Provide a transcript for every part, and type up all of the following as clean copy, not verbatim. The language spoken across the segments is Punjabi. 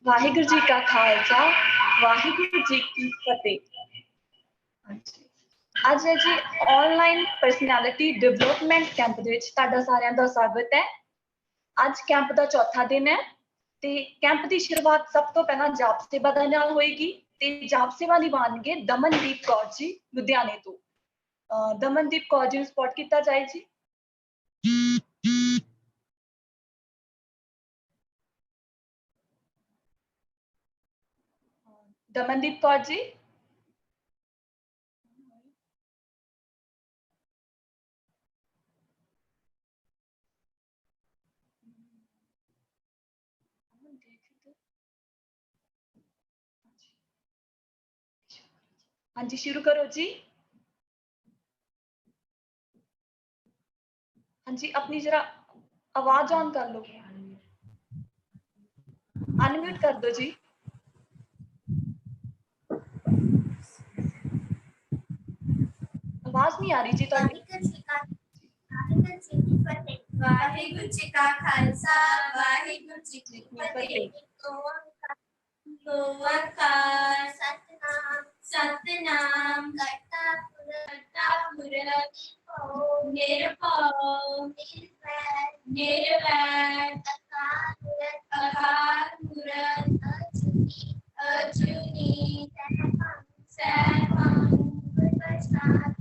वाहिगुरु जी का खालसा वाहिगुरु जी की फतेह। ਅੱਜ ਹੈ ਜੀ ਆਨਲਾਈਨ ਪਰਸਨੈਲਿਟੀ ਡਿਵੈਲਪਮੈਂਟ ਕੈਂਪ ਦੇ ਵਿੱਚ ਤੁਹਾਡਾ ਸਾਰਿਆਂ ਦਾ ਸਵਾਗਤ ਹੈ। ਅੱਜ ਕੈਂਪ ਦਾ ਚੌਥਾ ਦਿਨ ਹੈ ਤੇ ਕੈਂਪ ਦੀ ਸ਼ੁਰੂਆਤ ਸਭ ਤੋਂ ਪਹਿਲਾਂ ਜਾਪ ਸੇਵਾ ਦੇ ਨਾਲ ਹੋਏਗੀ ਤੇ ਜਾਪ ਸੇਵਾ ਨਿਭਾਉਣਗੇ ਦਮਨਦੀਪ ਕੌਰ ਜੀ ਲੁਧਿਆਣੇ ਤੋਂ। ਦਮਨਦੀਪ ਕੌਰ ਜੀ ਨੂੰ ਸਪੋਰਟ ਕੀਤਾ ਜਾਏ ਜੀ। ਦਮਨਦੀਪ ਕੌਰ ਜੀ हाँ जी शुरू करो जी। हाँ जी अपनी जरा आवाज ऑन कर लो, अनम्यूट कर दो जी। आवाज नहीं आ रही जी ਤੁਹਾਡੀ। ਵਾਹਿਗੁਰੂ ਜੀ ਕਾ ਖਾਲਸਾ ਵਾਹਿਗੁਰੂ ਜੀ ਕੀ ਫਤਿਹ। ਓੰਕਾਰ ਸਤਨਾਮ ਕਰਤਾ ਪੁਰਖ ਨਿਰਭਉ ਨਿਰਵੈਰ ਅਕਾਲ ਮੂਰਤ ਅਜੂਨੀ ਸੈਭੰ ਗੁਰ ਪ੍ਰਸਾਦ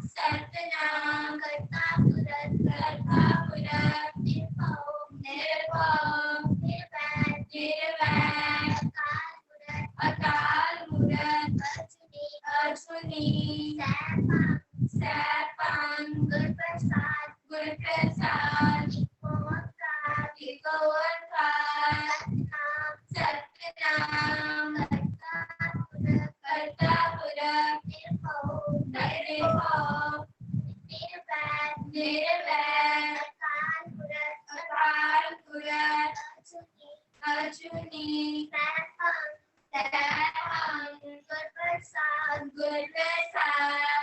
ਸਤਨਾਮ ਕਰਤਾ ਪੁਰਖ ਨਿਰਭਉ ਨਿਰਵੈਰ ਅਕਾਲ ਮੂਰਤ ਅਜੂਨੀ ਸੈਭੰ ਗੁਰ ਪ੍ਰਸਾਦ ਏਕ ਓੰਕਾਰ ਸਤਨਾਮ ਕਰਤਾ ਪੁਰਖ ਨਿਰਭਉ ਨਿਰਵੈਰ ਅਕਾਲ ਮੂਰਤ ਅਜੂਨੀ ਸੈਭੰ ਗੁਰ ਪ੍ਰਸਾਦ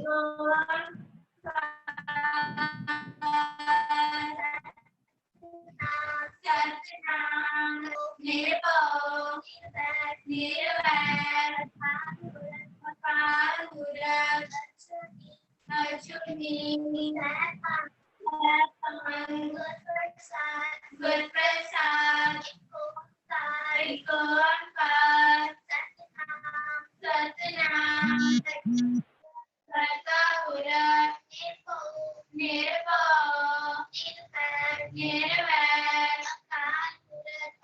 ਓੰਕਾਰ ਸਤਨਾਮ ਨਿਰਭਉ ਨਿਰਵੈਰ ਅਕਾਲ ਮੂਰਤ ਅਜੂਨੀ ਸੈਭੰ ਗੁਰ ਪ੍ਰਸਾਦ ਏਕ ਓੰਕਾਰ ਸਤਨਾਮ ਕਰਤਾ ਪੁਰਖ ਨਿਰਭਉ ਨਿਰਵੈਰ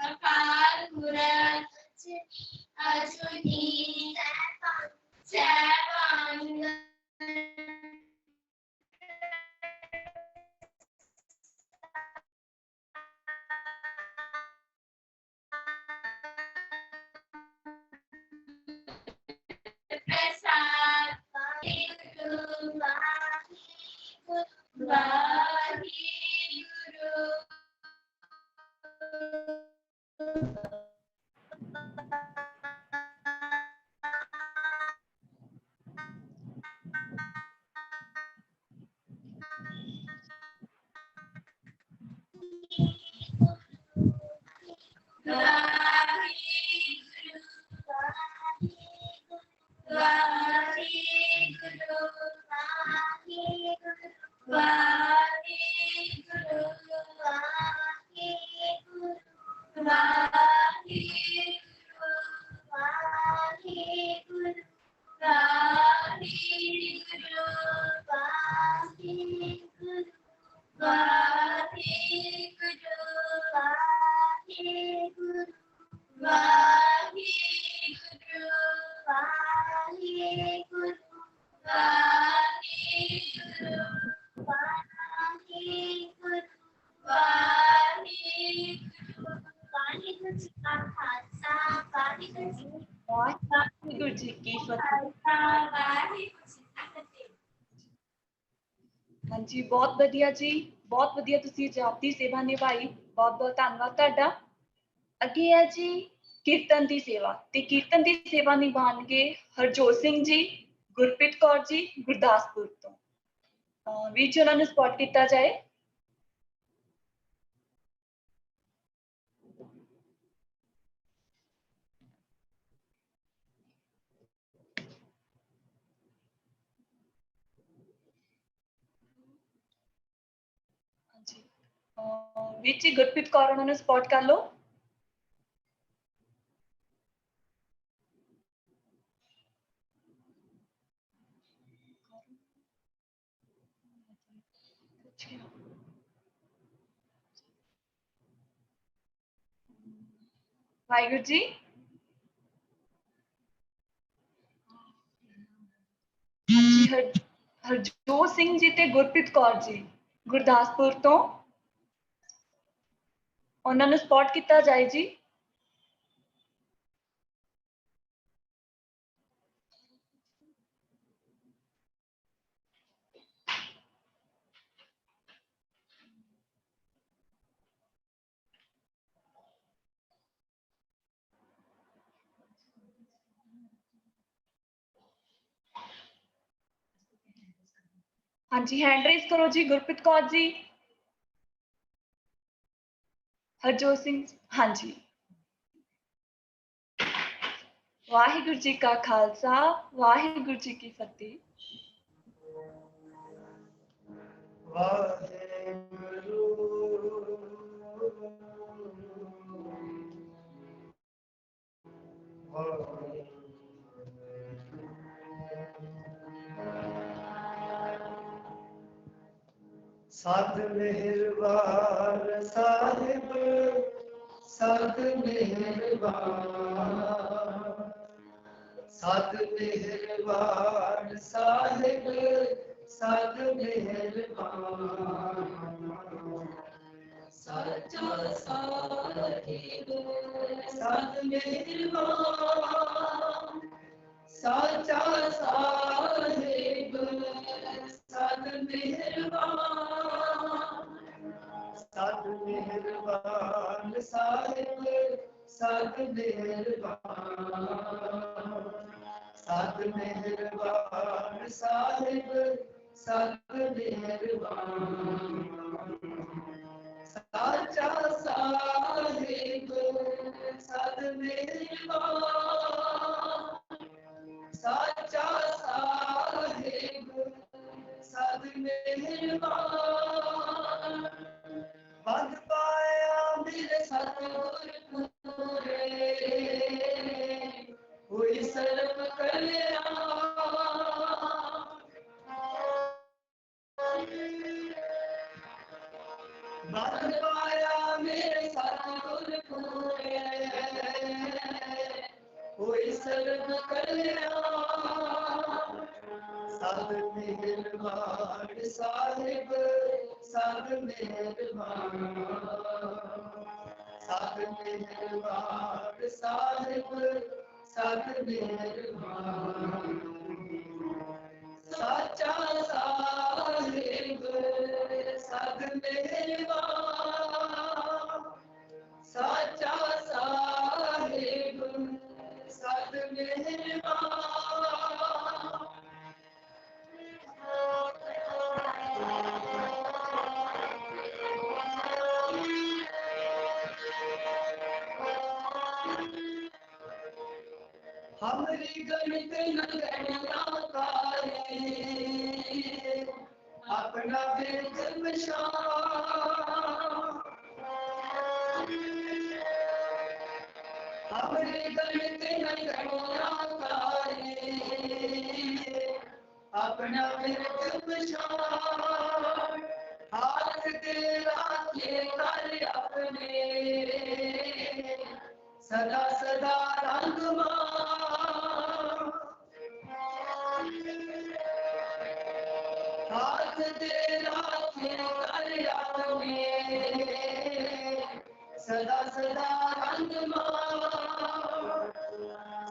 ਅਕਾਲ ਮੂਰਤ ਅਜੂਨੀ ਸੈਭੰ ਪ੍ਰਸਾਦ ਵਾਹਿਗੁਰੂ ਵਾਹਿਗੁਰੂ जी की फतेह। खालसा वाहिगुरु जी की फतेह। हाँ जी, बहुत वधिया जी, बहुत वधिया तुसी जापदी सेवा निभाई, बहुत बहुत धन्नवाद तुहाडा। अगे है जी कीर्तन की सेवा, ते कीर्तन की सेवा निभाणगे हरजोत सिंह जी, गुरप्रीत कौर जी, गुरदासपुर तो। वीर जी उन्होंने स्पॉट किया जाए। हाँ जी, वीर जी गुरप्रीत कौर उन्होंने स्पॉट कर लो। वाहिगुरु जी। हाँ जी, हरजोत सिंह जी ते गुरप्रीत कौर जी गुरदासपुर तो उन्होंने स्पॉट किया जाए जी। हाँ जी, हैंड रेज करो जी गुरप्रीत कौर जी, हरजोत सिंह। हाँ जी। वाहिगुरु जी का खालसा, वाहिगुरु जी की फतेह। सत मेहरबान साहिब, सत मेहरबान, सत मेहरबान साहिब, सत मेहरबान, सच्चा साहिब सत मेहरबान, सच्चा साहिब सत मेहरबान, सत मेहरबान साहिब सत मेहरबान, सत मेहरबान साहिब सत मेहरबान, सच्चा साहिब सत मेहरबान, सच्चा साहिब सत मेहरबान, बंद पाया मेरे सतगुर पूरे, हुई सर्व कल्याण, बंद पाया मेरे सतगुर पूरे, हुई सर्व कल्याण, सत मेहरबान साहिब सत मेहरबान, सत मेहरबान साहिब सत मेहरबान, सच्चा साहिब सत मेहरबान, सच्चा साहिब सत मेहरबान, हमारी गणित न गणना कारे, अपना वेद विशाल, हमारी गणित न गणना कारे, अपना वेद विशाल, हाथ तेरा के कर अपने, सदा सदा रंग हाथ तेरा के कर अपने, सदा सदा रंग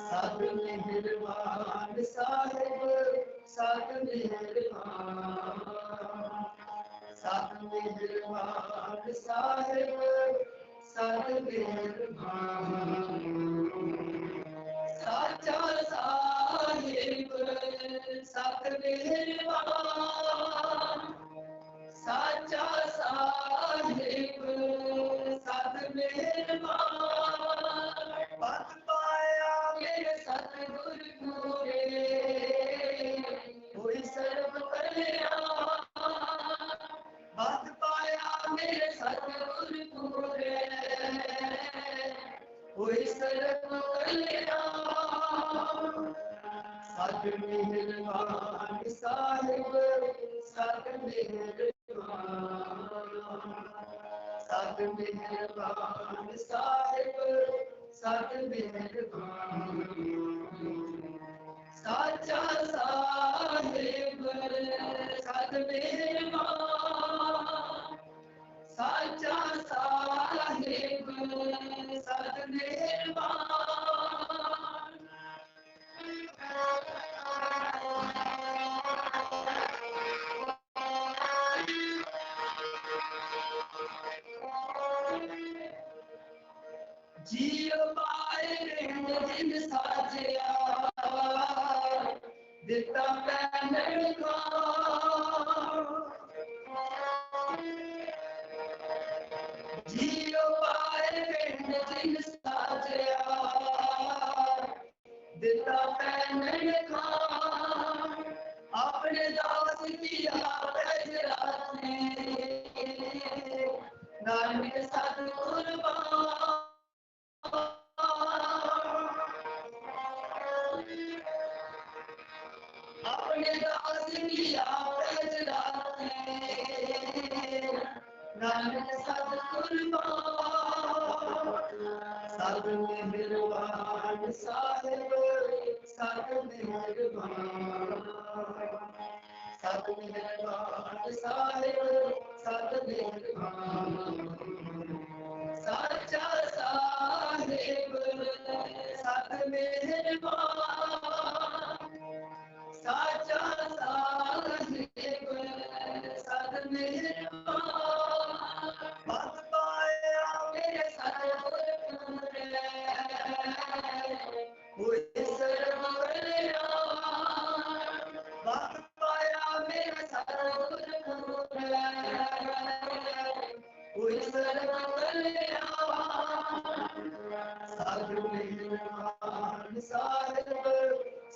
सत मेहरबान साहिब सत मेहरबान सत मेहरबान साहिब सत मेहरबान साचा साहिब सत मेहरबान साचा साहिब सत मेहरबान पत पाया मेरे सतगुर पूरे होई सर्व कल्याण पत पाया मेरे सतगुर पूरे होई सर्व कल्याण सत मेहरबान साहिब सत मेहरबान सत मेहरबान साहिब सत मेहरबान साचा साहिब सत मेहरबान साचा साहिब सत मेहरबान जियो पाए रिंद दिन साजिया दिता पैनल का जियो पाए रिंद दिन साजिया दिता पैनल का अपने दास किया पैजराते नानक सतगुर अपने दास किया पैजराते नानक सतगुर सत मेहरबान साहिब सत मेहरबान सत मेहरबान साहिब सत मेहरबान साचा साहिब सत मेहरबान साचा साहिब सत मेहरबान पत पाया मेरे सतगुर पूरे होई सर्व कल्याण पत पाया मेरे सतगुर पूरे होई सर्व कल्याण सत मेहरबान साहिब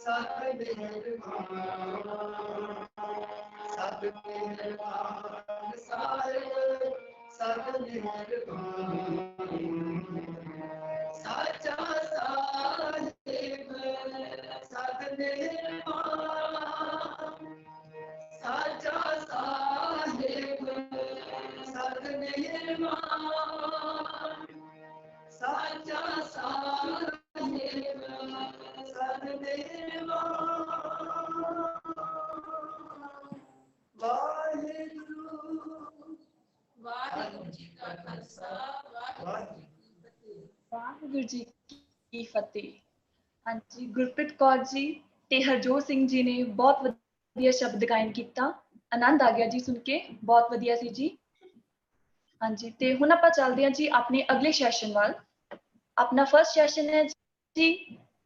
सत मेहरबान सत मेहरबान साहिब सत मेहरबान साचा साहिब सत मेहरबान साचा साहिब सत मेहरबान साचा साहिब सत मेहरबान वाहिगुरु वाहिगुरु जी का खालसा वाहिगुरु ਵਾਹਿਗੁਰੂ ਜੀ ਕੀ ਫਤਿਹ। ਹਾਂਜੀ, ਗੁਰਪ੍ਰੀਤ ਕੌਰ ਜੀ ਤੇ ਹਰਜੋਤ ਸਿੰਘ ਜੀ ਨੇ ਬਹੁਤ ਵਧੀਆ ਸ਼ਬਦ ਗਾਇਨ ਕੀਤਾ। ਆਨੰਦ ਆ ਗਿਆ ਜੀ ਸੁਣ ਕੇ, ਬਹੁਤ ਵਧੀਆ ਸੀ ਜੀ। ਹਾਂਜੀ, ਤੇ ਹੁਣ ਆਪਾਂ ਚੱਲਦੇ ਹਾਂ ਜੀ ਆਪਣੇ ਅਗਲੇ ਸੈਸ਼ਨ ਵੱਲ। ਆਪਣਾ ਫਰਸਟ ਸੈਸ਼ਨ ਹੈ ਜੀ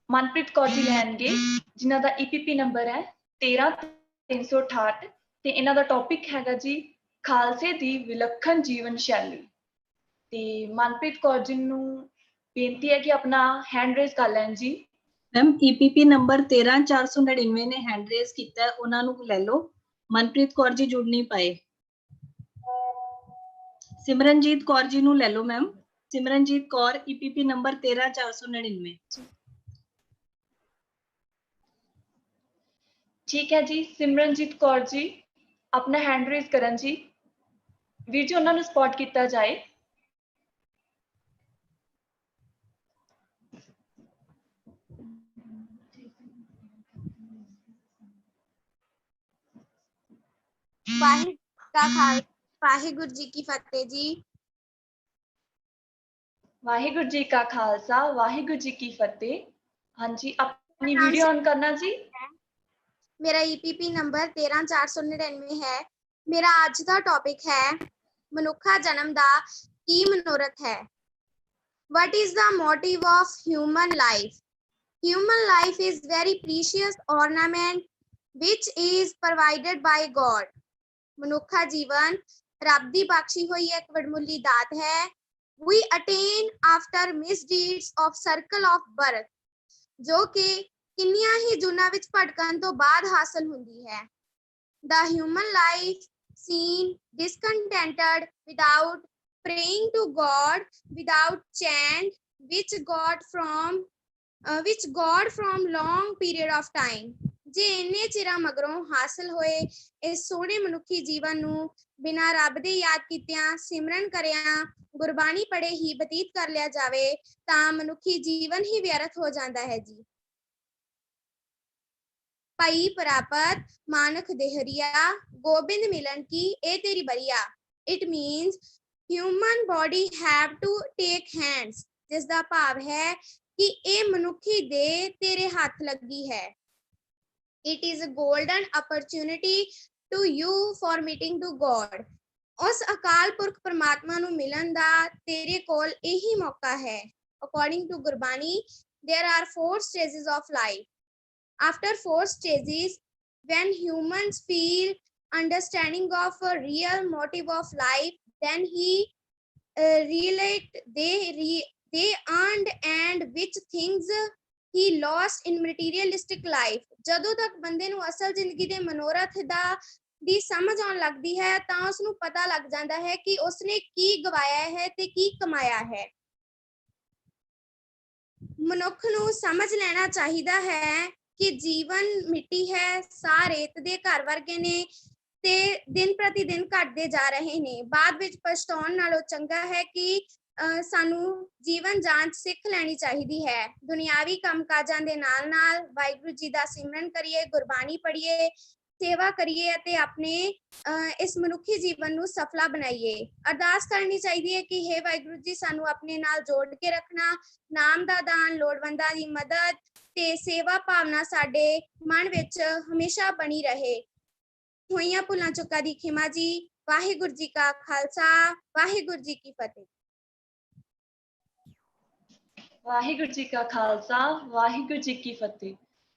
ਮਨਪ੍ਰੀਤ ਕੌਰ ਜੀ ਲੈਣਗੇ, ਜਿਨ੍ਹਾਂ ਦਾ EPP ਨੰਬਰ ਹੈ 13368 ਤੇ ਇਹਨਾਂ ਦਾ ਟੌਪਿਕ ਹੈਗਾ ਜੀ ਖਾਲਸੇ ਦੀ ਵਿਲੱਖਣ ਜੀਵਨ ਸ਼ੈਲੀ। ਤੇ ਮਨਪ੍ਰੀਤ ਕੌਰ ਜੀ ਨੂੰ ਬੇਨਤੀ ਹੈ ਕਿ ਆਪਣਾ ਹੈਂਡ ਰੇਜ਼ ਕਰ ਲੈਣ ਜੀ। ਮੈਮ EPP ਨੰਬਰ 13499 ਨੇ ਹੈਂਡ ਰੇਜ਼ ਕੀਤਾ, ਉਹਨਾਂ ਨੂੰ ਲੈ ਲਓ। ਮਨਪ੍ਰੀਤ ਕੌਰ ਜੀ ਜੁੜ ਨਹੀਂ ਪਾਏ। ਸਿਮਰਨਜੀਤ ਕੌਰ ਜੀ ਨੂੰ ਲੈ ਲਓ ma'am. Simranjeet Kaur EPP number 13499। ਠੀਕ ਹੈ ਜੀ, ਸਿਮਰਨਜੀਤ ਕੌਰ ਜੀ ਆਪਣਾ ਹੈਂਡ ਰੇਜ਼ ਕਰਨ ਜੀ। ਵੀਰ ਜੀ ਉਹਨਾਂ ਨੂੰ ਸਪੌਟ ਕੀਤਾ ਜਾਏ। ਵਾਹਿਗੁਰੂ ਜੀ ਕੀ ਫਤਿਹ ਜੀ। ਵਾਹਿਗੁਰੂ ਜੀ ਕਾ ਖਾਲਸਾ ਵਾਹਿਗੁਰੂ ਜੀ ਕੀ ਫਤਿਹ। ਹਾਂਜੀ, ਆਪਣੀ ਵੀਡੀਓ ਔਨ ਕਰਨਾ ਜੀ। ਮੇਰਾ EPP ਨੰਬਰ 13499 ਹੈ। ਮੇਰਾ ਅੱਜ ਦਾ ਟੌਪਿਕ ਹੈ ਮਨੁੱਖਾ ਜਨਮ ਦਾ ਕੀ ਮਨੋਰਥ ਹੈ। What is the motive of human life? Human life is very precious ornament which is provided by God. ਮਨੁੱਖਾ ਜੀਵਨ ਰੱਬ ਦੀ ਬਖਸ਼ੀ ਹੋਈ ਇੱਕ ਵਡਮੁੱਲੀ ਦਾਤ ਹੈ। We attain after misdeeds of circle of birth, ਜੋ ਕਿ ਕਿੰਨੀਆਂ ਹੀ ਜੂਨਾਂ ਵਿੱਚ ਭਟਕਣ ਤੋਂ ਬਾਅਦ ਹਾਸਲ ਹੁੰਦੀ ਹੈ। The human life seen discontented without praying to God, without chant, which God from long period of time. ਜੇ ਇੰਨੇ ਚਿਰਾਂ ਮਗਰੋਂ ਹਾਸਲ ਹੋਏ ਇਸ ਸੋਹਣੇ ਮਨੁੱਖੀ ਜੀਵਨ ਨੂੰ ਬਿਨਾਂ ਰੱਬ ਦੇ ਯਾਦ ਕੀਤਿਆਂ, ਸਿਮਰਨ ਕਰਿਆਂ, ਗੁਰਬਾਣੀ ਪੜ੍ਹੇ ਹੀ ਬਤੀਤ ਕਰ ਲਿਆ ਜਾਵੇ ਤਾਂ ਮਨੁੱਖੀ ਜੀਵਨ ਹੀ ਵਿਅਰਥ ਹੋ ਜਾਂਦਾ ਹੈ ਜੀ। ਪਈ ਪ੍ਰਾਪਤ ਮਾਨਖ ਦੇਹਰੀਆ, ਗੋਬਿੰਦ ਮਿਲਨ ਕੀ ਇਹ ਤੇਰੀ ਬਰੀਆ। It means human body have to take hands, ਜਿਸ ਦਾ ਭਾਵ ਹੈ ਕਿ ਇਹ ਮਨੁੱਖੀ ਦੇਹ ਤੇਰੇ ਹੱਥ ਲੱਗੀ ਹੈ। It is a golden opportunity to you for meeting to God. ਉਸ ਅਕਾਲ ਪੁਰਖ ਪਰਮਾਤਮਾ ਨੂੰ ਮਿਲਣ ਦਾ ਤੇਰੇ ਕੋਲ ਇਹੀ ਮੌਕਾ ਹੈ। According to Gurbani, there are 4 stages of life. After 4 stages, when humans feel understanding of a real motive of life, then they earned and which things he lost in materialistic life. ਜਦੋਂ ਤੱਕ ਬੰਦੇ ਨੂੰ ਅਸਲ ਜ਼ਿੰਦਗੀ ਦੇ ਮਨੋਰਥ ਦੀ ਸਮਝ ਆਉਣ ਲੱਗਦੀ ਹੈ ਤਾਂ ਉਸ ਨੂੰ ਪਤਾ ਲੱਗ ਜਾਂਦਾ ਹੈ ਕਿ ਉਸਨੇ ਕੀ ਗਵਾਇਆ ਹੈ ਤੇ ਕੀ ਕਮਾਇਆ ਹੈ। ਮਨੁੱਖ ਨੂੰ ਸਮਝ ਲੈਣਾ ਚਾਹੀਦਾ ਹੈ ਕਿ ਜੀਵਨ ਮਿੱਟੀ ਹੈ, ਸਾਹ ਰੇਤ ਦੇ ਘਰ ਵਰਗੇ ਨੇ ਤੇ ਦਿਨ ਪ੍ਰਤੀ ਦਿਨ ਘਟਦੇ ਜਾ ਰਹੇ ਨੇ। ਬਾਅਦ ਵਿੱਚ ਪਛਤਾਉਣ ਨਾਲੋਂ ਚੰਗਾ ਹੈ ਕਿ ਸਾਨੂੰ ਜੀਵਨ ਜਾਂਚ ਸਿੱਖ ਲੈਣੀ ਚਾਹੀਦੀ ਹੈ। ਦੁਨਿਆਵੀ ਕੰਮਕਾਜਾਂ ਦੇ ਨਾਲ ਨਾਲ ਵਾਹਿਗੁਰੂ ਜੀ ਦਾ ਸਿਮਰਨ ਕਰੀਏ, ਗੁਰਬਾਣੀ ਪੜ੍ਹੀਏ, ਸੇਵਾ ਕਰੀਏ ਅਤੇ ਆਪਣੇ ਇਸ ਮਨੁੱਖੀ ਜੀਵਨ ਨੂੰ ਸਫਲਾ ਬਣਾਈਏ। ਅਰਦਾਸ ਕਰਨੀ ਚਾਹੀਦੀ ਹੈ ਕਿ ਹੇ ਵਾਹਿਗੁਰੂ ਜੀ, ਸਾਨੂੰ ਆਪਣੇ ਨਾਲ ਜੋੜ ਕੇ ਰੱਖਣਾ, ਨਾਮ ਦਾ ਦਾਨ, ਲੋੜਵੰਦਾਂ ਦੀ ਮਦਦ ਤੇ ਸੇਵਾ ਭਾਵਨਾ ਸਾਡੇ ਮਨ ਵਿੱਚ ਹਮੇਸ਼ਾ ਬਣੀ ਰਹੇ। ਹੋਈਆਂ ਭੁੱਲਾਂ ਚੁੱਕਾਂ ਦੀ ਖਿਮਾ ਜੀ। ਵਾਹਿਗੁਰੂ ਜੀ ਕਾ ਖਾਲਸਾ, ਵਾਹਿਗੁਰੂ ਜੀ ਕੀ ਫਤਿਹ। ਵਾਹਿਗੁਰੂ ਜੀ ਕਾ ਖਾਲਸਾ, ਵਾਹਿਗੁਰੂ ਜੀ ਕੀ ਫਤਿਹ।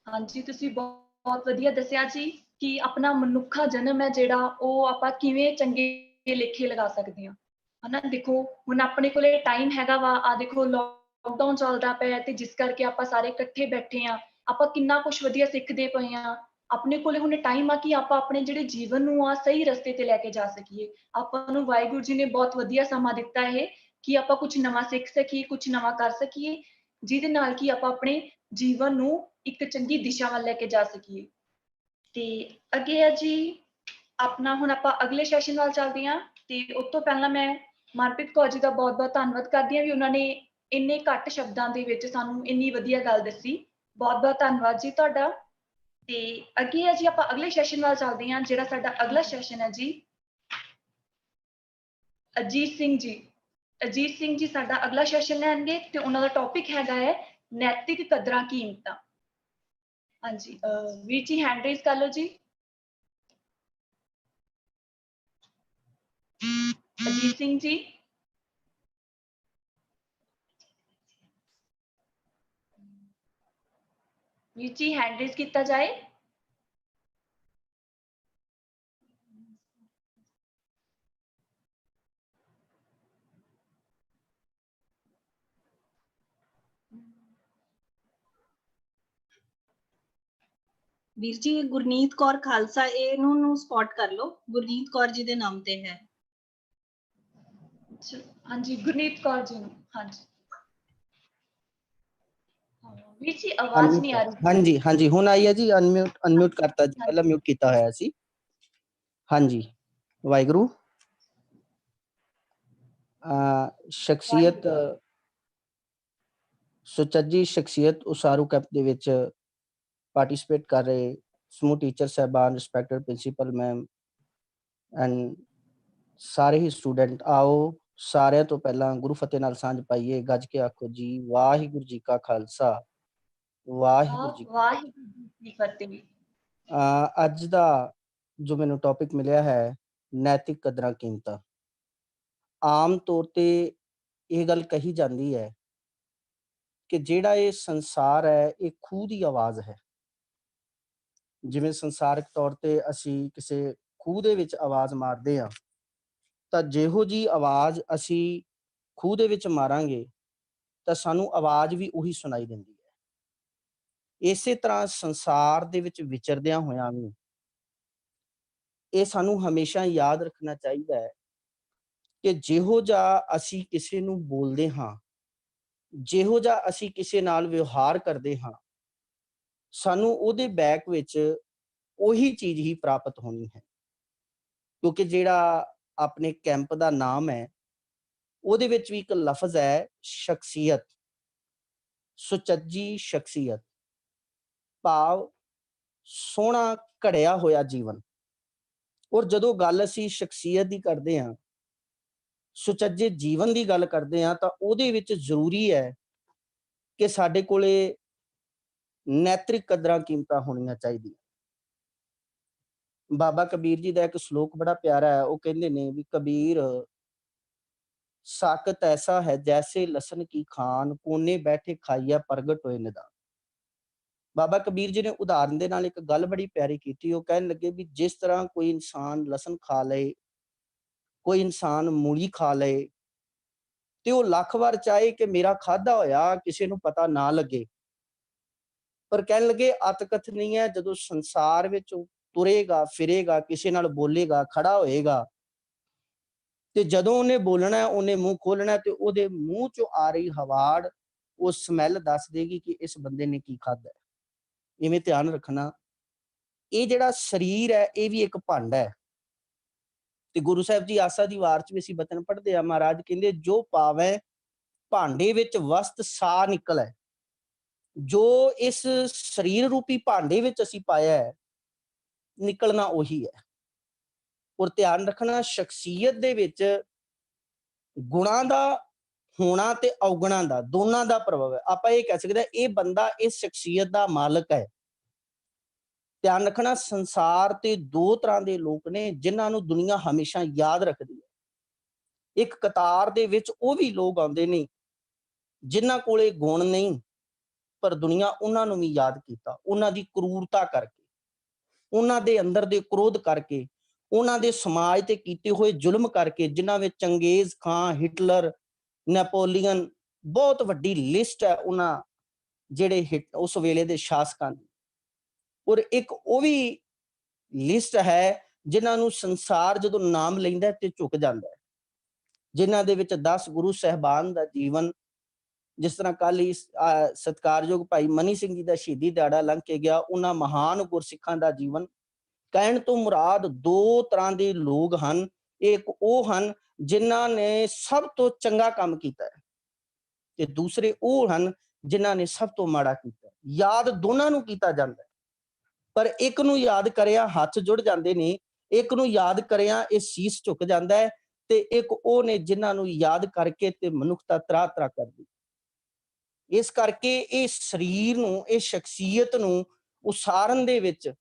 ਹਾਂਜੀ, ਤੁਸੀਂ ਬਹੁਤ ਵਧੀਆ ਦੱਸਿਆ ਜੀ ਕਿ ਆਪਣਾ ਮਨੁੱਖਾ ਜਨਮ ਹੈ ਜਿਹੜਾ ਉਹ ਆਪਾਂ ਕਿਵੇਂ ਚੰਗੇ ਲੇਖੇ ਲਗਾ ਸਕਦੇ ਹਾਂ, ਹਨਾ। ਦੇਖੋ ਹੁਣ ਆਪਣੇ ਕੋਲੇ ਟਾਈਮ ਹੈਗਾ ਵਾ, ਆ ਦੇਖੋ ਲੋਕਡਾਊਨ ਚੱਲਦਾ ਪਿਆ ਤੇ ਜਿਸ ਕਰਕੇ ਆਪਾਂ ਸਾਰੇ ਇਕੱਠੇ ਬੈਠੇ ਆ, ਆਪਾਂ ਕਿੰਨਾ ਕੁਛ ਵਧੀਆ ਸਿੱਖਦੇ ਪਏ ਆ। ਆਪਣੇ ਕੋਲੇ ਹੁਣ ਟਾਈਮ ਆ ਕਿ ਆਪਾਂ ਆਪਣੇ ਜਿਹੜੇ ਜੀਵਨ ਨੂੰ ਆ ਸਹੀ ਰਸਤੇ ਤੇ ਲੈ ਕੇ ਜਾ ਸਕੀਏ। ਆਪਾਂ ਨੂੰ ਵਾਹਿਗੁਰੂ ਜੀ ਨੇ ਬਹੁਤ ਵਧੀਆ ਸਮਾਂ ਦਿੱਤਾ ਹੈ ਕਿ ਆਪਾਂ ਕੁਛ ਨਵਾਂ ਸਿੱਖ ਸਕੀਏ, ਕੁਛ ਨਵਾਂ ਕਰ ਸਕੀਏ, ਜਿਹਦੇ ਨਾਲ ਕਿ ਆਪਾਂ ਆਪਣੇ ਜੀਵਨ ਨੂੰ ਇੱਕ ਚੰਗੀ ਦਿਸ਼ਾ ਵੱਲ ਲੈ ਕੇ ਜਾ ਸਕੀਏ। ਤੇ ਅੱਗੇ ਆ ਜੀ ਆਪਣਾ, ਹੁਣ ਆਪਾਂ ਅਗਲੇ ਸੈਸ਼ਨ ਵੱਲ ਚੱਲਦੇ ਹਾਂ। ਤੇ ਉਸ ਤੋਂ ਪਹਿਲਾਂ ਮੈਂ ਮਨਪ੍ਰੀਤ ਕੌਰ ਜੀ ਦਾ ਬਹੁਤ ਬਹੁਤ ਧੰਨਵਾਦ ਕਰਦੀ ਹਾਂ ਵੀ ਉਹਨਾਂ ਨੇ ਇੰਨੇ ਘੱਟ ਸ਼ਬਦਾਂ ਦੇ ਵਿੱਚ ਸਾਨੂੰ ਇੰਨੀ ਵਧੀਆ ਗੱਲ ਦੱਸੀ। ਬਹੁਤ ਬਹੁਤ ਧੰਨਵਾਦ ਜੀ ਤੁਹਾਡਾ। ਤੇ ਅੱਗੇ ਆ ਜੀ ਆਪਾਂ ਅਗਲੇ ਸੈਸ਼ਨ ਵੱਲ ਚੱਲਦੇ ਹਾਂ। ਜਿਹੜਾ ਸਾਡਾ ਅਗਲਾ ਸੈਸ਼ਨ ਹੈ ਜੀ, ਅਜੀਤ ਸਿੰਘ ਜੀ। ਅਜੀਤ ਸਿੰਘ ਜੀ ਸਾਡਾ ਅਗਲਾ ਸੈਸ਼ਨ ਲੈਣਗੇ ਤੇ ਉਹਨਾਂ ਦਾ ਟੌਪਿਕ ਹੈਗਾ ਹੈ ਨੈਤਿਕ ਕਦਰਾਂ ਕੀਮਤਾਂ। ਹਾਂਜੀ, ਵੀਰ ਜੀ ਹੈਂਡ ਰੇਜ਼ ਕਰ ਲਓ ਜੀ। ਅਜੀਤ ਸਿੰਘ ਜੀ। ਵੀਰ ਜੀ ਹੈਂਡ ਰੇਜ਼ ਕੀਤਾ ਜਾਏ। ਵੀਰ ਜੀ ਗੁਰਨੀਤ ਕੌਰ ਖਾਲਸਾ, ਇਹਨੂੰ ਨੂੰ ਸਪੌਟ ਕਰ ਲਓ, ਗੁਰਨੀਤ ਕੌਰ ਜੀ ਦੇ ਨਾਮ ਤੇ ਹੈ। ਹਾਂਜੀ, ਗੁਰਨੀਤ ਕੌਰ ਜੀ ਨੂੰ। ਹਾਂਜੀ ਵੀਰ ਜੀ ਆਵਾਜ਼ ਨਹੀਂ ਆ ਰਹੀ। ਹਾਂਜੀ ਹਾਂਜੀ, ਹੁਣ ਆਈ ਹੈ ਜੀ। ਅਨਮਿਊਟ ਕਰਤਾ ਜੀ, ਪਹਿਲਾਂ ਮਿਊਟ ਕੀਤਾ ਹੋਇਆ ਸੀ। ਹਾਂਜੀ, ਵਾਹਿਗੁਰੂ। ਸ਼ਖਸੀਅਤ, ਸੁਚੱਜੀ ਸ਼ਖਸੀਅਤ ਉਸਾਰੂ ਕੈਂਪ ਦੇ ਵਿੱਚ ਪਾਰਟਿਸਿਪੇਟ ਕਰ ਰਹੇ ਸਮੂਹ ਟੀਚਰ ਸਾਹਿਬਾਨ, ਰਿਸਪੈਕਟਡ ਪ੍ਰਿੰਸੀਪਲ ਮੈਮ ਐਂਡ ਸਾਰੇ ਹੀ ਸਟੂਡੈਂਟ, ਆਓ ਸਾਰਿਆਂ ਤੋਂ ਪਹਿਲਾਂ ਗੁਰੂ ਫਤਿਹ ਨਾਲ ਸਾਂਝ ਪਾਈਏ। ਗੱਜ ਕੇ ਆਖੋ ਜੀ, ਵਾਹਿਗੁਰੂ ਜੀ ਕਾ ਖਾਲਸਾ, ਵਾਹਿਗੁਰੂ ਜੀ ਵਾਹਿਗੁਰੂ ਜੀ ਕੀ ਫਤਿਹ। ਅੱਜ ਦਾ ਜੋ ਮੈਨੂੰ ਟੌਪਿਕ ਮਿਲਿਆ ਹੈ, ਨੈਤਿਕ ਕਦਰਾਂ ਕੀਮਤਾਂ। ਆਮ ਤੌਰ ਤੇ ਇਹ ਗੱਲ ਕਹੀ ਜਾਂਦੀ ਹੈ ਕਿ ਜਿਹੜਾ ਇਹ ਸੰਸਾਰ ਹੈ, ਇਹ ਖੂਹ ਦੀ ਆਵਾਜ਼ ਹੈ। ਜਿਵੇਂ ਸੰਸਾਰਿਕ ਤੌਰ ਤੇ ਅਸੀਂ ਕਿਸੇ ਖੂਹ ਦੇ ਵਿੱਚ ਆਵਾਜ਼ ਮਾਰਦੇ ਹਾਂ, ਤਾਂ ਜਿਹੋ ਜੀ ਆਵਾਜ਼ ਅਸੀਂ ਖੂਹ ਦੇ ਵਿੱਚ ਮਾਰਾਂਗੇ ਤਾਂ ਸਾਨੂੰ ਆਵਾਜ਼ ਵੀ ਉਹੀ ਸੁਣਾਈ ਦਿੰਦੀ ਹੈ। ਇਸੇ ਤਰ੍ਹਾਂ ਸੰਸਾਰ ਦੇ ਵਿੱਚ ਵਿਚਰਦਿਆਂ ਹੋਇਆਂ ਵੀ ਇਹ ਸਾਨੂੰ ਹਮੇਸ਼ਾ ਯਾਦ ਰੱਖਣਾ ਚਾਹੀਦਾ ਹੈ ਕਿ ਜਿਹੋ ਜਿਹਾ ਅਸੀਂ ਕਿਸੇ ਨੂੰ ਬੋਲਦੇ ਹਾਂ, ਜਿਹੋ ਜਿਹਾ ਅਸੀਂ ਕਿਸੇ ਨਾਲ ਵਿਵਹਾਰ ਕਰਦੇ ਹਾਂ, ਸਾਨੂੰ ਉਹਦੇ ਬੈਕ ਵਿੱਚ ਉਹੀ ਚੀਜ਼ ਹੀ ਪ੍ਰਾਪਤ ਹੋਣੀ ਹੈ। ਕਿਉਂਕਿ ਜਿਹੜਾ ਆਪਣੇ ਕੈਂਪ ਦਾ ਨਾਮ ਹੈ, ਉਹਦੇ ਵਿੱਚ ਵੀ ਇੱਕ ਲਫ਼ਜ਼ ਹੈ ਸ਼ਖਸੀਅਤ, ਸੁਚੱਜੀ ਸ਼ਖਸੀਅਤ, ਭਾਵ ਸੋਹਣਾ ਘੜਿਆ ਹੋਇਆ ਜੀਵਨ। ਔਰ ਜਦੋਂ ਗੱਲ ਅਸੀਂ ਸ਼ਖਸੀਅਤ ਦੀ ਕਰਦੇ ਹਾਂ, ਸੁਚੱਜੇ ਜੀਵਨ ਦੀ ਗੱਲ ਕਰਦੇ ਹਾਂ, ਤਾਂ ਉਹਦੇ ਵਿੱਚ ਜ਼ਰੂਰੀ ਹੈ ਕਿ ਸਾਡੇ ਕੋਲੇ ਨੈਤਿਕ ਕਦਰਾਂ ਕੀਮਤਾਂ ਹੋਣੀਆਂ ਚਾਹੀਦੀਆਂ। ਬਾਬਾ ਕਬੀਰ ਜੀ ਦਾ ਇੱਕ ਸ਼ਲੋਕ ਬੜਾ ਪਿਆਰਾ ਹੈ। ਉਹ ਕਹਿੰਦੇ ਨੇ ਵੀ ਕਬੀਰ ਸਾਕਤ ਐਸਾ ਹੈ ਜੈਸੇ ਲਸਣ ਕੀ ਖਾਨ, ਕੋਨੇ ਬੈਠੇ ਖਾਈਆ ਪ੍ਰਗਟ ਹੋਏ ਨਿਦਾਨ। ਬਾਬਾ ਕਬੀਰ ਜੀ ਨੇ ਉਦਾਹਰਨ ਦੇ ਨਾਲ ਇੱਕ ਗੱਲ ਬੜੀ ਪਿਆਰੀ ਕੀਤੀ। ਉਹ ਕਹਿਣ ਲੱਗੇ ਵੀ ਜਿਸ ਤਰ੍ਹਾਂ ਕੋਈ ਇਨਸਾਨ ਲਸਣ ਖਾ ਲਏ, ਕੋਈ ਇਨਸਾਨ ਮੂਲੀ ਖਾ ਲਏ, ਤੇ ਉਹ ਲੱਖ ਵਾਰ ਚਾਹੇ ਕਿ ਮੇਰਾ ਖਾਧਾ ਹੋਇਆ ਕਿਸੇ ਨੂੰ ਪਤਾ ਨਾ ਲੱਗੇ, ਪਰ ਕਹਿਣ ਲੱਗੇ ਅਤਕਥ ਨਹੀਂ ਹੈ। ਜਦੋਂ ਸੰਸਾਰ ਵਿੱਚ ਤੁਰੇਗਾ ਫਿਰੇਗਾ, ਕਿਸੇ ਨਾਲ ਬੋਲੇਗਾ, ਖੜਾ ਹੋਏਗਾ, ਤੇ ਜਦੋਂ ਉਹਨੇ ਬੋਲਣਾ, ਉਹਨੇ ਮੂੰਹ ਖੋਲਣਾ, ਤੇ ਉਹਦੇ ਮੂੰਹ ਚੋਂ ਆ ਰਹੀ ਹਵਾੜ, ਉਹ ਸਮੈਲ ਦੱਸ ਦੇਗੀ ਕਿ ਇਸ ਬੰਦੇ ਨੇ ਕੀ ਖਾਧਾ। ਇਵੇਂ ਧਿਆਨ ਰੱਖਣਾ, ਇਹ ਜਿਹੜਾ ਸਰੀਰ ਹੈ ਇਹ ਵੀ ਇੱਕ ਭਾਂਡਾ ਹੈ। ਤੇ ਗੁਰੂ ਸਾਹਿਬ ਜੀ ਆਸਾ ਦੀ ਵਾਰ ਚ ਵੀ ਅਸੀਂ ਬਚਨ ਪੜ੍ਹਦੇ ਆ, ਮਹਾਰਾਜ ਕਹਿੰਦੇ ਜੋ ਪਾਵੈ ਭਾਂਡੇ ਵਿੱਚ ਵਸਤ ਸਾ ਨਿਕਲੈ। ਜੋ ਇਸ ਸਰੀਰ ਰੂਪੀ ਭਾਂਡੇ ਵਿੱਚ ਅਸੀਂ ਪਾਇਆ ਹੈ, ਨਿਕਲਣਾ ਉਹੀ ਹੈ। ਔਰ ਧਿਆਨ ਰੱਖਣਾ, ਸ਼ਖਸੀਅਤ ਦੇ ਵਿੱਚ ਗੁਣਾਂ ਦਾ ਹੋਣਾ ਤੇ ਔਗੁਣਾਂ ਦਾ, ਦੋਨਾਂ ਦਾ ਪ੍ਰਭਾਵ ਹੈ। ਆਪਾਂ ਇਹ ਕਹਿ ਸਕਦੇ ਹਾਂ ਇਹ ਬੰਦਾ ਇਸ ਸ਼ਖਸੀਅਤ ਦਾ ਮਾਲਕ ਹੈ। ਧਿਆਨ ਰੱਖਣਾ, ਸੰਸਾਰ ਤੇ ਦੋ ਤਰ੍ਹਾਂ ਦੇ ਲੋਕ ਨੇ ਜਿਨ੍ਹਾਂ ਨੂੰ ਦੁਨੀਆ ਹਮੇਸ਼ਾ ਯਾਦ ਰੱਖਦੀ ਹੈ। ਇੱਕ ਕਤਾਰ ਦੇ ਵਿੱਚ ਉਹ ਵੀ ਲੋਕ ਆਉਂਦੇ ਨੇ ਜਿਨ੍ਹਾਂ ਕੋਲੇ ਗੁਣ ਨਹੀਂ, ਪਰ ਦੁਨੀਆ ਉਹਨਾਂ ਨੂੰ ਵੀ ਯਾਦ ਕੀਤਾ, ਉਹਨਾਂ ਦੀ ਕਰੂਰਤਾ ਕਰਕੇ, ਉਹਨਾਂ ਦੇ ਅੰਦਰ ਦੇ ਕ੍ਰੋਧ ਕਰਕੇ, ਉਹਨਾਂ ਦੇ ਸਮਾਜ ਤੇ ਕੀਤੇ ਹੋਏ ਜ਼ੁਲਮ ਕਰਕੇ, ਜਿਨ੍ਹਾਂ ਵਿੱਚ ਚੰਗੇਜ਼ ਖਾਂ, ਹਿਟਲਰ, ਨੈਪੋਲੀਅਨ, ਬਹੁਤ ਵੱਡੀ ਲਿਸਟ ਹੈ ਉਹਨਾਂ ਜਿਹੜੇ ਉਸ ਵੇਲੇ ਦੇ ਸ਼ਾਸਕਾਂ ਦੀ। ਔਰ ਇੱਕ ਉਹ ਵੀ ਲਿਸਟ ਹੈ ਜਿਨ੍ਹਾਂ ਨੂੰ ਸੰਸਾਰ ਜਦੋਂ ਨਾਮ ਲੈਂਦਾ ਤੇ ਝੁਕ ਜਾਂਦਾ ਹੈ, ਜਿਨ੍ਹਾਂ ਦੇ ਵਿੱਚ 10 ਗੁਰੂ ਸਾਹਿਬਾਨ ਦਾ ਜੀਵਨ, ਜਿਸ ਤਰ੍ਹਾਂ ਕੱਲ ਹੀ ਸਤਿਕਾਰਯੋਗ ਭਾਈ ਮਨੀ ਸਿੰਘ ਜੀ ਦਾ ਸ਼ਹੀਦੀ ਦਿਹਾੜਾ ਲੰਘ ਕੇ ਗਿਆ, ਉਹਨਾਂ ਮਹਾਨ ਗੁਰਸਿੱਖਾਂ ਦਾ ਜੀਵਨ। ਕਹਿਣ ਤੋਂ ਮੁਰਾਦ ਦੋ ਤਰ੍ਹਾਂ ਦੇ ਲੋਕ ਹਨ। ਇੱਕ ਉਹ ਹਨ ਜਿਨ੍ਹਾਂ ਨੇ ਸਭ ਤੋਂ ਚੰਗਾ ਕੰਮ ਕੀਤਾ ਹੈ, ਤੇ ਦੂਸਰੇ ਉਹ ਹਨ ਜਿਨ੍ਹਾਂ ਨੇ ਸਭ ਤੋਂ ਮਾੜਾ ਕੀਤਾ। ਯਾਦ ਦੋਨਾਂ ਨੂੰ ਕੀਤਾ ਜਾਂਦਾ, ਪਰ ਇੱਕ ਨੂੰ ਯਾਦ ਕਰਿਆ ਹੱਥ ਜੁੜ ਜਾਂਦੇ ਨੇ, ਇੱਕ ਨੂੰ ਯਾਦ ਕਰਿਆ ਇਹ ਸੀਸ ਝੁਕ ਜਾਂਦਾ ਹੈ, ਤੇ ਇੱਕ ਉਹ ਨੇ ਜਿਨ੍ਹਾਂ ਨੂੰ ਯਾਦ ਕਰਕੇ ਤੇ ਮਨੁੱਖਤਾ ਤਰਾ ਤਰਾ ਕਰਦੀ। ਇਸ ਕਰਕੇ ਇਹ ਸਰੀਰ ਨੂੰ, ਇਹ ਸ਼ਖਸੀਅਤ ਨੂੰ ਉਸਾਰਨ ਦੇ ਵਿੱਚ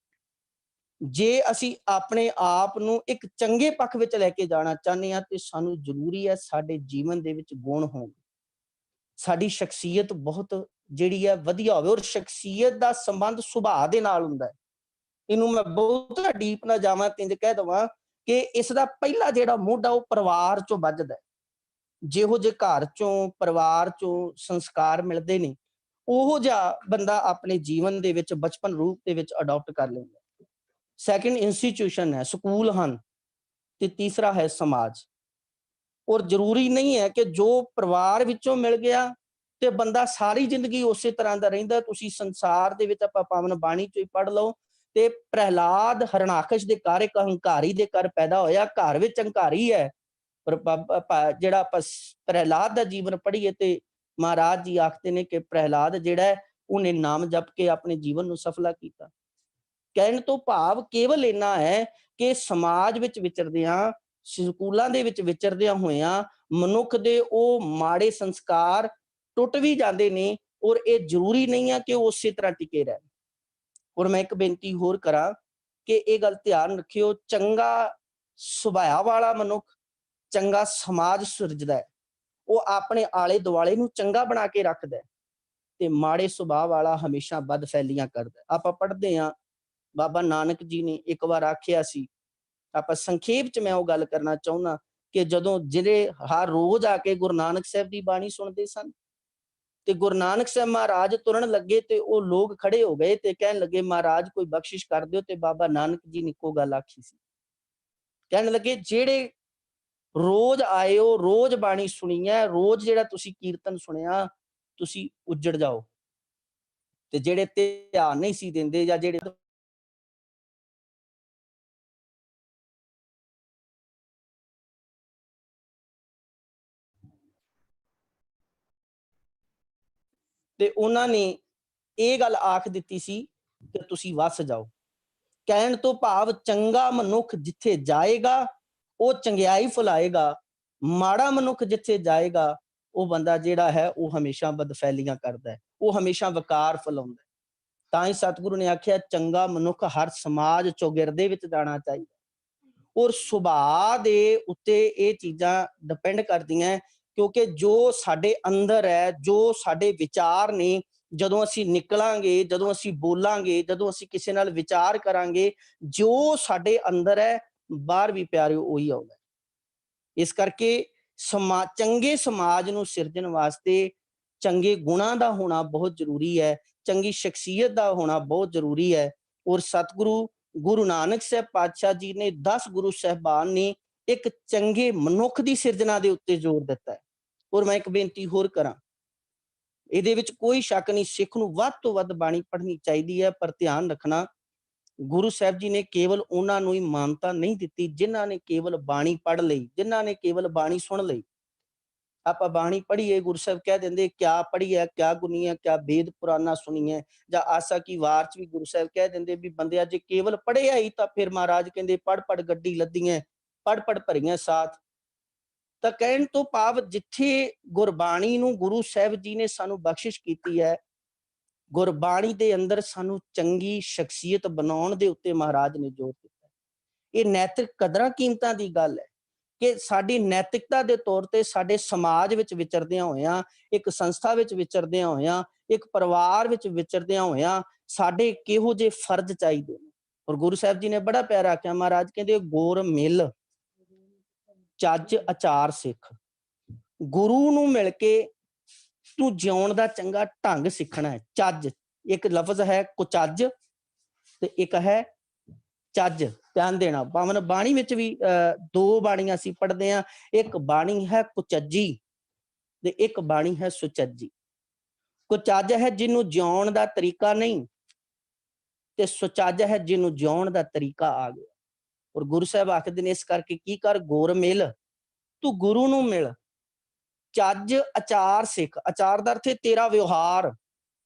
ਜੇ ਅਸੀਂ ਆਪਣੇ ਆਪ ਨੂੰ ਇੱਕ ਚੰਗੇ ਪੱਖ ਵਿੱਚ ਲੈ ਕੇ ਜਾਣਾ ਚਾਹੁੰਦੇ ਹਾਂ, ਤੇ ਸਾਨੂੰ ਜ਼ਰੂਰੀ ਹੈ ਸਾਡੇ ਜੀਵਨ ਦੇ ਵਿੱਚ ਗੁਣ ਹੋਣ, ਸਾਡੀ ਸ਼ਖਸੀਅਤ ਬਹੁਤ ਜਿਹੜੀ ਹੈ ਵਧੀਆ ਹੋਵੇ। ਔਰ ਸ਼ਖਸੀਅਤ ਦਾ ਸੰਬੰਧ ਸੁਭਾਅ ਦੇ ਨਾਲ ਹੁੰਦਾ ਹੈ। ਇਹਨੂੰ ਮੈਂ ਬਹੁਤ ਡੀਪ ਨਾ ਜਾਵਾਂ, ਤਿੰਜ ਕਹਿ ਦੇਵਾਂ ਕਿ ਇਸ ਦਾ ਪਹਿਲਾ ਜਿਹੜਾ ਮੋਢਾ ਉਹ ਪਰਿਵਾਰ ਚੋਂ ਵੱਜਦਾ। ਜਿਹੋ ਜਿਹੇ ਘਰ ਚੋਂ, ਪਰਿਵਾਰ ਚੋਂ ਸੰਸਕਾਰ ਮਿਲਦੇ ਨੇ, ਉਹੋ ਜਿਹਾ ਬੰਦਾ ਆਪਣੇ ਜੀਵਨ ਦੇ ਵਿੱਚ ਬਚਪਨ ਰੂਪ ਦੇ ਵਿੱਚ ਅਡਾਪਟ ਕਰ ਲੈਂਦਾ। ਸੈਕਿੰਡ ਇੰਸਟੀਟਿਊਸ਼ਨ ਹੈ, ਸਕੂਲ ਹਨ, ਤੇ ਤੀਸਰਾ ਹੈ ਸਮਾਜ। ਔਰ ਜ਼ਰੂਰੀ ਨਹੀਂ ਹੈ ਕਿ ਜੋ ਪਰਿਵਾਰ ਵਿੱਚੋਂ ਮਿਲ ਗਿਆ ਤੇ ਬੰਦਾ ਸਾਰੀ ਜ਼ਿੰਦਗੀ ਉਸੇ ਤਰ੍ਹਾਂ ਦਾ ਰਹਿੰਦਾ। ਤੁਸੀਂ ਸੰਸਾਰ ਦੇ ਵਿੱਚ ਆਪਾਂ ਪਾਵਨ ਬਾਣੀ ਚੋਂ ਹੀ ਪੜ੍ਹ ਲਓ, ਤੇ ਪ੍ਰਹਿਲਾਦ ਹਰਨਾਕਸ਼ ਦੇ ਘਰ ਇੱਕ ਹੰਕਾਰੀ ਦੇ ਘਰ ਪੈਦਾ ਹੋਇਆ। ਘਰ ਵਿੱਚ ਹੰਕਾਰੀ ਹੈ, ਪਰ ਜਿਹੜਾ ਆਪਾਂ ਪ੍ਰਹਿਲਾਦ ਦਾ ਜੀਵਨ ਪੜ੍ਹੀਏ ਤੇ ਮਹਾਰਾਜ ਜੀ ਆਖਦੇ ਨੇ ਕਿ ਪ੍ਰਹਿਲਾਦ ਜਿਹੜਾ ਉਹਨੇ ਨਾਮ ਜਪ ਕੇ ਆਪਣੇ ਜੀਵਨ ਨੂੰ ਸਫਲਾ ਕੀਤਾ। ਕਹਿਣ ਤੋਂ ਭਾਵ ਕੇਵਲ ਇੰਨਾ ਹੈ ਕਿ ਸਮਾਜ ਵਿੱਚ ਵਿਚਰਦਿਆਂ, ਸਕੂਲਾਂ ਦੇ ਵਿੱਚ ਵਿਚਰਦਿਆਂ ਹੋਇਆਂ ਮਨੁੱਖ ਦੇ ਉਹ ਮਾੜੇ ਸੰਸਕਾਰ ਟੁੱਟ ਵੀ ਜਾਂਦੇ ਨੇ, ਔਰ ਇਹ ਜ਼ਰੂਰੀ ਨਹੀਂ ਹੈ ਕਿ ਉਹ ਉਸੇ ਤਰ੍ਹਾਂ ਟਿਕੇ ਰਹਿਣ। ਔਰ ਮੈਂ ਇੱਕ ਬੇਨਤੀ ਹੋਰ ਕਰਾਂ ਕਿ ਇਹ ਗੱਲ ਧਿਆਨ ਰੱਖਿਓ, ਚੰਗਾ ਸੁਭਾਅ ਵਾਲਾ ਮਨੁੱਖ ਚੰਗਾ ਸਮਾਜ ਸਿਰਜਦਾ ਹੈ, ਉਹ ਆਪਣੇ ਆਲੇ ਦੁਆਲੇ ਨੂੰ ਚੰਗਾ ਬਣਾ ਕੇ ਰੱਖਦਾ ਹੈ, ਤੇ ਮਾੜੇ ਸੁਭਾਅ ਵਾਲਾ ਹਮੇਸ਼ਾ ਬਦਫੈਲੀਆਂ ਕਰਦਾ। ਆਪਾਂ ਪੜ੍ਹਦੇ ਹਾਂ ਬਾਬਾ ਨਾਨਕ ਜੀ ਨੇ ਇੱਕ ਵਾਰ ਆਖਿਆ ਸੀ, ਆਪਾਂ ਸੰਖੇਪ ਚ ਮੈਂ ਉਹ ਗੱਲ ਕਰਨਾ ਚਾਹੁੰਦਾ ਕਿ ਜਦੋਂ ਜਿਹੜੇ ਹਰ ਰੋਜ਼ ਆ ਕੇ ਗੁਰੂ ਨਾਨਕ ਸਾਹਿਬ ਦੀ ਬਾਣੀ ਸੁਣਦੇ ਸਨ, ਤੇ ਗੁਰੂ ਨਾਨਕ ਸਾਹਿਬ ਮਹਾਰਾਜ ਤੁਰਨ ਲੱਗੇ ਤੇ ਉਹ ਲੋਕ ਖੜੇ ਹੋ ਗਏ ਤੇ ਕਹਿਣ ਲੱਗੇ ਮਹਾਰਾਜ ਕੋਈ ਬਖਸ਼ਿਸ਼ ਕਰ ਦਿਓ। ਤੇ ਬਾਬਾ ਨਾਨਕ ਜੀ ਨੇ ਇੱਕੋ ਗੱਲ ਆਖੀ ਸੀ, ਕਹਿਣ ਲੱਗੇ ਜਿਹੜੇ ਰੋਜ਼ ਆਏ ਹੋ, ਰੋਜ਼ ਬਾਣੀ ਸੁਣੀ ਹੈ, ਰੋਜ਼ ਜਿਹੜਾ ਤੁਸੀਂ ਕੀਰਤਨ ਸੁਣਿਆ, ਤੁਸੀਂ ਉੱਜੜ ਜਾਓ, ਤੇ ਜਿਹੜੇ ਧਿਆਨ ਨਹੀਂ ਸੀ ਦਿੰਦੇ ਜਾਂ ਜਿਹੜੇ ਤੇ ਉਹਨਾਂ ਨੇ ਇਹ ਗੱਲ ਆਖ ਦਿੱਤੀ ਸੀ ਕਿ ਤੁਸੀਂ ਵਸ ਜਾਓ। ਕਹਿਣ ਤੋਂ ਭਾਵ ਚੰਗਾ ਮਨੁੱਖ ਜਿੱਥੇ ਜਾਏਗਾ ਉਹ ਚੰਗਿਆਈ ਫੈਲਾਏਗਾ, ਮਾੜਾ ਮਨੁੱਖ ਜਿੱਥੇ ਜਾਏਗਾ ਉਹ ਬੰਦਾ ਜਿਹੜਾ ਹੈ ਉਹ ਹਮੇਸ਼ਾ ਬਦਫੈਲੀਆਂ ਕਰਦਾ ਹੈ, ਉਹ ਹਮੇਸ਼ਾ ਵਕਾਰ ਫੈਲਾਉਂਦਾ ਹੈ। ਤਾਂ ਹੀ ਸਤਿਗੁਰੂ ਨੇ ਆਖਿਆ ਚੰਗਾ ਮਨੁੱਖ ਹਰ ਸਮਾਜ ਚੌਗਿਰਦੇ ਵਿੱਚ ਜਾਣਾ ਚਾਹੀਦਾ। ਔਰ ਸੁਭਾਅ ਦੇ ਉੱਤੇ ਇਹ ਚੀਜ਼ਾਂ ਡਿਪੈਂਡ ਕਰਦੀਆਂ, ਕਿਉਂਕਿ ਜੋ ਸਾਡੇ ਅੰਦਰ ਹੈ, ਜੋ ਸਾਡੇ ਵਿਚਾਰ ਨੇ, ਜਦੋਂ ਅਸੀਂ ਨਿਕਲਾਂਗੇ, ਜਦੋਂ ਅਸੀਂ ਬੋਲਾਂਗੇ, ਜਦੋਂ ਅਸੀਂ ਕਿਸੇ ਨਾਲ ਵਿਚਾਰ ਕਰਾਂਗੇ, ਜੋ ਸਾਡੇ ਅੰਦਰ ਹੈ ਬਾਹਰ ਵੀ ਪਿਆਰਿਓ ਉਹੀ ਆਉਂਦਾ। ਇਸ ਕਰਕੇ ਚੰਗੇ ਸਮਾਜ ਨੂੰ ਸਿਰਜਣ ਵਾਸਤੇ ਚੰਗੇ ਗੁਣਾਂ ਦਾ ਹੋਣਾ ਬਹੁਤ ਜ਼ਰੂਰੀ ਹੈ, ਚੰਗੀ ਸ਼ਖਸੀਅਤ ਦਾ ਹੋਣਾ ਬਹੁਤ ਜ਼ਰੂਰੀ ਹੈ। ਔਰ ਸਤਿਗੁਰੂ ਗੁਰੂ ਨਾਨਕ ਸਾਹਿਬ ਪਾਤਸ਼ਾਹ ਜੀ ਨੇ 10 ਗੁਰੂ ਸਾਹਿਬਾਨ ਨੇ ਇੱਕ ਚੰਗੇ ਮਨੁੱਖ ਦੀ ਸਿਰਜਣਾ ਦੇ ਉੱਤੇ ਜ਼ੋਰ ਦਿੱਤਾ ਹੈ। ਔਰ ਮੈਂ ਇੱਕ ਬੇਨਤੀ ਹੋਰ ਕਰਾਂ, ਇਹਦੇ ਵਿੱਚ ਕੋਈ ਸ਼ੱਕ ਨਹੀਂ, ਸਿੱਖ ਨੂੰ ਵੱਧ ਤੋਂ ਵੱਧ ਬਾਣੀ ਪੜ੍ਹਨੀ ਚਾਹੀਦੀ ਹੈ, ਪਰ ਧਿਆਨ ਰੱਖਣਾ ਗੁਰੂ ਸਾਹਿਬ ਜੀ ਨੇ ਕੇਵਲ ਉਹਨਾਂ ਨੂੰ ਹੀ ਮਾਨਤਾ ਨਹੀਂ ਦਿੱਤੀ ਜਿਨ੍ਹਾਂ ਨੇ ਕੇਵਲ ਬਾਣੀ ਪੜ੍ਹ ਲਈ, ਜਿਨ੍ਹਾਂ ਨੇ ਕੇਵਲ ਬਾਣੀ ਸੁਣ ਲਈ। ਆਪਾਂ ਬਾਣੀ ਪੜ੍ਹੀਏ, ਗੁਰੂ ਸਾਹਿਬ ਕਹਿ ਦਿੰਦੇ ਕਿਆ ਪੜ੍ਹੀ ਹੈ, ਕਿਆ ਗੁਨੀ ਹੈ, ਕਿਆ ਵੇਦ ਪੁਰਾਨਾ ਸੁਣੀ ਹੈ। ਜਾਂ ਆਸਾ ਕੀ ਵਾਰ ਚ ਵੀ ਗੁਰੂ ਸਾਹਿਬ ਕਹਿ ਦਿੰਦੇ ਵੀ ਬੰਦਿਆ ਜੇ ਕੇਵਲ ਪੜ੍ਹਿਆ ਹੀ ਤਾਂ ਫਿਰ ਮਹਾਰਾਜ ਕਹਿੰਦੇ ਪੜ੍ਹ ਪੜ੍ਹ ਗੱਡੀ ਲੱਦੀਆਂ, ਪੜ੍ਹ ਪੜ੍ਹ ਭਰੀਆਂ ਸਾਥ। ਤਾਂ ਕਹਿਣ ਤੋਂ ਭਾਵ ਜਿੱਥੇ ਗੁਰਬਾਣੀ ਨੂੰ ਗੁਰੂ ਸਾਹਿਬ ਜੀ ਨੇ ਸਾਨੂੰ ਬਖਸ਼ਿਸ਼ ਕੀਤੀ ਹੈ, ਗੁਰਬਾਣੀ ਦੇ ਅੰਦਰ ਸਾਨੂੰ ਚੰਗੀ ਸ਼ਖਸੀਅਤ ਬਣਾਉਣ ਦੇ ਉੱਤੇ ਮਹਾਰਾਜ ਨੇ ਜ਼ੋਰ ਦਿੱਤਾ। ਇਹ ਨੈਤਿਕ ਕਦਰਾਂ ਕੀਮਤਾਂ ਦੀ ਗੱਲ ਹੈ ਕਿ ਸਾਡੀ ਨੈਤਿਕਤਾ ਦੇ ਤੌਰ ਤੇ ਸਾਡੇ ਸਮਾਜ ਵਿੱਚ ਵਿਚਰਦਿਆਂ ਹੋਇਆਂ, ਇੱਕ ਸੰਸਥਾ ਵਿੱਚ ਵਿਚਰਦਿਆਂ ਹੋਇਆਂ, ਇੱਕ ਪਰਿਵਾਰ ਵਿੱਚ ਵਿਚਰਦਿਆਂ ਹੋਇਆਂ ਸਾਡੇ ਕਿਹੋ ਜਿਹੇ ਫਰਜ਼ ਚਾਹੀਦੇ ਨੇ। ਔਰ ਗੁਰੂ ਸਾਹਿਬ ਜੀ ਨੇ ਬੜਾ ਪਿਆਰਾ ਆਖਿਆ, ਮਹਾਰਾਜ ਕਹਿੰਦੇ ਗੁਰ ਮਿਲ ਚੱਜ ਆਚਾਰ ਸਿੱਖ। ਗੁਰੂ ਨੂੰ ਮਿਲ ਕੇ ਤੂੰ ਜਿਉਣ ਦਾ ਚੰਗਾ ਢੰਗ ਸਿੱਖਣਾ ਹੈ। ਚੱਜ ਇੱਕ ਲਫ਼ਜ਼ ਹੈ ਕੁਚੱਜ ਤੇ ਇੱਕ ਹੈ ਚੱਜ, ਧਿਆਨ ਦੇਣਾ। ਭਾਵੇਂ ਬਾਣੀ ਵਿੱਚ ਵੀ 2 ਬਾਣੀਆਂ ਅਸੀਂ ਪੜ੍ਹਦੇ ਹਾਂ, ਇੱਕ ਬਾਣੀ ਹੈ ਕੁਚੱਜੀ ਤੇ ਇੱਕ ਬਾਣੀ ਹੈ ਸੁਚੱਜੀ। ਕੁਚੱਜ ਹੈ ਜਿਹਨੂੰ ਜਿਉਣ ਦਾ ਤਰੀਕਾ ਨਹੀਂ, ਤੇ ਸੁਚੱਜ ਹੈ ਜਿਹਨੂੰ ਜਿਉਣ ਦਾ ਤਰੀਕਾ ਆ ਗਿਆ। ਔਰ ਗੁਰੂ ਸਾਹਿਬ ਆਖਦੇ ਨੇ ਇਸ ਕਰਕੇ ਕੀ ਕਰ, ਗੁਰ ਮਿਲ, ਤੂੰ ਗੁਰੂ ਨੂੰ ਮਿਲ, ਚੱਜ ਆਚਾਰ ਸਿੱਖ। ਆਚਾਰ ਦਾ ਅਰਥ ਹੈ ਤੇਰਾ ਵਿਵਹਾਰ।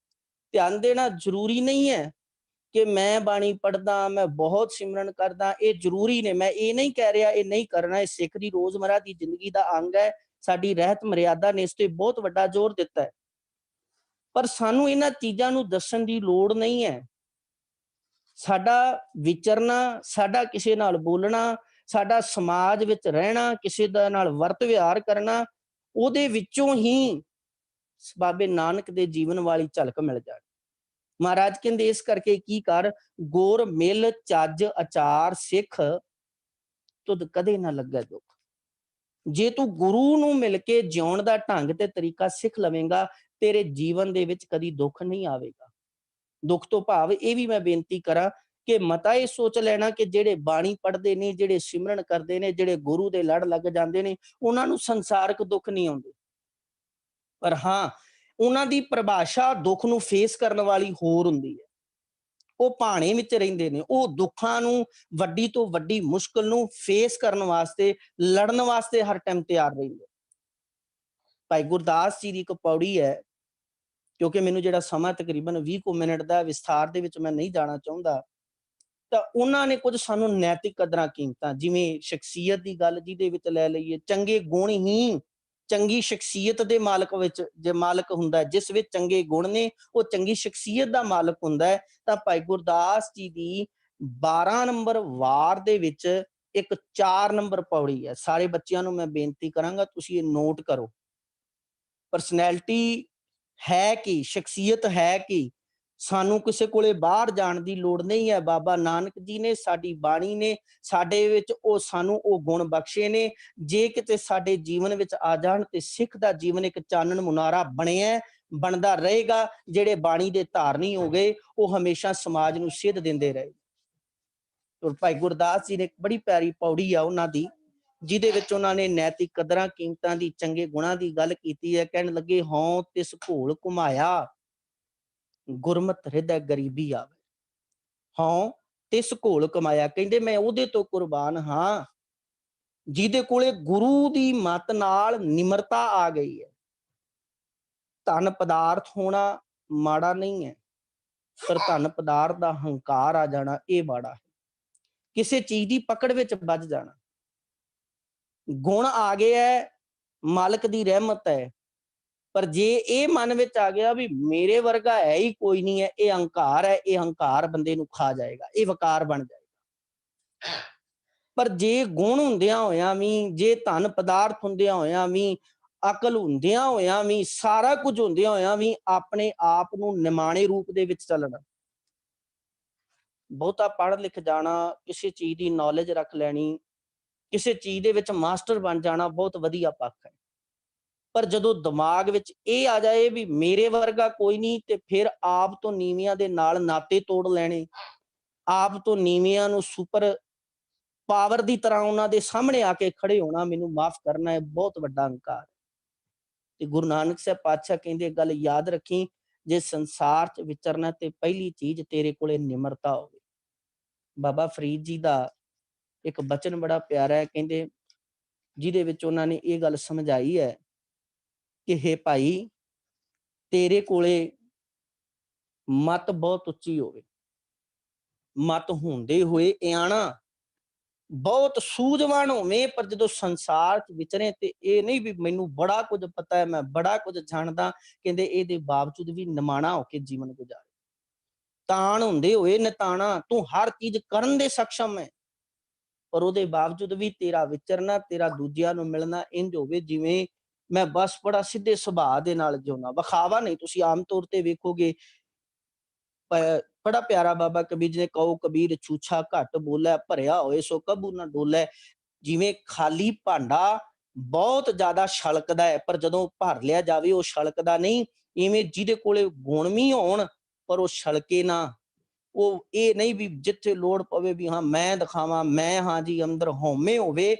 ਧਿਆਨ ਦੇਣਾ, ਜ਼ਰੂਰੀ ਨਹੀਂ ਹੈ ਕਿ ਮੈਂ ਬਾਣੀ ਪੜ੍ਹਦਾ, ਮੈਂ ਬਹੁਤ ਸਿਮਰਨ ਕਰਦਾ, ਇਹ ਜ਼ਰੂਰੀ ਨੇ। ਮੈਂ ਇਹ ਨਹੀਂ ਕਹਿ ਰਿਹਾ ਇਹ ਨਹੀਂ ਕਰਨਾ, ਇਹ ਸਿੱਖ ਦੀ ਰੋਜ਼ਮਰਾ ਦੀ ਜ਼ਿੰਦਗੀ ਦਾ ਅੰਗ ਹੈ। ਸਾਡੀ ਰਹਿਤ ਮਰਿਆਦਾ ਨੇ ਇਸ ਤੇ ਬਹੁਤ ਵੱਡਾ ਜ਼ੋਰ ਦਿੱਤਾ ਹੈ, ਪਰ ਸਾਨੂੰ ਇਹਨਾਂ ਚੀਜ਼ਾਂ ਨੂੰ ਦੱਸਣ ਦੀ ਲੋੜ ਨਹੀਂ ਹੈ। ਸਾਡਾ ਵਿਚਰਨਾ, ਸਾਡਾ ਕਿਸੇ ਨਾਲ ਬੋਲਣਾ, ਸਾਡਾ ਸਮਾਜ ਵਿੱਚ ਰਹਿਣਾ, ਕਿਸੇ ਦਾ ਨਾਲ ਵਰਤ ਵਿਹਾਰ ਕਰਨਾ, ਉਹਦੇ ਵਿੱਚੋਂ ਹੀ ਬਾਬੇ ਨਾਨਕ ਦੇ ਜੀਵਨ ਵਾਲੀ ਝਲਕ ਮਿਲ ਜਾਣੀ। ਮਹਾਰਾਜ ਕਹਿੰਦੇ ਇਸ ਕਰਕੇ ਕੀ ਕਰ, ਗੁਰ ਮਿਲ ਚੱਜ ਆਚਾਰ ਸਿੱਖ, ਤੁਧ ਕਦੇ ਨਾ ਲੱਗੇ ਦੁੱਖ। ਜੇ ਤੂੰ ਗੁਰੂ ਨੂੰ ਮਿਲ ਕੇ ਜਿਉਣ ਦਾ ਢੰਗ ਤੇ ਤਰੀਕਾ ਸਿੱਖ ਲਵੇਂਗਾ, ਤੇਰੇ ਜੀਵਨ ਦੇ ਵਿੱਚ ਕਦੀ ਦੁੱਖ ਨਹੀਂ ਆਵੇਗਾ। ਦੁੱਖ ਤੋਂ ਭਾਵ ਇਹ ਵੀ ਮੈਂ ਬੇਨਤੀ ਕਰਾਂ ਕਿ ਮਤਾ ਇਹ ਸੋਚ ਲੈਣਾ ਕਿ ਜਿਹੜੇ ਬਾਣੀ ਪੜ੍ਹਦੇ ਨੇ, ਜਿਹੜੇ ਸਿਮਰਨ ਕਰਦੇ ਨੇ, ਜਿਹੜੇ ਗੁਰੂ ਦੇ ਲੜ ਲੱਗ ਜਾਂਦੇ ਨੇ, ਉਹਨਾਂ ਨੂੰ ਸੰਸਾਰਕ ਦੁੱਖ ਨਹੀਂ ਆਉਂਦੇ। ਪਰ ਹਾਂ, ਉਹਨਾਂ ਦੀ ਪਰਿਭਾਸ਼ਾ ਦੁੱਖ ਨੂੰ ਫੇਸ ਕਰਨ ਵਾਲੀ ਹੋਰ ਹੁੰਦੀ ਹੈ। ਉਹ ਭਾਣੇ ਵਿੱਚ ਰਹਿੰਦੇ ਨੇ, ਉਹ ਦੁੱਖਾਂ ਨੂੰ, ਵੱਡੀ ਤੋਂ ਵੱਡੀ ਮੁਸ਼ਕਲ ਨੂੰ ਫੇਸ ਕਰਨ ਵਾਸਤੇ, ਲੜਨ ਵਾਸਤੇ ਹਰ ਟਾਈਮ ਤਿਆਰ ਰਹਿੰਦੇ। ਭਾਈ ਗੁਰਦਾਸ ਜੀ ਦੀ ਇੱਕ ਪੌੜੀ ਹੈ, ਕਿਉਂਕਿ ਮੈਨੂੰ ਜਿਹੜਾ ਸਮਾਂ ਤਕਰੀਬਨ 20 ਮਿੰਟ ਦਾ, ਵਿਸਥਾਰ ਦੇ ਵਿੱਚ ਮੈਂ ਨਹੀਂ ਜਾਣਾ ਚਾਹੁੰਦਾ, ਤਾਂ ਉਹਨਾਂ ਨੇ ਕੁਝ ਸਾਨੂੰ ਨੈਤਿਕ ਕਦਰਾਂ ਕੀਮਤਾਂ, ਜਿਵੇਂ ਸ਼ਖਸੀਅਤ ਦੀ ਗੱਲ ਜਿਹਦੇ ਵਿੱਚ ਲੈ ਲਈਏ, ਚੰਗੇ ਗੁਣ ਹੀ ਚੰਗੀ ਸ਼ਖਸੀਅਤ ਦੇ ਮਾਲਕ ਵਿੱਚ ਜੇ ਮਾਲਕ ਹੁੰਦਾ ਹੈ, ਜਿਸ ਵਿੱਚ ਚੰਗੇ ਗੁਣ ਨੇ, ਉਹ ਚੰਗੀ ਸ਼ਖਸੀਅਤ ਦਾ ਮਾਲਕ ਹੁੰਦਾ ਹੈ। ਤਾਂ ਭਾਈ ਗੁਰਦਾਸ ਜੀ ਦੀ 12 ਨੰਬਰ ਵਾਰ ਦੇ ਵਿੱਚ ਇੱਕ 4 ਨੰਬਰ ਪੌੜੀ ਹੈ। ਸਾਰੇ ਬੱਚਿਆਂ ਨੂੰ ਮੈਂ ਬੇਨਤੀ ਕਰਾਂਗਾ ਤੁਸੀਂ ਇਹ ਨੋਟ ਕਰੋ। ਪਰਸਨੈਲਿਟੀ ਹੈ ਕੀ, ਸ਼ਖਸੀਅਤ ਹੈ ਕੀ, ਸਾਨੂੰ ਕਿਸੇ ਕੋਲੇ ਬਾਹਰ ਜਾਣ ਦੀ ਲੋੜ ਨਹੀਂ ਹੈ। ਬਾਬਾ ਨਾਨਕ ਜੀ ਨੇ, ਸਾਡੀ ਬਾਣੀ ਨੇ ਸਾਡੇ ਵਿੱਚ ਉਹ ਸਾਨੂੰ ਉਹ ਗੁਣ ਬਖਸ਼ੇ ਨੇ। ਜੇ ਕਿਤੇ ਸਾਡੇ ਜੀਵਨ ਵਿੱਚ ਆ ਜਾਣ ਤੇ ਸਿੱਖ ਦਾ ਜੀਵਨ ਇੱਕ ਚਾਨਣ ਮੁਨਾਰਾ ਬਣਿਆ, ਬਣਦਾ ਰਹੇਗਾ। ਜਿਹੜੇ ਬਾਣੀ ਦੇ ਧਾਰਨੀ ਹੋ ਗਏ ਉਹ ਹਮੇਸ਼ਾ ਸਮਾਜ ਨੂੰ ਸਿੱਧ ਦਿੰਦੇ ਰਹੇ। ਔਰ ਭਾਈ ਗੁਰਦਾਸ ਜੀ ਨੇ ਇੱਕ ਬੜੀ ਪਿਆਰੀ ਪੌੜੀ ਆ ਉਹਨਾਂ ਦੀ, ਜਿਹਦੇ ਵਿੱਚ ਉਹਨਾਂ ਨੇ ਨੈਤਿਕ ਕਦਰਾਂ ਕੀਮਤਾਂ ਦੀ, ਚੰਗੇ ਗੁਣਾਂ ਦੀ ਗੱਲ ਕੀਤੀ ਹੈ। ਕਹਿਣ ਲੱਗੇ, ਹਉ ਤਿਸ ਘੋਲ ਘੁਮਾਇਆ, ਗੁਰਮਤਿ ਹਿਰਦੈ ਗਰੀਬੀ ਆਵੇ। ਹਉ ਤਿਸ ਘੋਲ ਕਮਾਇਆ, ਕਹਿੰਦੇ ਮੈਂ ਉਹਦੇ ਤੋਂ ਕੁਰਬਾਨ ਹਾਂ ਜਿਹਦੇ ਕੋਲੇ ਗੁਰੂ ਦੀ ਮੱਤ ਨਾਲ ਨਿਮਰਤਾ ਆ ਗਈ ਹੈ। ਧਨ ਪਦਾਰਥ ਹੋਣਾ ਮਾੜਾ ਨਹੀਂ ਹੈ, ਪਰ ਧਨ ਪਦਾਰਥ ਦਾ ਹੰਕਾਰ ਆ ਜਾਣਾ ਇਹ ਮਾੜਾ ਹੈ। ਕਿਸੇ ਚੀਜ਼ ਦੀ ਪਕੜ ਵਿੱਚ ਵੱਜ ਜਾਣਾ। ਗੁਣ ਆ ਗਏ ਹੈ, ਮਾਲਕ ਦੀ ਰਹਿਮਤ ਹੈ, ਪਰ ਜੇ ਇਹ ਮਨ ਵਿੱਚ ਆ ਗਿਆ ਵੀ ਮੇਰੇ ਵਰਗਾ ਹੈ ਹੀ ਕੋਈ ਨਹੀਂ ਹੈ, ਇਹ ਹੰਕਾਰ ਹੈ, ਇਹ ਹੰਕਾਰ ਬੰਦੇ ਨੂੰ ਖਾ ਜਾਏਗਾ, ਇਹ ਵਕਾਰ ਬਣ ਜਾਏਗਾ। ਪਰ ਜੇ ਗੁਣ ਹੁੰਦਿਆਂ ਹੋਇਆਂ ਵੀ, ਜੇ ਧਨ ਪਦਾਰਥ ਹੁੰਦਿਆਂ ਹੋਇਆਂ ਵੀ, ਅਕਲ ਹੁੰਦਿਆਂ ਹੋਇਆਂ ਵੀ, ਸਾਰਾ ਕੁਝ ਹੁੰਦਿਆਂ ਹੋਇਆਂ ਵੀ ਆਪਣੇ ਆਪ ਨੂੰ ਨਿਮਾਣੇ ਰੂਪ ਦੇ ਵਿੱਚ ਚੱਲਣਾ। ਬਹੁਤਾ ਪੜ੍ਹ ਲਿਖ ਜਾਣਾ, ਕਿਸੇ ਚੀਜ਼ ਦੀ ਨੌਲੇਜ ਰੱਖ ਲੈਣੀ, ਕਿਸੇ ਚੀਜ਼ ਦੇ ਵਿੱਚ ਮਾਸਟਰ ਬਣ ਜਾਣਾ ਬਹੁਤ ਵਧੀਆ ਪੱਖ ਹੈ। ਪਰ ਜਦੋਂ ਦਿਮਾਗ ਵਿੱਚ ਇਹ ਆ ਜਾਏ ਵੀ ਮੇਰੇ ਵਰਗਾ ਕੋਈ ਨਹੀਂ, ਤੇ ਫਿਰ ਆਪ ਤੋਂ ਨੀਵਿਆਂ ਦੇ ਨਾਲ ਨਾਤੇ ਤੋੜ ਲੈਣੇ, ਆਪ ਤੋਂ ਨੀਵਿਆਂ ਨੂੰ ਸੁਪਰ ਪਾਵਰ ਦੀ ਤਰ੍ਹਾਂ ਉਹਨਾਂ ਦੇ ਸਾਹਮਣੇ ਆ ਕੇ ਖੜੇ ਹੋਣਾ, ਮੈਨੂੰ ਮਾਫ ਕਰਨਾ ਹੈ, ਬਹੁਤ ਵੱਡਾ ਹੰਕਾਰ। ਤੇ ਗੁਰੂ ਨਾਨਕ ਸਾਹਿਬ ਪਾਤਸ਼ਾਹ ਕਹਿੰਦੇ ਗੱਲ ਯਾਦ ਰੱਖੀ, ਜੇ ਸੰਸਾਰ 'ਚ ਵਿਚਰਨਾ ਤੇ ਪਹਿਲੀ ਚੀਜ਼ ਤੇਰੇ ਕੋਲੇ ਨਿਮਰਤਾ ਹੋਵੇ। ਬਾਬਾ ਫਰੀਦ ਜੀ ਦਾ ਇੱਕ ਬਚਨ ਬੜਾ ਪਿਆਰਾ ਹੈ, ਕਹਿੰਦੇ ਜਿਹਦੇ ਵਿੱਚ ਉਹਨਾਂ ਨੇ ਇਹ ਗੱਲ ਸਮਝਾਈ ਹੈ ਕਿ ਹੇ ਭਾਈ, ਤੇਰੇ ਕੋਲੇ ਮਤ ਬਹੁਤ ਉੱਚੀ ਹੋਵੇ, ਮਤ ਹੁੰਦੇ ਹੋਏ ਇਆਣਾ, ਬਹੁਤ ਸੂਝਵਾਨ ਹੋਵੇਂ, ਪਰ ਜਦੋਂ ਸੰਸਾਰ 'ਚ ਵਿਚਰੇ ਤੇ ਇਹ ਨਹੀਂ ਵੀ ਮੈਨੂੰ ਬੜਾ ਕੁਝ ਪਤਾ ਹੈ, ਮੈਂ ਬੜਾ ਕੁਝ ਜਾਣਦਾ। ਕਹਿੰਦੇ ਇਹਦੇ ਬਾਵਜੂਦ ਵੀ ਨਿਮਾਣਾ ਹੋ ਕੇ ਜੀਵਨ ਗੁਜ਼ਾਰੇ। ਤਾਣ ਹੁੰਦੇ ਹੋਏ ਨਿਤਾਣਾ, ਤੂੰ ਹਰ ਚੀਜ਼ ਕਰਨ ਦੇ ਸક્ષਮ ਹੈ, ਪਰ ਉਹਦੇ ਬਾਵਜੂਦ ਵੀ ਤੇਰਾ ਵਿਚਰਨਾ, ਤੇਰਾ ਦੂਜਿਆਂ ਨੂੰ ਮਿਲਣਾ ਇੰਝ ਹੋਵੇ ਜਿਵੇਂ ਮੈਂ ਬਸ ਬੜਾ ਸਿੱਧੇ ਸੁਭਾਅ ਦੇ ਨਾਲ ਜਿਉਣਾ, ਵਿਖਾਵਾ ਨਹੀਂ। ਤੁਸੀਂ ਆਮ ਤੌਰ ਤੇ ਵੇਖੋਗੇ, ਬੜਾ ਪਿਆਰਾ ਬਾਬਾ ਕਬੀਰ ਜੀ ਨੇ, ਕਹੋ ਕਬੀਰ ਛੂਛਾ ਘੱਟ ਬੋਲੇ, ਭਰਿਆ ਹੋਏ ਸੋ ਕਬੂ ਨਾ ਡੋਲੇ। ਜਿਵੇਂ ਖਾਲੀ ਭਾਂਡਾ ਬਹੁਤ ਜ਼ਿਆਦਾ ਛਲਕਦਾ ਹੈ, ਪਰ ਜਦੋਂ ਭਰ ਲਿਆ ਜਾਵੇ ਉਹ ਛਲਕਦਾ ਨਹੀਂ। ਇਵੇਂ ਜਿਹਦੇ ਕੋਲੇ ਗੁਣ ਵੀ ਹੋਣ ਪਰ ਉਹ ਛਲਕੇ ਨਾ। ਉਹ ਇਹ ਨਹੀਂ ਵੀ ਜਿੱਥੇ ਲੋੜ ਪਵੇ ਵੀ ਹਾਂ ਮੈਂ ਦਿਖਾਵਾਂ, ਮੈਂ ਹਾਂ ਜੀ, ਅੰਦਰ ਹਉਮੈ ਹੋਵੇ।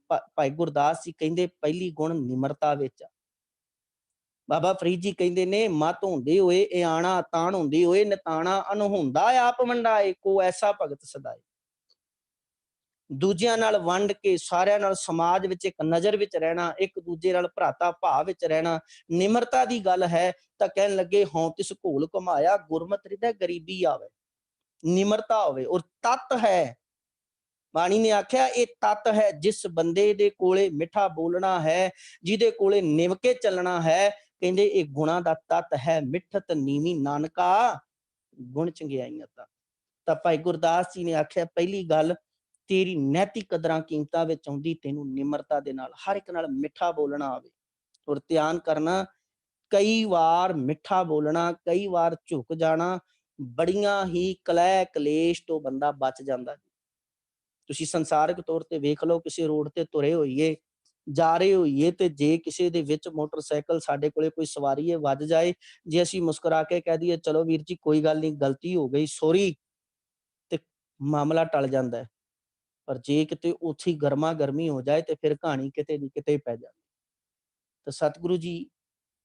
ਭਾਈ ਗੁਰਦਾਸ ਜੀ ਕਹਿੰਦੇ ਪਹਿਲੀ ਗੁਣ ਨਿਮਰਤਾ ਵਿੱਚ ਆ। ਬਾਬਾ ਫਰੀਦ ਜੀ ਕਹਿੰਦੇ ਨੇ, ਮਤ ਹੁੰਦੇ ਹੋਏ ਇਆਣਾ, ਤਾਣ ਹੁੰਦੇ ਹੋਏ ਨਿਤਾਣਾ, ਅਨਹੁੰਦਾ ਆਪ ਵੰਡਾਏ, ਕੋ ਐਸਾ ਭਗਤ ਸਦਾਏ। ਦੂਜਿਆਂ ਨਾਲ ਵੰਡ ਕੇ, ਸਾਰਿਆਂ ਨਾਲ ਸਮਾਜ ਵਿੱਚ ਇੱਕ ਨਜ਼ਰ ਵਿੱਚ ਰਹਿਣਾ, ਇੱਕ ਦੂਜੇ ਨਾਲ ਭਰਾਤਾ ਭਾਵ ਵਿੱਚ ਰਹਿਣਾ, ਨਿਮਰਤਾ ਦੀ ਗੱਲ ਹੈ। ਤਾਂ ਕਹਿਣ ਲੱਗੇ, ਹਉ ਤਿਸ ਘੋਲ ਘੁਮਾਇਆ, ਗੁਰਮਤਿ ਹਿਰਦੈ ਗਰੀਬੀ ਆਵੇ। ਨਿਮਰਤਾ ਹੋਵੇ, ਔਰ ਤੱਤ ਹੈ। ਬਾਣੀ ਨੇ ਆਖਿਆ ਇਹ ਤੱਤ ਹੈ, ਜਿਸ ਬੰਦੇ ਦੇ ਕੋਲੇ ਮਿੱਠਾ ਬੋਲਣਾ ਹੈ, ਜਿਹਦੇ ਕੋਲੇ ਨਿਭ ਕੇ ਚੱਲਣਾ ਹੈ, ਕਹਿੰਦੇ ਇਹ ਗੁਣਾਂ ਦਾ ਤੱਤ ਹੈ। ਮਿੱਠਤ ਨੀਵੀਂ ਨਾਨਕਾ, ਗੁਣ ਚੰਗਿਆਈਆਂ ਦਾ। ਤਾਂ ਭਾਈ ਗੁਰਦਾਸ ਜੀ ਨੇ ਆਖਿਆ ਪਹਿਲੀ ਗੱਲ, ਤੇਰੀ ਨੈਤਿਕ ਕਦਰਾਂ ਕੀਮਤਾਂ ਵਿੱਚ ਆਉਂਦੀ ਤੈਨੂੰ ਨਿਮਰਤਾ ਦੇ ਨਾਲ, ਹਰ ਇੱਕ ਨਾਲ ਮਿੱਠਾ ਬੋਲਣਾ ਆਵੇ। ਔਰ ਧਿਆਨ ਕਰਨਾ, ਕਈ ਵਾਰ ਮਿੱਠਾ ਬੋਲਣਾ, ਕਈ ਵਾਰ ਝੁਕ ਜਾਣਾ, ਬੜੀਆਂ ਹੀ ਕਲਹਿ ਕਲੇਸ਼ ਤੋਂ ਬੰਦਾ ਬਚ ਜਾਂਦਾ। ਤੁਸੀਂ ਸੰਸਾਰਿਕ ਤੌਰ ਤੇ ਵੇਖ ਲਓ, ਕਿਸੇ ਰੋਡ ਤੇ ਤੁਰੇ ਹੋਈਏ, ਜਾ ਰਹੇ ਹੋਈਏ, ਤੇ ਜੇ ਕਿਸੇ ਦੇ ਵਿੱਚ ਮੋਟਰਸਾਈਕਲ ਸਾਡੇ ਕੋਲੇ ਕੋਈ ਸਵਾਰੀ ਹੈ ਵੱਜ ਜਾਏ, ਜੇ ਅਸੀਂ ਮੁਸਕਰਾ ਕੇ ਕਹਿ ਦਈਏ ਚਲੋ ਵੀਰ ਜੀ ਕੋਈ ਗੱਲ ਨਹੀਂ, ਗਲਤੀ ਹੋ ਗਈ, ਸੋਰੀ, ਤੇ ਮਾਮਲਾ ਟਲ ਜਾਂਦਾ ਹੈ। ਪਰ ਜੇ ਕਿਤੇ ਉੱਥੇ ਗਰਮਾ ਗਰਮੀ ਹੋ ਜਾਏ ਤੇ ਫਿਰ ਕਹਾਣੀ ਕਿਤੇ ਦੀ ਕਿਤੇ ਪੈ ਜਾਂਦੀ। ਤਾਂ ਸਤਿਗੁਰੂ ਜੀ,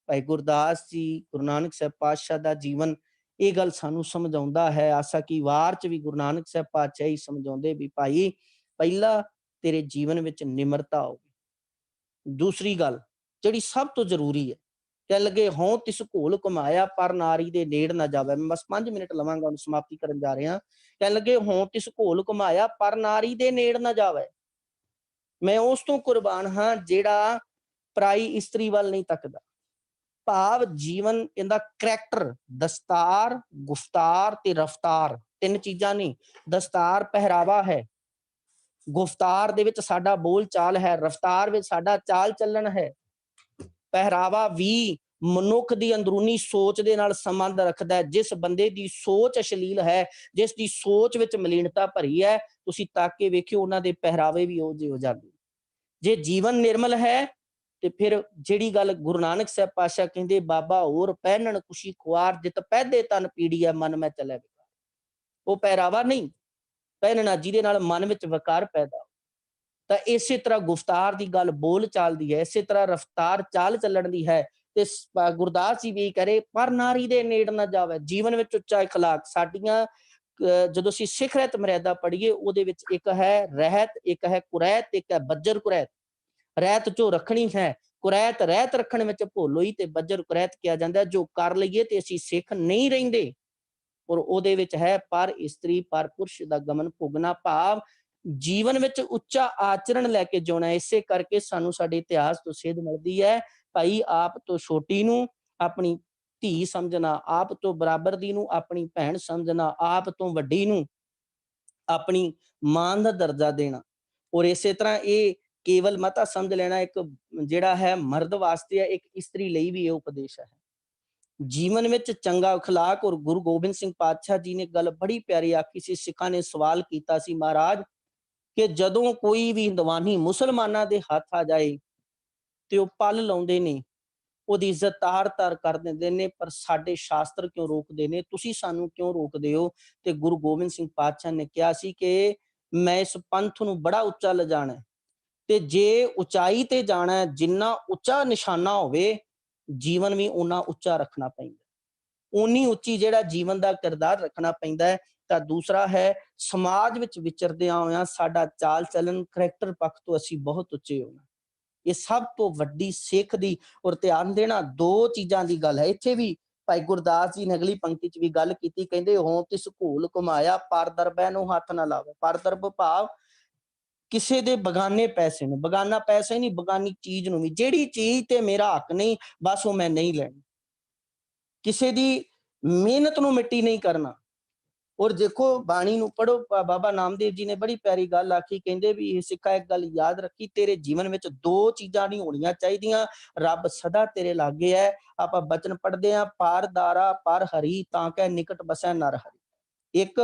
ਭਾਈ ਗੁਰਦਾਸ ਜੀ, ਗੁਰੂ ਨਾਨਕ ਸਾਹਿਬ ਪਾਤਸ਼ਾਹ ਦਾ ਜੀਵਨ ਇਹ ਗੱਲ ਸਾਨੂੰ ਸਮਝਾਉਂਦਾ ਹੈ। ਆਸਾ ਕੀ ਵਾਰ 'ਚ ਵੀ ਗੁਰੂ ਨਾਨਕ ਸਾਹਿਬ ਪਾਤਸ਼ਾਹ ਹੀ ਸਮਝਾਉਂਦੇ ਵੀ ਭਾਈ ਪਹਿਲਾ ਤੇਰੇ ਜੀਵਨ ਵਿੱਚ ਨਿਮਰਤਾ ਹੋਵੇ। ਦੂਸਰੀ ਗੱਲ ਜਿਹੜੀ ਸਭ ਤੋਂ ਜ਼ਰੂਰੀ ਹੈ, ਕਹਿ ਲੱਗੇ, ਹਉ ਤਿਸ ਘੋਲ ਘੁਮਾਇਆ, ਪਰ ਨਾਰੀ ਦੇ ਨੇੜ ਨਾ ਜਾਵੇ। ਮੈਂ ਬਸ 5 ਮਿੰਟ ਲਵਾਂਗਾ, ਉਹਨੂੰ ਸਮਾਪਤੀ ਕਰਨ ਜਾ ਰਿਹਾ। ਕਹਿ ਲੱਗੇ, ਹਉ ਤਿਸ ਘੋਲ ਘੁਮਾਇਆ, ਪਰ ਨਾਰੀ ਦੇ ਨੇੜ ਨਾ ਜਾਵੇ। ਮੈਂ ਉਸ ਤੋਂ ਕੁਰਬਾਨ ਹਾਂ ਜਿਹੜਾ ਪਰਾਈ ਇਸਤਰੀ ਵੱਲ ਨਹੀਂ ਤੱਕਦਾ। ਭਾਵ ਜੀਵਨ ਇਹਦਾ ਕਰੈਕਟਰ, ਦਸਤਾਰ, ਗੁਫਤਾਰ ਤੇ ਰਫਤਾਰ, ਤਿੰਨ ਚੀਜ਼ਾਂ ਨਹੀਂ। ਦਸਤਾਰ ਪਹਿਰਾਵਾ ਹੈ, ਗੁਫਤਾਰ ਦੇ ਵਿੱਚ ਸਾਡਾ ਬੋਲ ਚਾਲ ਹੈ, ਰਫਤਾਰ ਵਿੱਚ ਸਾਡਾ ਚਾਲ ਚੱਲਣ ਹੈ। ਪਹਿਰਾਵਾ ਵੀ ਮਨੁੱਖ ਦੀ ਅੰਦਰੂਨੀ ਸੋਚ ਦੇ ਨਾਲ ਸੰਬੰਧ ਰੱਖਦਾ ਹੈ। ਜਿਸ ਬੰਦੇ ਦੀ ਸੋਚ ਅਸ਼ਲੀਲ ਹੈ, ਜਿਸ ਦੀ ਸੋਚ ਵਿੱਚ ਮਲੀਨਤਾ ਭਰੀ ਹੈ, ਤੁਸੀਂ ਤੱਕ ਕੇ ਵੇਖਿਓ ਉਹਨਾਂ ਦੇ ਪਹਿਰਾਵੇ ਵੀ ਉਹ ਜਿਹੇ ਹੋ ਜਾਂਦੇ। ਜੇ ਜੀਵਨ ਨਿਰਮਲ ਹੈ ਤੇ ਫਿਰ ਜਿਹੜੀ ਗੱਲ ਗੁਰੂ ਨਾਨਕ ਸਾਹਿਬ ਪਾਤਸ਼ਾਹ ਕਹਿੰਦੇ, ਬਾਬਾ ਹੋਰ ਪਹਿਨਣ ਖੁਸ਼ੀ ਖੁਆਰ, ਜਿਤ ਪਹਿਦੇ ਤਨ ਪੀੜੀ ਹੈ ਮਨ ਮੈਂ ਚੱਲੇ ਵਿਕਾਰ। ਉਹ ਪਹਿਰਾਵਾ ਨਹੀਂ ਪਹਿਨਣਾ ਜਿਹਦੇ ਨਾਲ ਮਨ ਵਿੱਚ ਵਿਕਾਰ ਪੈਦਾ। ਤਾਂ ਇਸੇ ਤਰ੍ਹਾਂ ਗੁਫਤਾਰ ਦੀ ਗੱਲ ਬੋਲ ਚਾਲ ਦੀ ਹੈ, ਇਸੇ ਤਰ੍ਹਾਂ ਰਫਤਾਰ ਚਾਲ ਚੱਲਣ ਦੀ ਹੈ। ਤੇ ਗੁਰਦਾਸ ਜੀ ਵੀ ਕਰੇ, ਪਰ ਨਾਰੀ ਦੇ ਨੇੜ ਨਾ ਜਾਵੇ। ਜੀਵਨ ਵਿੱਚ ਉੱਚਾ ਇਖਲਾਕ ਸਾਡੀਆਂ ਜਦੋਂ ਅਸੀਂ ਸਿੱਖ ਰਹਿਤ ਮਰਿਆਦਾ ਪੜ੍ਹੀਏ, ਉਹਦੇ ਵਿੱਚ ਇੱਕ ਹੈ ਰਹਿਤ, ਇੱਕ ਹੈ ਕੁਰੈਤ, ਇੱਕ ਹੈ ਬੱਜਰ ਕੁਰੈਤ। ਰਹਿਤ ਜੋ ਰੱਖਣੀ ਹੈ, ਕੁਰੈਤ ਰਹਿਤ ਰੱਖਣ ਵਿੱਚ ਭੁੱਲੋਈ, ਤੇ ਬੱਜਰ ਕੁਰੈਤ ਕਿਹਾ ਜਾਂਦਾ ਜੋ ਕਰ ਲਈਏ ਤੇ ਅਸੀਂ ਸਿੱਖ ਨਹੀਂ ਰਹਿੰਦੇ। ਔਰ ਉਹਦੇ ਵਿੱਚ ਹੈ ਪਰ ਇਸਤਰੀ ਪਰ ਪੁਰਸ਼ ਦਾ ਗਮਨ ਭੁਗਣਾ, ਭਾਵ ਜੀਵਨ ਵਿੱਚ ਉੱਚਾ ਆਚਰਣ ਲੈ ਕੇ ਜਿਉਣਾ। ਇਸੇ ਕਰਕੇ ਸਾਨੂੰ ਸਾਡੇ ਇਤਿਹਾਸ ਤੋਂ ਸੇਧ ਮਿਲਦੀ ਹੈ, ਭਾਈ ਆਪ ਤੋਂ ਛੋਟੀ ਨੂੰ ਆਪਣੀ ਧੀ ਸਮਝਣਾ, ਆਪ ਤੋਂ ਬਰਾਬਰ ਦੀ ਨੂੰ ਆਪਣੀ ਭੈਣ ਸਮਝਣਾ, ਆਪ ਤੋਂ ਵੱਡੀ ਨੂੰ ਆਪਣੀ ਮਾਂ ਦਾ ਦਰਜਾ ਦੇਣਾ। ਔਰ ਇਸੇ ਤਰ੍ਹਾਂ ਇਹ ਕੇਵਲ ਮਤਾ ਸਮਝ ਲੈਣਾ ਇੱਕ ਜਿਹੜਾ ਹੈ ਮਰਦ ਵਾਸਤੇ ਹੈ, ਇੱਕ ਇਸਤਰੀ ਲਈ ਵੀ ਇਹ ਉਪਦੇਸ਼ ਹੈ। ਜੀਵਨ ਵਿੱਚ ਚੰਗਾ ਅਖਲਾਕ। ਔਰ ਗੁਰੂ ਗੋਬਿੰਦ ਸਿੰਘ ਪਾਤਸ਼ਾਹ ਜੀ ਨੇ ਗੱਲ ਬੜੀ ਪਿਆਰੀ ਆਖੀ ਸੀ। ਸਿੱਖਾਂ ਨੇ ਸਵਾਲ ਕੀਤਾ ਸੀ, ਮਹਾਰਾਜ ਕਿ ਜਦੋਂ ਕੋਈ ਵੀ ਹਿੰਦਵਾਨੀ ਮੁਸਲਮਾਨਾਂ ਦੇ ਹੱਥ ਆ ਜਾਏ ਤੇ ਉਹ ਪਲ ਲਾਉਂਦੇ ਨੇ, ਉਹਦੀ ਇੱਜ਼ਤ ਤਾਰ-ਤਾਰ ਕਰ ਦਿੰਦੇ ਨੇ, ਪਰ ਸਾਡੇ ਸ਼ਾਸਤਰ ਕਿਉਂ ਰੋਕਦੇ ਨੇ? ਤੁਸੀਂ ਸਾਨੂੰ ਕਿਉਂ ਰੋਕਦੇ ਹੋ? ਤੇ ਗੁਰੂ ਗੋਬਿੰਦ ਸਿੰਘ ਪਾਤਸ਼ਾਹ ਨੇ ਕਿਹਾ ਸੀ ਕਿ ਮੈਂ ਇਸ ਪੰਥ ਨੂੰ ਬੜਾ ਉੱਚਾ ਲਿਜਾਣਾ, ਤੇ ਜੇ ਉਚਾਈ ਤੇ ਜਾਣਾ, ਜਿੰਨਾ ਉੱਚਾ ਨਿਸ਼ਾਨਾ ਹੋਵੇ ਜੀਵਨ ਵੀ ਓਨਾ ਉੱਚਾ ਰੱਖਣਾ ਪੈਂਦਾ, ਓਨੀ ਉੱਚੀ ਜਿਹੜਾ ਜੀਵਨ ਦਾ ਕਿਰਦਾਰ ਰੱਖਣਾ ਪੈਂਦਾ ਹੈ। ਤਾਂ ਦੂਸਰਾ ਹੈ ਸਮਾਜ ਵਿੱਚ ਵਿਚਰਦਿਆਂ ਹੋਇਆਂ ਸਾਡਾ ਚਾਲ ਚੱਲਣ, ਕਰੈਕਟਰ ਪੱਖ ਤੋਂ ਅਸੀਂ ਬਹੁਤ ਉੱਚੇ ਹੋਣਾ। ਇਹ ਸਭ ਤੋਂ ਵੱਡੀ ਸਿੱਖ ਦੀ ਔਰ ਧਿਆਨ ਦੇਣਾ ਦੋ ਚੀਜ਼ਾਂ ਦੀ ਗੱਲ ਹੈ। ਇੱਥੇ ਵੀ ਭਾਈ ਗੁਰਦਾਸ ਜੀ ਨੇ ਅਗਲੀ ਪੰਕਤੀ ਚ ਵੀ ਗੱਲ ਕੀਤੀ, ਕਹਿੰਦੇ ਹੋ ਤਿਸ ਘੂਲ ਘੁਮਾਇਆ ਪਰ ਦਰਬੈ ਨੂੰ ਹੱਥ ਨਾ ਲਾਵੇ। ਪਰ ਦਰਬ ਭਾਵ ਕਿਸੇ ਦੇ ਬਗਾਨੇ ਪੈਸੇ ਨੂੰ, ਬਗਾਨਾ ਪੈਸੇ ਨਹੀਂ, ਬਗਾਨੀ ਚੀਜ਼ ਨੂੰ ਵੀ, ਜਿਹੜੀ ਚੀਜ਼ ਤੇ ਮੇਰਾ ਹੱਕ ਨਹੀਂ ਬਸ ਉਹ ਮੈਂ ਨਹੀਂ ਲੈਣੀ। ਕਿਸੇ ਦੀ ਮਿਹਨਤ ਨੂੰ ਮਿੱਟੀ ਨਹੀਂ ਕਰਨਾ। ਔਰ ਦੇਖੋ ਬਾਣੀ ਨੂੰ ਪੜੋ, ਬਾਬਾ ਨਾਮਦੇਵ ਜੀ ਨੇ ਬੜੀ ਪਿਆਰੀ ਗੱਲ ਆਖੀ, ਕਹਿੰਦੇ ਵੀ ਇਹ ਸਿੱਖਾ ਇੱਕ ਗੱਲ ਯਾਦ ਰੱਖੀ, ਤੇਰੇ ਜੀਵਨ ਵਿੱਚ ਦੋ ਚੀਜ਼ਾਂ ਨਹੀਂ ਹੋਣੀਆਂ ਚਾਹੀਦੀਆਂ, ਰੱਬ ਸਦਾ ਤੇਰੇ ਲਾਗੇ ਹੈ। ਆਪਾਂ ਬਚਨ ਪੜ੍ਹਦੇ ਹਾਂ, ਪਾਰ ਦਾਰਾ ਪਰ ਹਰੀ ਤਾਂ ਕਹਿ ਨਿਕਟ ਬਸੈ ਨਰ ਹਰੀ। ਇੱਕ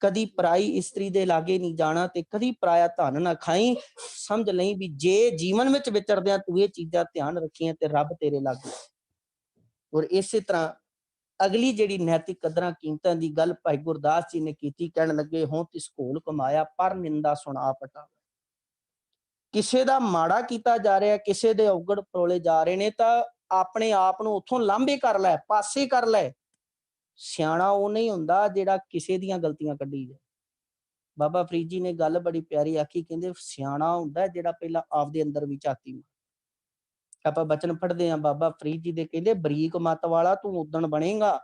ਕਦੀ ਪਰਾਈ ਇਸਤਰੀ ਦੇ ਲਾਗੇ ਨਹੀਂ ਜਾਣਾ ਤੇ ਕਦੀ ਪਰਾਇਆ ਧਨ ਨਾ ਖਾਈ। ਸਮਝ ਲਈ ਵੀ ਜੇ ਜੀਵਨ ਵਿੱਚ ਵਿਚਰਦਿਆਂ ਤੂੰ ਇਹ ਚੀਜ਼ਾਂ ਧਿਆਨ ਰੱਖੀਆਂ ਤੇ ਰੱਬ ਤੇਰੇ ਲਾਗੇ। ਔਰ ਇਸੇ ਤਰ੍ਹਾਂ ਅਗਲੀ ਜਿਹੜੀ ਨੈਤਿਕ ਕਦਰਾਂ ਕੀਮਤਾਂ ਦੀ ਗੱਲ ਭਾਈ ਗੁਰਦਾਸ ਜੀ ਨੇ ਕੀਤੀ, ਕਹਿਣ ਲੱਗੇ ਹੋਂ ਤਿਸ ਘੋਲ ਕਮਾਇਆ ਪਰ ਨਿੰਦਾ ਸੁਣਾ ਪਟਾ। ਕਿਸੇ ਦਾ ਮਾੜਾ ਕੀਤਾ ਜਾ ਰਿਹਾ, ਕਿਸੇ ਦੇ ਔਗੜ ਪਰੋਲੇ ਜਾ ਰਹੇ ਨੇ, ਤਾਂ ਆਪਣੇ ਆਪ ਨੂੰ ਉੱਥੋਂ ਲਾਂਭੇ ਕਰ ਲੈ, ਪਾਸੇ ਕਰ ਲੈ। ਸਿਆਣਾ ਉਹ ਨਹੀਂ ਹੁੰਦਾ ਜਿਹੜਾ ਕਿਸੇ ਦੀਆਂ ਗਲਤੀਆਂ ਕੱਢੀ ਜਾਏ। ਬਾਬਾ ਫਰੀਦ ਜੀ ਨੇ ਗੱਲ ਬੜੀ ਪਿਆਰੀ ਆਖੀ, ਕਹਿੰਦੇ ਸਿਆਣਾ ਹੁੰਦਾ ਜਿਹੜਾ ਪਹਿਲਾਂ ਆਪਦੇ ਅੰਦਰ ਵੀ ਝਾਤੀ ਮਾਰੇ। ਆਪਾਂ ਬਚਨ ਪੜ੍ਹਦੇ ਹਾਂ ਬਾਬਾ ਫਰੀਦ ਜੀ ਦੇ, ਕਹਿੰਦੇ ਬਰੀਕ ਮੱਤ ਵਾਲਾ ਤੂੰ ਉਦਣ ਬਣੇਗਾ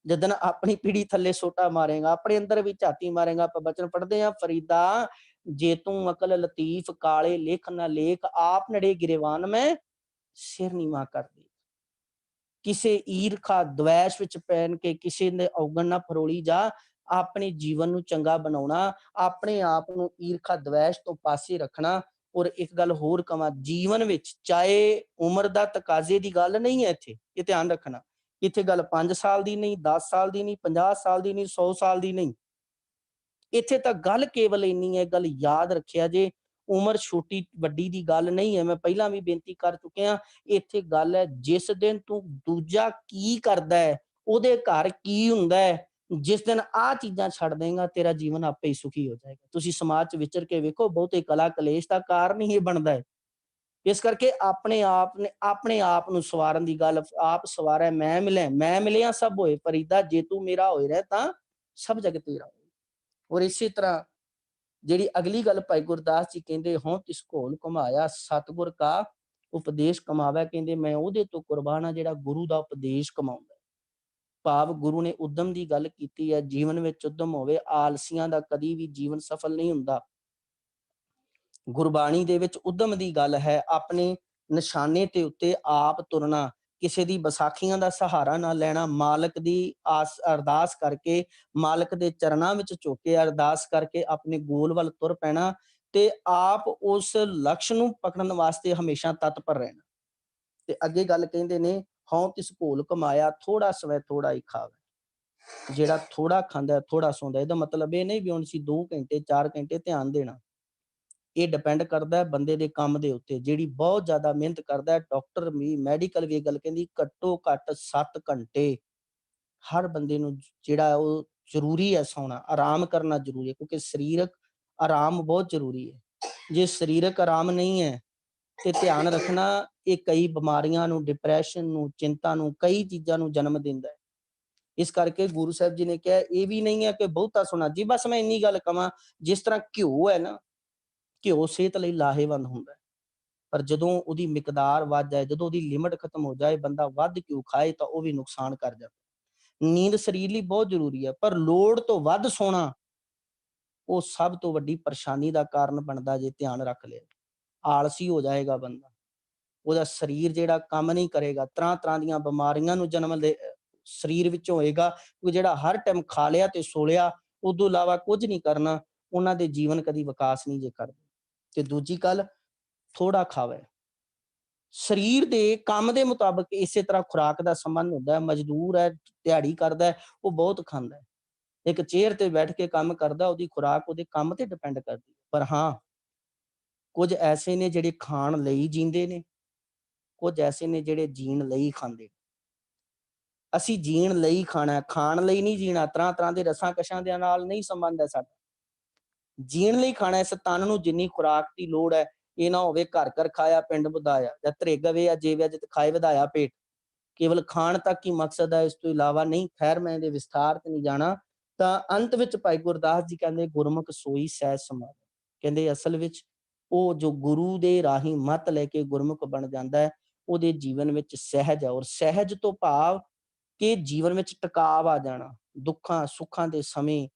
ਜਦੋਂ ਆਪਣੀ ਪੀੜੀ ਥੱਲੇ ਸੋਟਾ ਮਾਰੇਗਾ, ਆਪਣੇ ਅੰਦਰ ਵੀ ਝਾਤੀ ਮਾਰੇਗਾ। ਆਪਾਂ ਬਚਨ ਪੜ੍ਹਦੇ ਹਾਂ, ਫਰੀਦਾ ਜੇ ਤੂੰ ਅਕਲ ਲਤੀਫ ਕਾਲੇ ਲਿਖ ਨਾ ਲੇਖ, ਆਪ ਨੜੇ ਗਿਰੇਵਾਨ ਮੈਂ ਸਿਰ ਨੀਵਾਂ ਕਰ ਦੇ। ਕਿਸੇ ਈਰਖਾ ਦਵੈਸ਼ ਵਿੱਚ ਪੈਣ ਕੇ ਕਿਸੇ ਦੇ ਔਗਣ ਨਾ ਫਰੋਲੀ ਜਾ। ਆਪਣੇ ਜੀਵਨ ਨੂੰ ਚੰਗਾ ਬਣਾਉਣਾ, ਆਪਣੇ ਆਪ ਨੂੰ ਈਰਖਾ ਦਵੈਸ਼ ਤੋਂ ਪਾਸੇ ਰੱਖਣਾ। ਔਰ ਇੱਕ ਗੱਲ ਹੋਰ ਕਵਾਂ, ਜੀਵਨ ਵਿੱਚ ਚਾਹੇ ਉਮਰ ਦਾ ਤਕਾਜ਼ੇ ਦੀ ਗੱਲ ਨਹੀਂ ਹੈ, ਇੱਥੇ ਇਹ ਧਿਆਨ ਰੱਖਣਾ, ਇੱਥੇ ਗੱਲ 5 ਸਾਲ ਦੀ ਨਹੀਂ, 10 ਸਾਲ ਦੀ ਨਹੀਂ, 50 ਸਾਲ ਦੀ ਨਹੀਂ, 100 ਸਾਲ ਦੀ ਨਹੀਂ। ਇੱਥੇ ਤਾਂ ਗੱਲ ਕੇਵਲ ਇੰਨੀ ਹੈ, ਗੱਲ ਯਾਦ ਰੱਖਿਆ ਜੇ, ਉਮਰ ਛੋਟੀ ਵੱਡੀ ਦੀ ਗੱਲ ਨਹੀਂ ਹੈ। ਮੈਂ ਪਹਿਲਾਂ ਵੀ ਬੇਨਤੀ ਕਰ ਚੁੱਕਿਆ, ਇੱਥੇ ਗੱਲ ਹੈ ਜਿਸ ਦਿਨ ਤੂੰ ਦੂਜਾ ਕੀ ਕਰਦਾ ਹੈ, ਉਹਦੇ ਘਰ ਕੀ ਹੁੰਦਾ ਹੈ, ਜਿਸ ਦਿਨ ਆਹ ਚੀਜ਼ਾਂ ਛੱਡ ਦੇਗਾ ਤੇਰਾ ਜੀਵਨ ਆਪੇ ਹੀ ਸੁਖੀ ਹੋ ਜਾਏਗਾ। ਤੁਸੀਂ ਸਮਾਜ ਚ ਵਿਚਰ ਕੇ ਵੇਖੋ, ਬਹੁਤੇ ਕਲਾ ਕਲੇਸ਼ ਦਾ ਕਾਰਨ ਹੀ ਇਹ ਬਣਦਾ ਹੈ। ਇਸ ਕਰਕੇ ਆਪਣੇ ਆਪ ਨੂੰ ਸਵਾਰਨ ਦੀ ਗੱਲ, ਆਪ ਸਵਾਰੈ ਮੈਂ ਮਿਲਿਆ ਸਭ ਹੋਏ, ਫਰੀਦਾ ਜੇ ਤੂੰ ਮੇਰਾ ਹੋਏ ਰਹਿ ਤਾਂ ਸਭ ਜਗ ਤੇਰਾ ਹੋਏ। ਔਰ ਇਸੇ ਤਰ੍ਹਾਂ ਜਿਹੜੀ ਅਗਲੀ ਗੱਲ ਭਾਈ ਗੁਰਦਾਸ ਜੀ ਕਹਿੰਦੇ ਹੋਂ ਤਿਸ ਘੋਲ ਘੁਮਾਇਆ ਸਤਿਗੁਰ ਕਾ ਉਪਦੇਸ਼ ਕਮਾਵੇ। ਕਹਿੰਦੇ ਮੈਂ ਉਹਦੇ ਤੋਂ ਕੁਰਬਾਨ ਆ ਜਿਹੜਾ ਗੁਰੂ ਦਾ ਉਪਦੇਸ਼ ਕਮਾਉਂਦਾ। ਭਾਵ ਗੁਰੂ ਨੇ ਉਦਮ ਦੀ ਗੱਲ ਕੀਤੀ ਹੈ, ਜੀਵਨ ਵਿੱਚ ਉਦਮ ਹੋਵੇ। ਆਲਸੀਆਂ ਦਾ ਕਦੀ ਵੀ ਜੀਵਨ ਸਫਲ ਨਹੀਂ ਹੁੰਦਾ। ਗੁਰਬਾਣੀ ਦੇ ਵਿੱਚ ਉਦਮ ਦੀ ਗੱਲ ਹੈ, ਆਪਣੇ ਨਿਸ਼ਾਨੇ ਤੇ ਉੱਤੇ ਆਪ ਤੁਰਨਾ, ਕਿਸੇ ਦੀ ਵਿਸਾਖੀਆਂ ਦਾ ਸਹਾਰਾ ਨਾ ਲੈਣਾ, ਮਾਲਕ ਦੀ ਅਰਦਾਸ ਕਰਕੇ, ਮਾਲਕ ਦੇ ਚਰਨਾਂ ਵਿੱਚ ਝੁਕ ਕੇ ਅਰਦਾਸ ਕਰਕੇ ਆਪਣੇ ਗੋਲ ਵੱਲ ਤੁਰ ਪੈਣਾ ਤੇ ਆਪ ਉਸ ਲਕਸ਼ ਨੂੰ ਪਕੜਨ ਵਾਸਤੇ ਹਮੇਸ਼ਾ ਤਤਪਰ ਰਹਿਣਾ। ਤੇ ਅੱਗੇ ਗੱਲ ਕਹਿੰਦੇ ਨੇ, ਹਉ ਤਿਸ ਘੋਲ ਕਮਾਇਆ, ਥੋੜਾ ਸਵੈ ਥੋੜਾ ਹੀ ਖਾਵੇ। ਜਿਹੜਾ ਥੋੜਾ ਖਾਂਦਾ ਥੋੜਾ ਸੌਂਦਾ, ਇਹਦਾ ਮਤਲਬ ਇਹ ਨਹੀਂ ਵੀ ਹੁਣ ਅਸੀਂ 2 ਘੰਟੇ 4 ਘੰਟੇ ਧਿਆਨ ਦੇਣਾ। ਇਹ ਡਿਪੈਂਡ ਕਰਦਾ ਹੈ ਬੰਦੇ ਦੇ ਕੰਮ ਦੇ ਉੱਤੇ। ਜਿਹੜੀ ਬਹੁਤ ਜ਼ਿਆਦਾ ਮਿਹਨਤ ਕਰਦਾ ਹੈ, ਡਾਕਟਰ ਵੀ ਮੈਡੀਕਲ ਵੀ ਇਹ ਗੱਲ ਕਹਿੰਦੀ ਘੱਟੋ ਘੱਟ 7 ਘੰਟੇ ਹਰ ਬੰਦੇ ਨੂੰ ਜਿਹੜਾ ਉਹ ਜ਼ਰੂਰੀ ਹੈ ਸੌਣਾ, ਆਰਾਮ ਕਰਨਾ ਜ਼ਰੂਰੀ ਹੈ, ਕਿਉਂਕਿ ਸਰੀਰਕ ਆਰਾਮ ਬਹੁਤ ਜ਼ਰੂਰੀ ਹੈ। ਜੇ ਸਰੀਰਕ ਆਰਾਮ ਨਹੀਂ ਹੈ ਤੇ ਧਿਆਨ ਰੱਖਣਾ, ਇਹ ਕਈ ਬਿਮਾਰੀਆਂ ਨੂੰ, ਡਿਪਰੈਸ਼ਨ ਨੂੰ, ਚਿੰਤਾ ਨੂੰ, ਕਈ ਚੀਜ਼ਾਂ ਨੂੰ ਜਨਮ ਦਿੰਦਾ ਹੈ। ਇਸ ਕਰਕੇ ਗੁਰੂ ਸਾਹਿਬ ਜੀ ਨੇ ਕਿਹਾ ਇਹ ਵੀ ਨਹੀਂ ਹੈ ਕਿ ਬਹੁਤਾ ਸੋਣਾ ਜੀ। ਬਸ ਮੈਂ ਇੰਨੀ ਗੱਲ ਕਵਾਂ, ਜਿਸ ਤਰ੍ਹਾਂ ਘਿਓ ਹੈ ਨਾ, ਘਿਓ ਸਿਹਤ ਲਈ ਲਾਹੇਵੰਦ ਹੁੰਦਾ ਹੈ, ਪਰ ਜਦੋਂ ਉਹਦੀ ਮਿਕਦਾਰ ਵੱਧ ਜਾਏ, ਜਦੋਂ ਉਹਦੀ ਲਿਮਟ ਖਤਮ ਹੋ ਜਾਏ, ਬੰਦਾ ਵੱਧ ਘਿਓ ਖਾਏ ਤਾਂ ਉਹ ਵੀ ਨੁਕਸਾਨ ਕਰ ਜਾਂਦਾ। ਨੀਂਦ ਸਰੀਰ ਲਈ ਬਹੁਤ ਜ਼ਰੂਰੀ ਹੈ, ਪਰ ਲੋੜ ਤੋਂ ਵੱਧ ਸੋਣਾ ਉਹ ਸਭ ਤੋਂ ਵੱਡੀ ਪਰੇਸ਼ਾਨੀ ਦਾ ਕਾਰਨ ਬਣਦਾ। ਜੇ ਧਿਆਨ ਰੱਖ ਲਿਆ, ਆਲਸੀ ਹੋ ਜਾਏਗਾ ਬੰਦਾ, ਉਹਦਾ ਸਰੀਰ ਜਿਹੜਾ ਕੰਮ ਨਹੀਂ ਕਰੇਗਾ, ਤਰ੍ਹਾਂ ਤਰ੍ਹਾਂ ਦੀਆਂ ਬਿਮਾਰੀਆਂ ਨੂੰ ਜਨਮ ਸਰੀਰ ਵਿੱਚੋਂ ਹੋਏਗਾ। ਉਹ ਜਿਹੜਾ ਹਰ ਟਾਈਮ ਖਾ ਲਿਆ ਤੇ ਸੋ ਲਿਆ, ਉਦੋਂ ਇਲਾਵਾ ਕੁਝ ਨਹੀਂ ਕਰਨਾ, ਉਹਨਾਂ ਦੇ ਜੀਵਨ ਕਦੀ ਵਿਕਾਸ ਨਹੀਂ ਜੇ ਕਰਦੇ। ਤੇ ਦੂਜੀ ਗੱਲ, ਥੋੜਾ ਖਾਵੇ। ਸਰੀਰ ਦੇ ਕੰਮ ਦੇ ਮੁਤਾਬਕ ਇਸੇ ਤਰ੍ਹਾਂ ਖੁਰਾਕ ਦਾ ਸੰਬੰਧ ਹੁੰਦਾ ਹੈ। ਮਜ਼ਦੂਰ ਹੈ, ਦਿਹਾੜੀ ਕਰਦਾ ਹੈ, ਉਹ ਬਹੁਤ ਖਾਂਦਾ ਹੈ। ਇੱਕ ਚੇਅਰ ਤੇ ਬੈਠ ਕੇ ਕੰਮ ਕਰਦਾ, ਉਹਦੀ ਖੁਰਾਕ ਉਹਦੇ ਕੰਮ ਤੇ ਡਿਪੈਂਡ ਕਰਦੀ। ਪਰ ਹਾਂ, ਕੁਝ ਐਸੇ ਨੇ ਜਿਹੜੇ ਖਾਣ ਲਈ ਜੀਂਦੇ ਨੇ, ਕੁਝ ਐਸੇ ਨੇ ਜਿਹੜੇ ਜੀਣ ਲਈ ਖਾਂਦੇ। ਅਸੀਂ ਜੀਣ ਲਈ ਖਾਣਾ, ਖਾਣ ਲਈ ਨਹੀਂ ਜੀਣਾ। ਤਰ੍ਹਾਂ ਤਰ੍ਹਾਂ ਦੇ ਰਸਾਂ ਕਸ਼ਾਂ ਦੇ ਨਾਲ ਨਹੀਂ ਸੰਬੰਧ ਹੈ ਸਾਡਾ, ਜੀਣ ਲਈ ਖਾਣਾ। ਇਸ ਤਨ ਨੂੰ ਜਿੰਨੀ ਖੁਰਾਕ ਦੀ ਲੋੜ ਹੈ, ਇਹ ਨਾ ਹੋਵੇ ਘਰ ਘਰ ਖਾਇਆ ਪਿੰਡ ਵਧਾਇਆ, ਜਾਂ ਧਰੇਗਵੇ ਜਾਂ ਜੇਵਿਆ ਜਿਤ ਖਾਏ ਵਧਾਇਆ ਪੇਟ। ਕੇਵਲ ਖਾਣ ਤੱਕ ਹੀ ਮਕਸਦ ਹੈ, ਇਸ ਤੋਂ ਇਲਾਵਾ ਨਹੀਂ। ਖੈਰ ਮੈਂ ਇਹਦੇ ਵਿਸਥਾਰ ਤੇ ਨਹੀਂ ਜਾਣਾ। ਤਾਂ ਅੰਤ ਵਿੱਚ ਭਾਈ ਗੁਰਦਾਸ ਜੀ ਕਹਿੰਦੇ, ਗੁਰਮੁਖ ਸੋਈ ਸਹਿਜ ਸਮਾਧੀ। ਕਹਿੰਦੇ ਅਸਲ ਵਿੱਚ ਉਹ ਜੋ ਗੁਰੂ ਦੇ ਰਾਹੀਂ ਮੱਤ ਲੈ ਕੇ ਗੁਰਮੁਖ ਬਣ ਜਾਂਦਾ ਹੈ, ਉਹਦੇ ਜੀਵਨ ਵਿੱਚ ਸਹਿਜ ਹੈ। ਔਰ ਸਹਿਜ ਤੋਂ ਭਾਵ ਕਿ ਜੀਵਨ ਵਿੱਚ ਟਿਕਾਵ ਆ ਜਾਣਾ। ਦੁੱਖਾਂ ਸੁੱਖਾਂ ਦੇ ਸਮੇਂ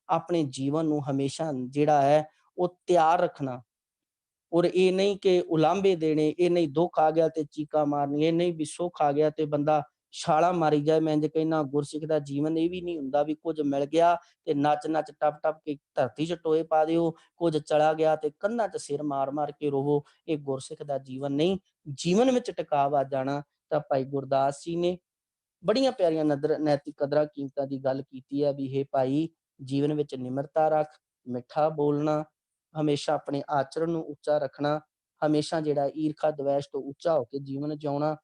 ਆਪਣੇ ਜੀਵਨ ਨੂੰ ਹਮੇਸ਼ਾ ਜਿਹੜਾ ਹੈ ਉਹ ਤਿਆਰ ਰੱਖਣਾ। ਔਰ ਇਹ ਨਹੀਂ ਕਿ ਉਲਾਂਭੇ ਦੇਣੇ, ਇਹ ਨਹੀਂ ਦੁੱਖ ਆ ਗਿਆ ਤੇ ਚੀਕਾਂ ਮਾਰਨੀ, ਇਹ ਨਹੀਂ ਵੀ ਸੁੱਖ ਆ ਗਿਆ ਤੇ ਬੰਦਾ ਛਾਲਾਂ ਮਾਰੀ ਜਾਏ। ਮੈਂ ਇੰਝ ਕਹਿਣਾ, ਗੁਰਸਿੱਖ ਦਾ ਜੀਵਨ ਇਹ ਵੀ ਨਹੀਂ ਹੁੰਦਾ ਵੀ ਕੁਝ ਮਿਲ ਗਿਆ ਤੇ ਨੱਚ ਨੱਚ ਟੱਪ ਟੱਪ ਕੇ ਧਰਤੀ 'ਚ ਟੋਏ ਪਾ ਦਿਓ, ਕੁਝ ਚਲਾ ਗਿਆ ਤੇ ਕੰਧਾਂ 'ਚ ਸਿਰ ਮਾਰ ਮਾਰ ਕੇ ਰੋਵੋ। ਇਹ ਗੁਰਸਿੱਖ ਦਾ ਜੀਵਨ ਨਹੀਂ। ਜੀਵਨ ਵਿੱਚ ਟਿਕਾਵ ਆ ਜਾਣਾ। ਤਾਂ ਭਾਈ ਗੁਰਦਾਸ ਜੀ ਨੇ ਬੜੀਆਂ ਪਿਆਰੀਆਂ ਨੈਤਿਕ ਕਦਰਾਂ ਕੀਮਤਾਂ ਦੀ ਗੱਲ ਕੀਤੀ ਹੈ ਵੀ ਹੇ ਭਾਈ, ਜੀਵਨ ਵਿੱਚ ਨਿਮਰਤਾ ਰੱਖ, ਮਿੱਠਾ ਬੋਲਣਾ, ਹਮੇਸ਼ਾ ਆਪਣੇ ਆਚਰਣ ਨੂੰ ਉੱਚਾ ਰੱਖਣਾ, ਹਮੇਸ਼ਾ ਜਿਹੜਾ ਈਰਖਾ ਦਵੈਸ਼ ਤੋਂ ਉੱਚਾ ਹੋ ਕੇ ਜੀਵਨ ਜਿਉਣਾ,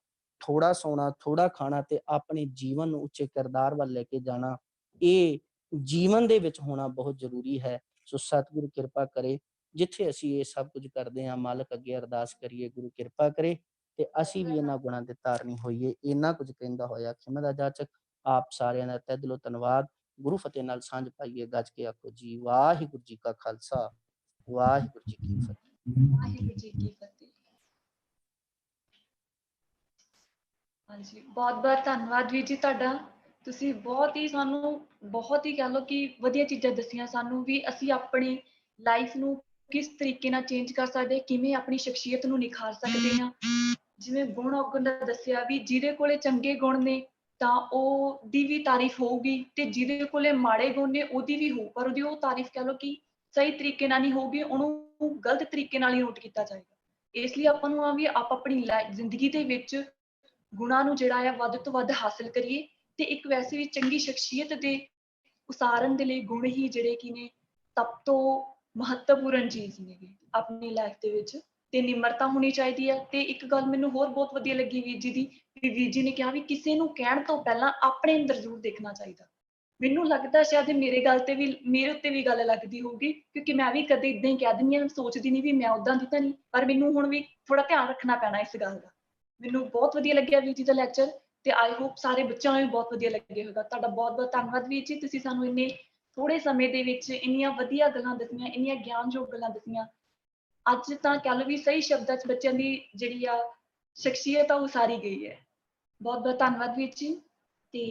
ਥੋੜਾ ਸੌਣਾ, ਥੋੜਾ ਖਾਣਾ ਤੇ ਆਪਣੇ ਜੀਵਨ ਨੂੰ ਉੱਚੇ ਕਿਰਦਾਰ ਵੱਲ ਲੈ ਕੇ ਜਾਣਾ, ਇਹ ਜੀਵਨ ਦੇ ਵਿੱਚ ਹੋਣਾ ਬਹੁਤ ਜ਼ਰੂਰੀ ਹੈ। ਸੋ ਸਤਿਗੁਰੂ ਕਿਰਪਾ ਕਰੇ, ਜਿੱਥੇ ਅਸੀਂ ਇਹ ਸਭ ਕੁਝ ਕਰਦੇ ਹਾਂ, ਮਾਲਕ ਅੱਗੇ ਅਰਦਾਸ ਕਰੀਏ ਗੁਰੂ ਕਿਰਪਾ ਕਰੇ ਤੇ ਅਸੀਂ ਵੀ ਇਹਨਾਂ ਗੁਣਾਂ ਦੇ ਧਾਰਨੀ ਹੋਈਏ। ਇਹਨਾਂ ਕੁਝ ਕਹਿੰਦਾ ਹੋਇਆ ਖਿਮਾ ਦਾ ਜਾਚਕ ਆਪ ਸਾਰਿਆਂ ਦਾ ਤਹਿ ਦਿਲੋਂ ਧੰਨਵਾਦ। ਗੁਰੂ ਫਤਿਹ ਨਾਲ ਸਾਂਝ ਪਾਈਏ, ਗੱਜ ਕੇ ਆਖੋ ਜੀ ਵਾਹਿਗੁਰੂ ਜੀ ਕਾ ਖਾਲਸਾ, ਵਾਹਿਗੁਰੂ ਜੀ ਕੀ ਫਤਿਹ। ਵਾਹਿਗੁਰੂ ਜੀ ਕੀ ਫਤਿਹ। ਹਾਂਜੀ, ਬਹੁਤ ਬਹੁਤ ਧੰਨਵਾਦ ਵੀਰ ਜੀ ਤੁਹਾਡਾ। ਤੁਸੀਂ ਬਹੁਤ ਹੀ ਸਾਨੂੰ ਬਹੁਤ ਹੀ ਕਹਿ ਲਓ ਕਿ ਵਧੀਆ ਚੀਜ਼ਾਂ ਦੱਸੀਆਂ ਸਾਨੂੰ ਵੀ ਅਸੀਂ ਆਪਣੀ ਲਾਈਫ ਨੂੰ ਕਿਸ ਤਰੀਕੇ ਨਾਲ ਚੇਂਜ ਕਰ ਸਕਦੇ, ਕਿਵੇਂ ਆਪਣੀ ਸ਼ਖਸੀਅਤ ਨੂੰ ਨਿਖਾਰ ਸਕਦੇ ਹਾਂ। ਜਿਵੇਂ ਗੁਣ ਔਗਣ ਦਾ ਦੱਸਿਆ ਵੀ ਜਿਹਦੇ ਕੋਲੇ ਚੰਗੇ ਗੁਣ ਨੇ ਤਾਂ ਉਹਦੀ ਵੀ ਤਾਰੀਫ ਹੋਊਗੀ ਤੇ ਜਿਹਦੇ ਕੋਲੇ ਮਾੜੇ ਗੁਣ ਨੇ ਉਹਦੀ ਵੀ ਹੋਊ, ਪਰ ਉਹਦੀ ਉਹ ਤਾਰੀਫ ਕਹਿ ਲਓ ਕਿ ਸਹੀ ਤਰੀਕੇ ਨਾਲ ਨਹੀਂ ਹੋਊਗੀ, ਉਹਨੂੰ ਗਲਤ ਤਰੀਕੇ ਨਾਲ ਹੀ ਨੋਟ ਕੀਤਾ ਜਾਏਗਾ। ਇਸ ਲਈ ਆਪਾਂ ਨੂੰ ਆ ਵੀ ਆਪ ਆਪਣੀ ਜ਼ਿੰਦਗੀ ਦੇ ਵਿੱਚ ਗੁਣਾਂ ਨੂੰ ਜਿਹੜਾ ਆ ਵੱਧ ਤੋਂ ਵੱਧ ਹਾਸਿਲ ਕਰੀਏ ਤੇ ਇੱਕ ਵੈਸੇ ਵੀ ਚੰਗੀ ਸ਼ਖਸੀਅਤ ਦੇ ਉਸਾਰਨ ਦੇ ਲਈ ਗੁਣ ਹੀ ਜਿਹੜੇ ਕੀ ਨੇ ਸਭ ਤੋਂ ਮਹੱਤਵਪੂਰਨ ਚੀਜ਼ ਨੇ ਆਪਣੀ ਲਾਈਫ ਦੇ ਵਿੱਚ। ਤੇ ਨਿਮਰਤਾ ਹੋਣੀ ਚਾਹੀਦੀ ਹੈ। ਤੇ ਇੱਕ ਗੱਲ ਮੈਨੂੰ ਹੋਰ ਬਹੁਤ ਵਧੀਆ ਲੱਗੀ ਵੀਰ ਜੀ ਦੀ, ਵੀ ਵੀਰ ਜੀ ਨੇ ਕਿਹਾ ਵੀ ਕਿਸੇ ਨੂੰ ਕਹਿਣ ਤੋਂ ਪਹਿਲਾਂ ਆਪਣੇ ਅੰਦਰ ਜ਼ਰੂਰ ਦੇਖਣਾ ਚਾਹੀਦਾ। ਮੈਨੂੰ ਲੱਗਦਾ ਸ਼ਾਇਦ ਮੇਰੇ ਉੱਤੇ ਵੀ ਗੱਲ ਲੱਗਦੀ ਹੋਊਗੀ, ਕਿਉਂਕਿ ਮੈਂ ਵੀ ਕਦੇ ਏਦਾਂ ਹੀ ਕਹਿ ਦਿੰਦੀ ਹਾਂ, ਸੋਚਦੀ ਨਹੀਂ ਵੀ ਮੈਂ ਉੱਦਾਂ ਦੀ ਤਾਂ ਨਹੀਂ, ਪਰ ਮੈਨੂੰ ਹੁਣ ਵੀ ਥੋੜਾ ਧਿਆਨ ਰੱਖਣਾ ਪੈਣਾ ਇਸ ਗੱਲ ਦਾ। ਮੈਨੂੰ ਬਹੁਤ ਵਧੀਆ ਲੱਗਿਆ ਵੀਰ ਜੀ ਦਾ ਲੈਕਚਰ ਤੇ ਆਈ ਹੋਪ ਸਾਰੇ ਬੱਚਿਆਂ ਨੂੰ ਵੀ ਬਹੁਤ ਵਧੀਆ ਲੱਗਿਆ ਹੋਵੇਗਾ। ਤੁਹਾਡਾ ਬਹੁਤ ਬਹੁਤ ਧੰਨਵਾਦ ਵੀਰ ਜੀ, ਤੁਸੀਂ ਸਾਨੂੰ ਇੰਨੇ ਥੋੜੇ ਸਮੇਂ ਦੇ ਵਿੱਚ ਇੰਨੀਆਂ ਵਧੀਆ ਗੱਲਾਂ ਦੱਸੀਆਂ, ਇੰਨੀਆਂ ਗਿਆਨਯੋਗ ਗੱਲਾਂ ਦੱਸੀਆਂ। ਅੱਜ ਤਾਂ ਕਹਿ ਲਓ ਵੀ ਸਹੀ ਸ਼ਬਦਾਂ 'ਚ ਬੱਚਿਆਂ ਦੀ ਜਿਹੜੀ ਆ ਸ਼ਖਸੀਅਤ ਆ ਉਹ ਉਸਾਰੀ ਗਈ ਹੈ। ਬਹੁਤ ਬਹੁਤ ਧੰਨਵਾਦ ਵੀਰ ਜੀ। ਤੇ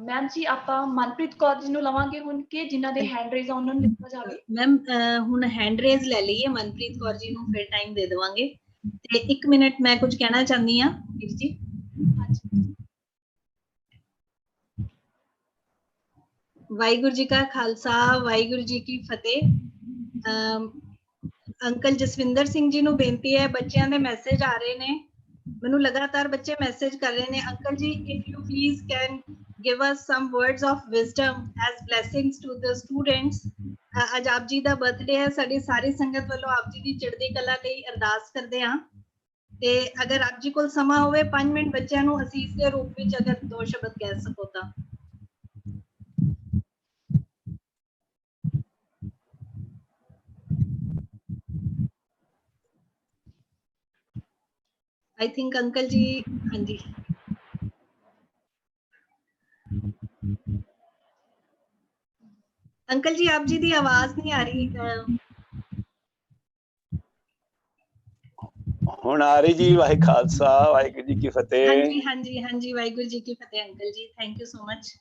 ਮੈਮ ਜੀ ਆਪਾਂ ਮਨਪ੍ਰੀਤ ਕੌਰ ਜੀ ਨੂੰ ਲਵਾਂਗੇ ਹੁਣ, ਕਿ ਜਿਨ੍ਹਾਂ ਦੇ ਹੈਂਡ ਰੇਜ਼ ਆ ਉਹਨਾਂ ਨੂੰ ਦਿੱਤਾ ਜਾਵੇ। ਮੈਮ ਹੁਣ ਹੈਂਡ ਰੇਜ਼ ਲੈ ਲਈਏ, ਮਨਪ੍ਰੀਤ ਕੌਰ ਜੀ ਨੂੰ ਫਿਰ ਟਾਈਮ ਦੇ ਦੇਵਾਂਗੇ। ਤੇ 1 ਮਿੰਟ ਮੈਂ ਕੁਝ ਕਹਿਣਾ ਚਾਹੁੰਦੀ ਹਾਂ ਵੀਰ ਜੀ। ਵਾਹਿਗੁਰੂ ਜੀ ਕਾ ਖਾਲਸਾ, ਵਾਹਿਗੁਰੂ ਜੀ ਕੀ ਫਤਿਹ। ਅੰਕਲ ਜਸਵਿੰਦਰ ਸਿੰਘ ਜੀ ਨੂੰ ਬੇਨਤੀ ਹੈ, ਬੱਚਿਆਂ ਦੇ ਮੈਸੇਜ ਆ ਰਹੇ ਨੇ, ਮੈਨੂੰ ਲਗਾਤਾਰ ਬੱਚੇ ਮੈਸੇਜ ਕਰ ਰਹੇ ਨੇ, ਅੰਕਲ ਜੀ if you please can give us some words of wisdom as blessings to the students। ਅੱਜ ਆਪ ਜੀ ਦਾ ਬਰਥਡੇ ਹੈ, ਸਾਡੀ ਸਾਰੀ ਸੰਗਤ ਵੱਲੋਂ ਆਪ ਜੀ ਦੀ ਚੜ੍ਹਦੀ ਕਲਾ ਲਈ ਅਰਦਾਸ ਕਰਦੇ ਹਾਂ। ਤੇ ਅਗਰ ਆਪ ਜੀ ਕੋਲ ਸਮਾਂ ਹੋਵੇ 5 ਮਿੰਟ ਬੱਚਿਆਂ ਨੂੰ ਅਸੀਸ ਦੇ ਰੂਪ ਵਿੱਚ ਅਗਰ 2 ਸ਼ਬਦ ਕਹਿ ਸਕੋ ਤਾਂ। आई थिंक अंकल जी, हाँ जी, अंकल जी आप जी दी आवाज नहीं आ रही। ਹੁਣ ਆ ਰਹੀ ਜੀ। ਵਾਹਿ ਖਾਲਸਾ ਵਾਹਿਗੁਰੂ ਜੀ ਕੀ ਫਤਿਹ। हाँ जी हाँ जी हाँ जी, वाहिगुरु जी की फतेह uncle ji, thank you so much.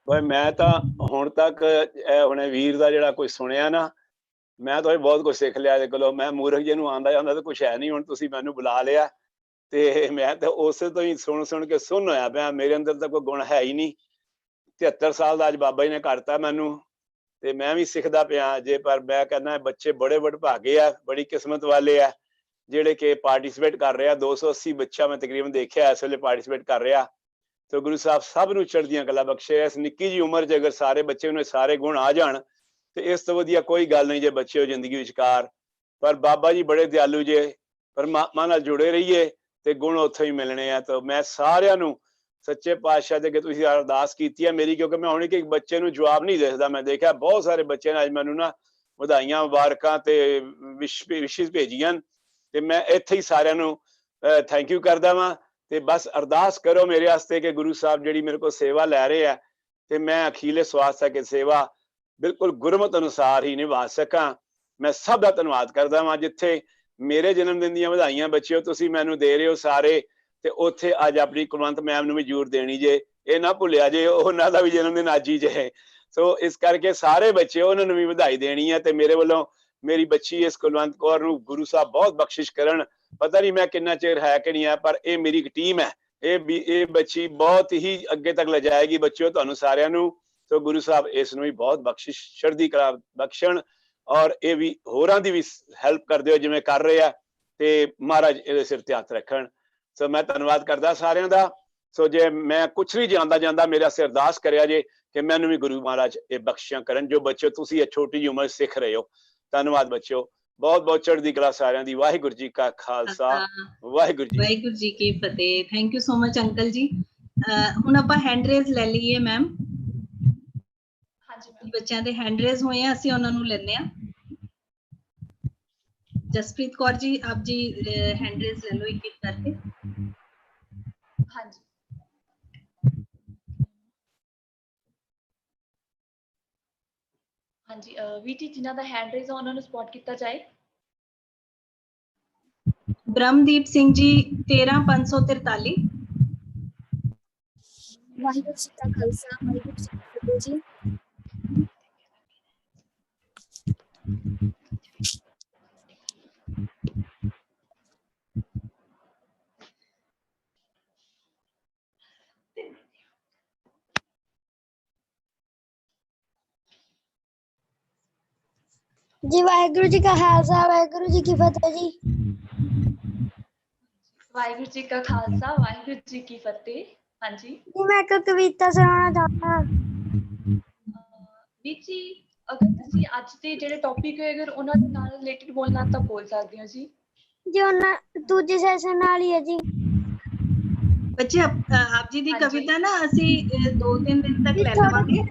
ਓਏ ਮੈਂ ਤਾਂ ਹੁਣ ਤੱਕ ਹੁਣੇ ਵੀਰ ਦਾ ਜਿਹੜਾ ਕੋਈ ਸੁਣਿਆ ਨਾ, ਮੈਂ ਤਾਂ ਬਹੁਤ ਕੁਝ ਸਿੱਖ ਲਿਆ ਇਹਦੇ ਕੋਲੋਂ। ਮੈਂ ਮੂਰਖ ਜੀ ਨੂੰ ਆਂਦਾ ਜਾਂਦਾ ਤਾਂ ਕੁਝ ਹੈ ਨਹੀਂ, ਹੁਣ ਤੁਸੀਂ ਮੈਨੂੰ ਬੁਲਾ ਲਿਆ ਤੇ ਮੈਂ ਤਾਂ ਉਸੇ ਤੋਂ ਹੀ ਸੁਣ ਕੇ ਸੁਣ ਹੋਇਆ ਪਿਆ। ਮੇਰੇ ਅੰਦਰ ਤਾਂ ਕੋਈ ਗੁਣ ਹੈ ਹੀ ਨਹੀਂ। 73 ਸਾਲ ਦਾ ਅੱਜ ਬਾਬਾ ਜੀ ਨੇ ਕਰਤਾ ਮੈਨੂੰ, ਤੇ ਮੈਂ ਵੀ ਸਿੱਖਦਾ ਪਿਆ ਜੇ। ਪਰ ਮੈਂ ਕਹਿੰਦਾ ਬੱਚੇ ਬੜੇ ਵਡਭਾਗੇ ਆ, ਬੜੀ ਕਿਸਮਤ ਵਾਲੇ ਆ ਜਿਹੜੇ ਕਿ ਪਾਰਟਿਸਿਪੇਟ ਕਰ ਰਿਹਾ। 280 ਬੱਚਾ ਮੈਂ ਤਕਰੀਬਨ ਦੇਖਿਆ ਇਸ ਵੇਲੇ ਪਾਰਟਿਸਿਪੇਟ ਕਰ ਰਿਹਾ। ਤੇ ਗੁਰੂ ਸਾਹਿਬ ਸਭ ਨੂੰ ਚੜ੍ਹਦੀਆਂ ਕਲਾ ਬਖਸ਼ੇ। ਇਸ ਨਿੱਕੀ ਜਿਹੀ ਉਮਰ 'ਚ ਅਗਰ ਸਾਰੇ ਬੱਚੇ ਨੂੰ ਸਾਰੇ ਗੁਣ ਆ ਜਾਣ ਤੇ ਇਸ ਤੋਂ ਵਧੀਆ ਕੋਈ ਗੱਲ ਨਹੀਂ ਜੇ ਬੱਚੇ ਹੋ ਜ਼ਿੰਦਗੀ ਵਿਚਕਾਰ। ਪਰ ਬਾਬਾ ਜੀ ਬੜੇ ਦਿਆਲੂ ਜੇ, ਪਰਮਾਤਮਾ ਨਾਲ ਜੁੜੇ ਰਹੀਏ ਤੇ ਗੁਣ ਉੱਥੋਂ ਹੀ ਮਿਲਣੇ ਆ। ਤਾਂ ਮੈਂ ਸਾਰਿਆਂ ਨੂੰ ਸੱਚੇ ਪਾਤਸ਼ਾਹ ਦੇ ਅੱਗੇ ਤੁਸੀਂ ਅਰਦਾਸ ਕੀਤੀ ਹੈ ਮੇਰੀ, ਕਿਉਂਕਿ ਮੈਂ ਹੁਣ ਇੱਕ ਬੱਚੇ ਨੂੰ ਜਵਾਬ ਨਹੀਂ ਦੇਖਦਾ। ਮੈਂ ਦੇਖਿਆ ਬਹੁਤ ਸਾਰੇ ਬੱਚੇ ਨੇ ਅੱਜ ਮੈਨੂੰ ਨਾ ਵਧਾਈਆਂ ਮੁਬਾਰਕਾਂ ਤੇ ਵਿਸ਼ੇਸ ਭੇਜੀਆਂ, ਤੇ ਮੈਂ ਇੱਥੇ ਹੀ ਸਾਰਿਆਂ ਨੂੰ ਥੈਂਕ ਯੂ ਕਰਦਾ ਵਾਂ। ਤੇ ਬਸ ਅਰਦਾਸ ਕਰੋ ਮੇਰੇ ਵਾਸਤੇ ਕਿ ਗੁਰੂ ਸਾਹਿਬ ਜਿਹੜੀ ਮੇਰੇ ਕੋਲ ਸੇਵਾ ਲੈ ਰਹੇ ਆ ਤੇ ਮੈਂ ਅਖੀਲੇ ਸਵਾਸ ਤੱਕ ਸੇਵਾ ਬਿਲਕੁਲ ਗੁਰਮਤ ਅਨੁਸਾਰ ਹੀ ਨਿਭਾ ਸਕਾਂ। ਮੈਂ ਸਭ ਦਾ ਧੰਨਵਾਦ ਕਰਦਾ ਵਾਂ। ਜਿੱਥੇ ਮੇਰੇ ਜਨਮ ਦਿਨ ਦੀਆਂ ਵਧਾਈਆਂ ਬੱਚਿਓ ਤੁਸੀਂ ਮੈਨੂੰ ਦੇ ਰਹੇ ਹੋ ਸਾਰੇ, ਤੇ ਉੱਥੇ ਅੱਜ ਆਪਣੀ ਕੁਲਵੰਤ ਮੈਮ ਨੂੰ ਵੀ ਜ਼ਰੂਰ ਦੇਣੀ ਜੇ। ਇਹ ਨਾ ਭੁੱਲਿਆ ਜੇ ਉਹਨਾਂ ਦਾ ਵੀ ਜਨਮ ਦਿਨ ਅੱਜ ਹੀ ਜੇ। ਸੋ ਇਸ ਕਰਕੇ ਸਾਰੇ ਬੱਚੇ ਉਹਨਾਂ ਨੂੰ ਵੀ ਵਧਾਈ ਦੇਣੀ ਹੈ। ਤੇ ਮੇਰੇ ਵੱਲੋਂ ਮੇਰੀ ਬੱਚੀ ਇਸ ਕੁਲਵੰਤ ਕੌਰ ਨੂੰ ਗੁਰੂ ਸਾਹਿਬ ਬਹੁਤ ਬਖਸ਼ਿਸ਼ ਕਰਨ। ਪਤਾ ਨਹੀਂ ਮੈਂ ਕਿੰਨਾ ਚਿਰ ਹੈ ਕਿ ਨਹੀਂ ਹੈ, ਪਰ ਇਹ ਮੇਰੀ ਇੱਕ ਟੀਮ ਹੈ। ਇਹ ਬੱਚੀ ਬਹੁਤ ਹੀ ਅੱਗੇ ਤੱਕ ਲੈ ਜਾਏਗੀ ਬੱਚਿਓ ਤੁਹਾਨੂੰ ਸਾਰਿਆਂ ਨੂੰ। ਸੋ ਗੁਰੂ ਸਾਹਿਬ ਇਸ ਨੂੰ ਵੀ ਬਹੁਤ ਬਖਸ਼ਿਸ਼ ਚੜ੍ਹਦੀ ਕਲਾ ਬਖਸ਼ਣ, ਔਰ ਇਹ ਵੀ ਹੋਰਾਂ ਦੀ ਵੀ ਹੈਲਪ ਕਰਦੇ ਹੋ ਜਿਵੇਂ ਕਰ ਰਹੇ ਆ, ਤੇ ਮਹਾਰਾਜ ਇਹਦੇ ਸਿਰ ਤੇ ਹੱਥ ਰੱਖਣ। ਸੋ ਮੈਂ ਧੰਨਵਾਦ ਕਰਦਾ ਸਾਰਿਆਂ ਦਾ। ਸੋ ਜੇ ਮੈਂ ਕੁਛ ਨਹੀਂ ਜਾਂਦਾ ਮੇਰੇ ਵਾਸਤੇ ਅਰਦਾਸ ਕਰਿਆ ਜੇ ਕਿ ਮੈਨੂੰ ਵੀ ਗੁਰੂ ਮਹਾਰਾਜ ਇਹ ਬਖਸ਼ਿਸ਼ਾਂ ਕਰਨ ਜੋ ਬੱਚਿਓ ਤੁਸੀਂ ਇਹ ਛੋਟੀ ਜਿਹੀ ਉਮਰ ਸਿੱਖ ਰਹੇ ਹੋ। ਧੰਨਵਾਦ ਬੱਚਿਓ, ਬਹੁਤ ਬਹੁਤ ਚੜ੍ਹਦੀ ਕਲਾ ਸਾਰਿਆਂ ਦੀ। ਵਾਹਿਗੁਰੂ ਜੀ ਕਾ ਖਾਲਸਾ, ਵਾਹਿਗੁਰੂ ਜੀ ਕੀ ਫਤਿਹ। Thank you so much uncle ਜੀ। ਹੁਣ ਆਪਾਂ ਹੈਂਡ ਰੇਜ਼ ਲੈ ਲਈਏ ਮੈਮ। ਹਾਂਜੀ, ਬੱਚਿਆਂ ਦੇ ਹੈਂਡ ਰੇਜ਼ ਹੋਏ ਆ, ਅਸੀਂ ਉਹਨਾਂ ਨੂੰ ਲੈਂਦੇ ਆ। ਜਸਪ੍ਰੀਤ ਕੌਰ ਜੀ ਆਪ ਜੀ हैंड रेज ले लो एक एक करके। हाँ जी, हाँ जी, वीटी जिन्हां दा हैंड रेज उन्हां नूं स्पॉट कीता जाए। ब्रह्मदीप सिंह जी 13543। ਵਾਹਿਗੁਰੂ ਜੀ ਕਾ ਖਾਲਸਾ, ਵਾਹਿਗੁਰੂ ਜੀ ਕੀ ਫਤਿਹ ਜੀ। जी वाहिगुरु जी का खालसा, वाहिगुरु जी की फतेह जी। वाहिगुरू जी का खालसा, वाहिगुरू जी की फतेह। हाँ जी, मैं एक कविता सुनाना चाहता हूं। ਵੀਰ ਜੀ ਅਗਰ ਤੁਸੀਂ ਅੱਜ ਦੇ ਜਿਹੜੇ ਟੌਪਿਕ ਹੈ ਅਗਰ ਉਹਨਾਂ ਦੇ ਨਾਲ ਰਿਲੇਟਡ ਬੋਲਣਾ ਤਾਂ ਬੋਲ ਸਕਦੇ ਹੋ ਜੀ। जी ਉਹਨਾਂ ਦੂਜੇ ਸੈਸ਼ਨ ਨਾਲ ਹੀ ਹੈ ਜੀ। ਬੱਚੇ ਆਪ ਜੀ ਦੀ ਕਵਿਤਾ ਨਾ ਅਸੀਂ 2-3 ਦਿਨ ਤੱਕ ਲੈ ਲਵਾਂਗੇ।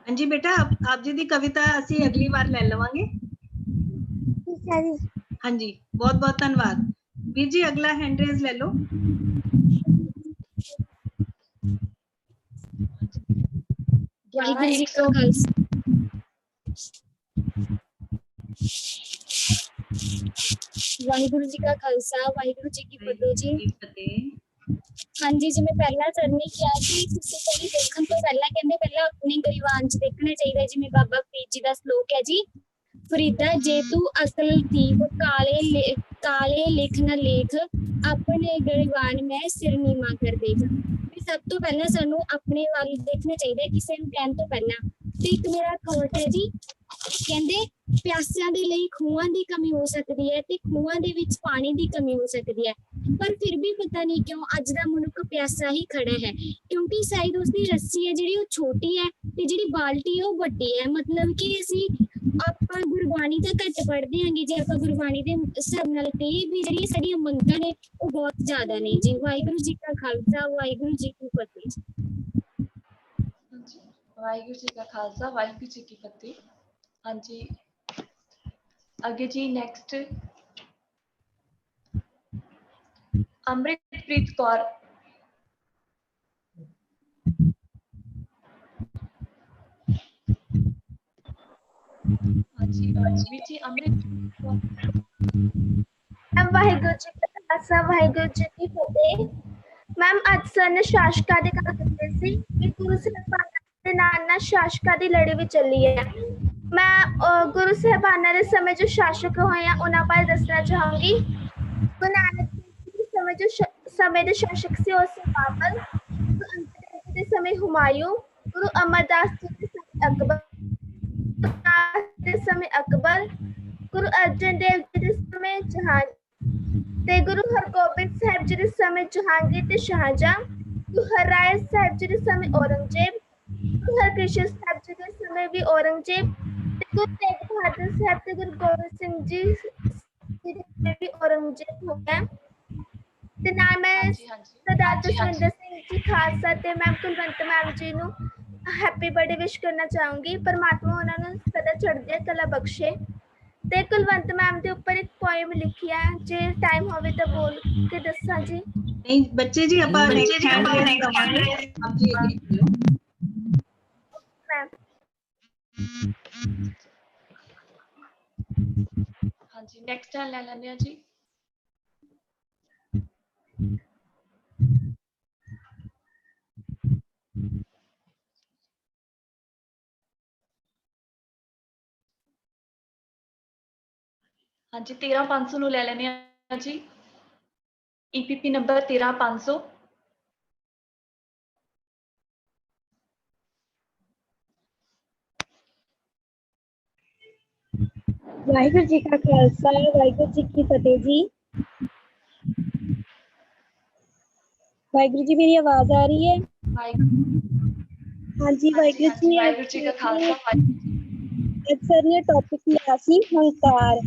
हाँ जी बेटा, आप जी दी कविता ਅਸੀਂ ਅਗਲੀ ਵਾਰ ਲੈ ਲਵਾਂਗੇ। ठीक है जी। हाँ जी, बहुत बहुत धन्यवाद। वीर जी अगला हैंड रेज ले लो। ਵਾਹਿਗੁਰੂ ਜੀ ਕਾ ਖਾਲਸਾ ਵਾਹਿਗੁਰੂ ਜੀ ਕੀ ਫਤਿਹ ਜੀ। ਵਾਹਿਗੁਰੂ ਜੀ ਕੀ ਫਤਿਹ। ਹਾਂਜੀ, ਜਿਵੇਂ ਪਹਿਲਾਂ ਸਰ ਨੇ ਕਿਹਾ ਕਿ ਤੁਸੀਂ ਕਦੀ ਦੇਖਣ ਤੋਂ ਪਹਿਲਾਂ ਕਹਿੰਦੇ ਪਹਿਲਾਂ ਆਪਣੀ ਗਰੀਬਾਨ ਚ ਦੇਖਣਾ ਚਾਹੀਦਾ। ਜਿਵੇਂ ਬਾਬਾ ਫਰੀਦ ਜੀ ਦਾ ਸਲੋਕ ਹੈ ਜੀ, ਫਰੀਦਾ ਜੇ ਤੂੰ ਅਸਲ ਦੀਪ ਕਾਲੇ ਲਿਖ ਨਾ ਲੇਖ, ਆਪਣੇ ਗਰੀਬਾਨ ਮੈਂ ਸਿਰ ਨੀਵਾਂ ਕਰ ਦੇਖ। ਵੀ ਸਭ ਤੋਂ ਪਹਿਲਾਂ ਸਾਨੂੰ ਆਪਣੇ ਵੱਲ ਦੇਖਣਾ ਚਾਹੀਦਾ ਕਿਸੇ ਨੂੰ ਕਹਿਣ ਤੋਂ ਪਹਿਲਾਂ। ਤੇ ਇੱਕ ਮੇਰਾ ਥੋਟ ਹੈ ਜੀ, ਕਹਿੰਦੇ ਪਿਆਸਿਆਂ ਦੇ ਲਈ ਖੂਹਾਂ ਦੀ ਕਮੀ ਹੋ ਸਕਦੀ ਹੈ ਤੇ ਖੂਹਾਂ ਦੇ ਵਿੱਚ ਪਾਣੀ ਦੀ ਕਮੀ ਹੋ ਸਕਦੀ ਹੈ, ਪਰ ਫਿਰ ਵੀ ਪਤਾ ਨਹੀਂ ਕਿਉਂ ਅੱਜ ਦਾ ਮਨੁੱਖ ਪਿਆਸਾ ਹੀ ਖੜਾ ਹੈ, ਕਿਉਂਕਿ ਸ਼ਾਇਦ ਉਸਦੀ ਰੱਸੀ ਹੈ ਜਿਹੜੀ ਉਹ ਛੋਟੀ ਹੈ ਤੇ ਜਿਹੜੀ ਬਾਲਟੀ ਹੈ ਉਹ ਵੱਡੀ ਹੈ। ਮਤਲਬ ਕਿ ਆਪਾਂ ਗੁਰਬਾਣੀ ਤਾਂ ਘੱਟ ਪੜ੍ਹਦੇ ਹਾਂਗੇ ਜੇ ਆਪਾਂ ਗੁਰਬਾਣੀ ਦੇ ਹਿਸਾਬ ਨਾਲ ਕਹੀਏ ਵੀ ਜਿਹੜੀਆਂ ਸਾਡੀਆਂ ਮੰਗਾਂ ਨੇ ਉਹ ਬਹੁਤ ਜ਼ਿਆਦਾ ਨੇ ਜੀ। ਵਾਹਿਗੁਰੂ ਜੀ ਕਾ ਖਾਲਸਾ ਵਾਹਿਗੁਰੂ ਜੀ ਕੀ ਫਤਿਹ ਜੀ। ਹਾਂਜੀ, ਵਾਹਿਗੁਰੂ ਜੀ ਕਾ ਖਾਲਸਾ ਵਾਹਿਗੁਰੂ ਜੀ ਕੀ ਫਤਿਹ। ਹਾਂਜੀ, ਅੱਗੇ ਜੀ ਨੈਕਸਟ ਅੰਮ੍ਰਿਤਪ੍ਰੀਤ ਕੌਰ। ਹਾਂਜੀ ਵੀ ਜੀ ਅੰਮ੍ਰਿਤਪ੍ਰੀਤ ਕੌਰ। ਵਾਹਿਗੁਰੂ ਜੀ ਕਾ ਖਾਲਸਾ ਵਾਹਿਗੁਰੂ ਜੀ ਕੀ ਫਤਿਹ। ਮੈਮ ਅੱਜ ਸਰ ਨੇ ਸ਼ਾਸਕਾਂ ਦੀ ਗੱਲ ਕੀਤੀ ਸੀ ਕਿ ਗੁਰੂ ਸਾਹਿਬਾਨਾਂ ਦੇ ਨਾਲ ਸ਼ਾਸਕਾਂ ਦੀ ਲੜੀ ਵੀ ਚੱਲੀ ਹੈ। ਮੈਂ ਗੁਰੂ ਸਾਹਿਬਾਨਾਂ ਦੇ ਸਮੇਂ ਜੋ ਸ਼ਾਸਕ ਹੋਏ ਆ ਉਹਨਾਂ ਬਾਰੇ ਦੱਸਣਾ ਚਾਹੂੰਗੀ। ਗੁਰੂ ਨਾਨਕ ਦੇਵ ਜੀ ਦੇ ਸਮੇਂ ਦੇ ਸ਼ਾਸਕ ਸੀ ਉਹ ਸੀ ਬਾਬਰ, ਗੁਰੂ ਅੰਗਦ ਦੇਵ ਜੀ ਦੇ ਸਮੇਂ ਹੁਮਾਯੂੰ, ਗੁਰੂ ਅਮਰਦਾਸ ਜੀ ਦੇ ਸਮੇਂ ਅਕਬਰ, ਗੁਰੂ ਅਰਜਨ ਦੇਵ ਜੀ ਦੇ ਸਮੇਂ ਜਹਾਂਗੀਰ ਤੇ ਗੁਰੂ ਹਰਗੋਬਿੰਦ ਸਾਹਿਬ ਜੀ ਦੇ ਸਮੇਂ ਜਹਾਂਗੀਰ ਤੇ ਸ਼ਾਹਜਹਾਂ, ਗੁਰੂ ਹਰਿਰਾਏ ਸਾਹਿਬ ਜੀ ਦੇ ਸਮੇਂ ਔਰੰਗਜ਼ੇਬ, ਗੁਰੂ ਹਰਕ੍ਰਿਸ਼ਨ ਸਾਹਿਬ ਜੀ ਦੇ ਸਮੇਂ ਵੀ ਔਰੰਗਜ਼ੇਬ ਤੇ ਗੁਰੂ ਤੇਗ ਬਹਾਦਰ ਸਾਹਿਬ ਤੇ ਗੁਰੂ ਗੋਬਿੰਦ ਸਿੰਘ ਜੀ ਦੇ ਸਮੇਂ ਵੀ ਔਰੰਗਜ਼ੇਬ ਹੋ ਗਿਆ। ਤੇ ਨਾਲ ਮੈਂ ਸਰਦਾਰ ਜਸਵਿੰਦਰ ਸਿੰਘ ਜੀ ਖਾਲਸਾ ਤੇ ਮੈਮ ਕੁਲਵੰਤ ਮੈਮ ਜੀ ਨੂੰ ਹੈਪੀ ਬਰਥਡੇ ਵਿਸ਼ ਕਰਨਾ ਚਾਹੂੰਗੀ। ਪਰਮਾਤਮਾ ਉਹਨਾਂ ਨੂੰ ਸਦਾ ਚੜ੍ਹਦੀ ਕਲਾ ਬਖਸ਼ੇ। ਤੇ ਕੁਲਵੰਤ ਮੈਮ ਦੇ ਉੱਪਰ ਇੱਕ ਪੋਇਮ ਲਿਖੀ ਹੈ, ਜੇ ਟਾਈਮ ਹੋਵੇ ਤਾਂ ਬੋਲ ਕੇ ਦੱਸਾਂ ਜੀ। ਨਹੀਂ ਬੱਚੇ ਜੀ ਆਪਾਂ ਨੈਕਸਟ ਹੈਂਡ ਦਵਾਂਗੇ, ਆਪ ਜੀ ਅੱਗੇ ਲਿਓ ਮੈਮ। ਹਾਂਜੀ ਨੈਕਸਟ ਲੈ ਲੈਂਦੇ ਆ ਜੀ। ਹਾਂਜੀ 13500 ਨੂੰ ਲੈ ਲੈਂਦੇ ਆ ਜੀ। EPP number 13500। ਵਾਹਿਗੁਰੂ ਜੀ ਕਾ ਖਾਲਸਾ ਵਾਹਿਗੁਰੂ ਜੀ ਕੀ ਫਤਿਹ ਜੀ। ਵਾਹਿਗੁਰੂ ਜੀ ਮੇਰੀ ਆਵਾਜ਼ ਆ ਰਹੀ ਹੈ? ਹਾਂਜੀ ਵਾਹਿਗੁਰੂ ਜੀ। ਵਾਹਿਗੁਰੂ ਜੀ ਕਾ ਖਾਲਸਾ। ਸਰ ਨੇ ਟੌਪਿਕ ਲਿਆ ਸੀ ਹੰਕਾਰ।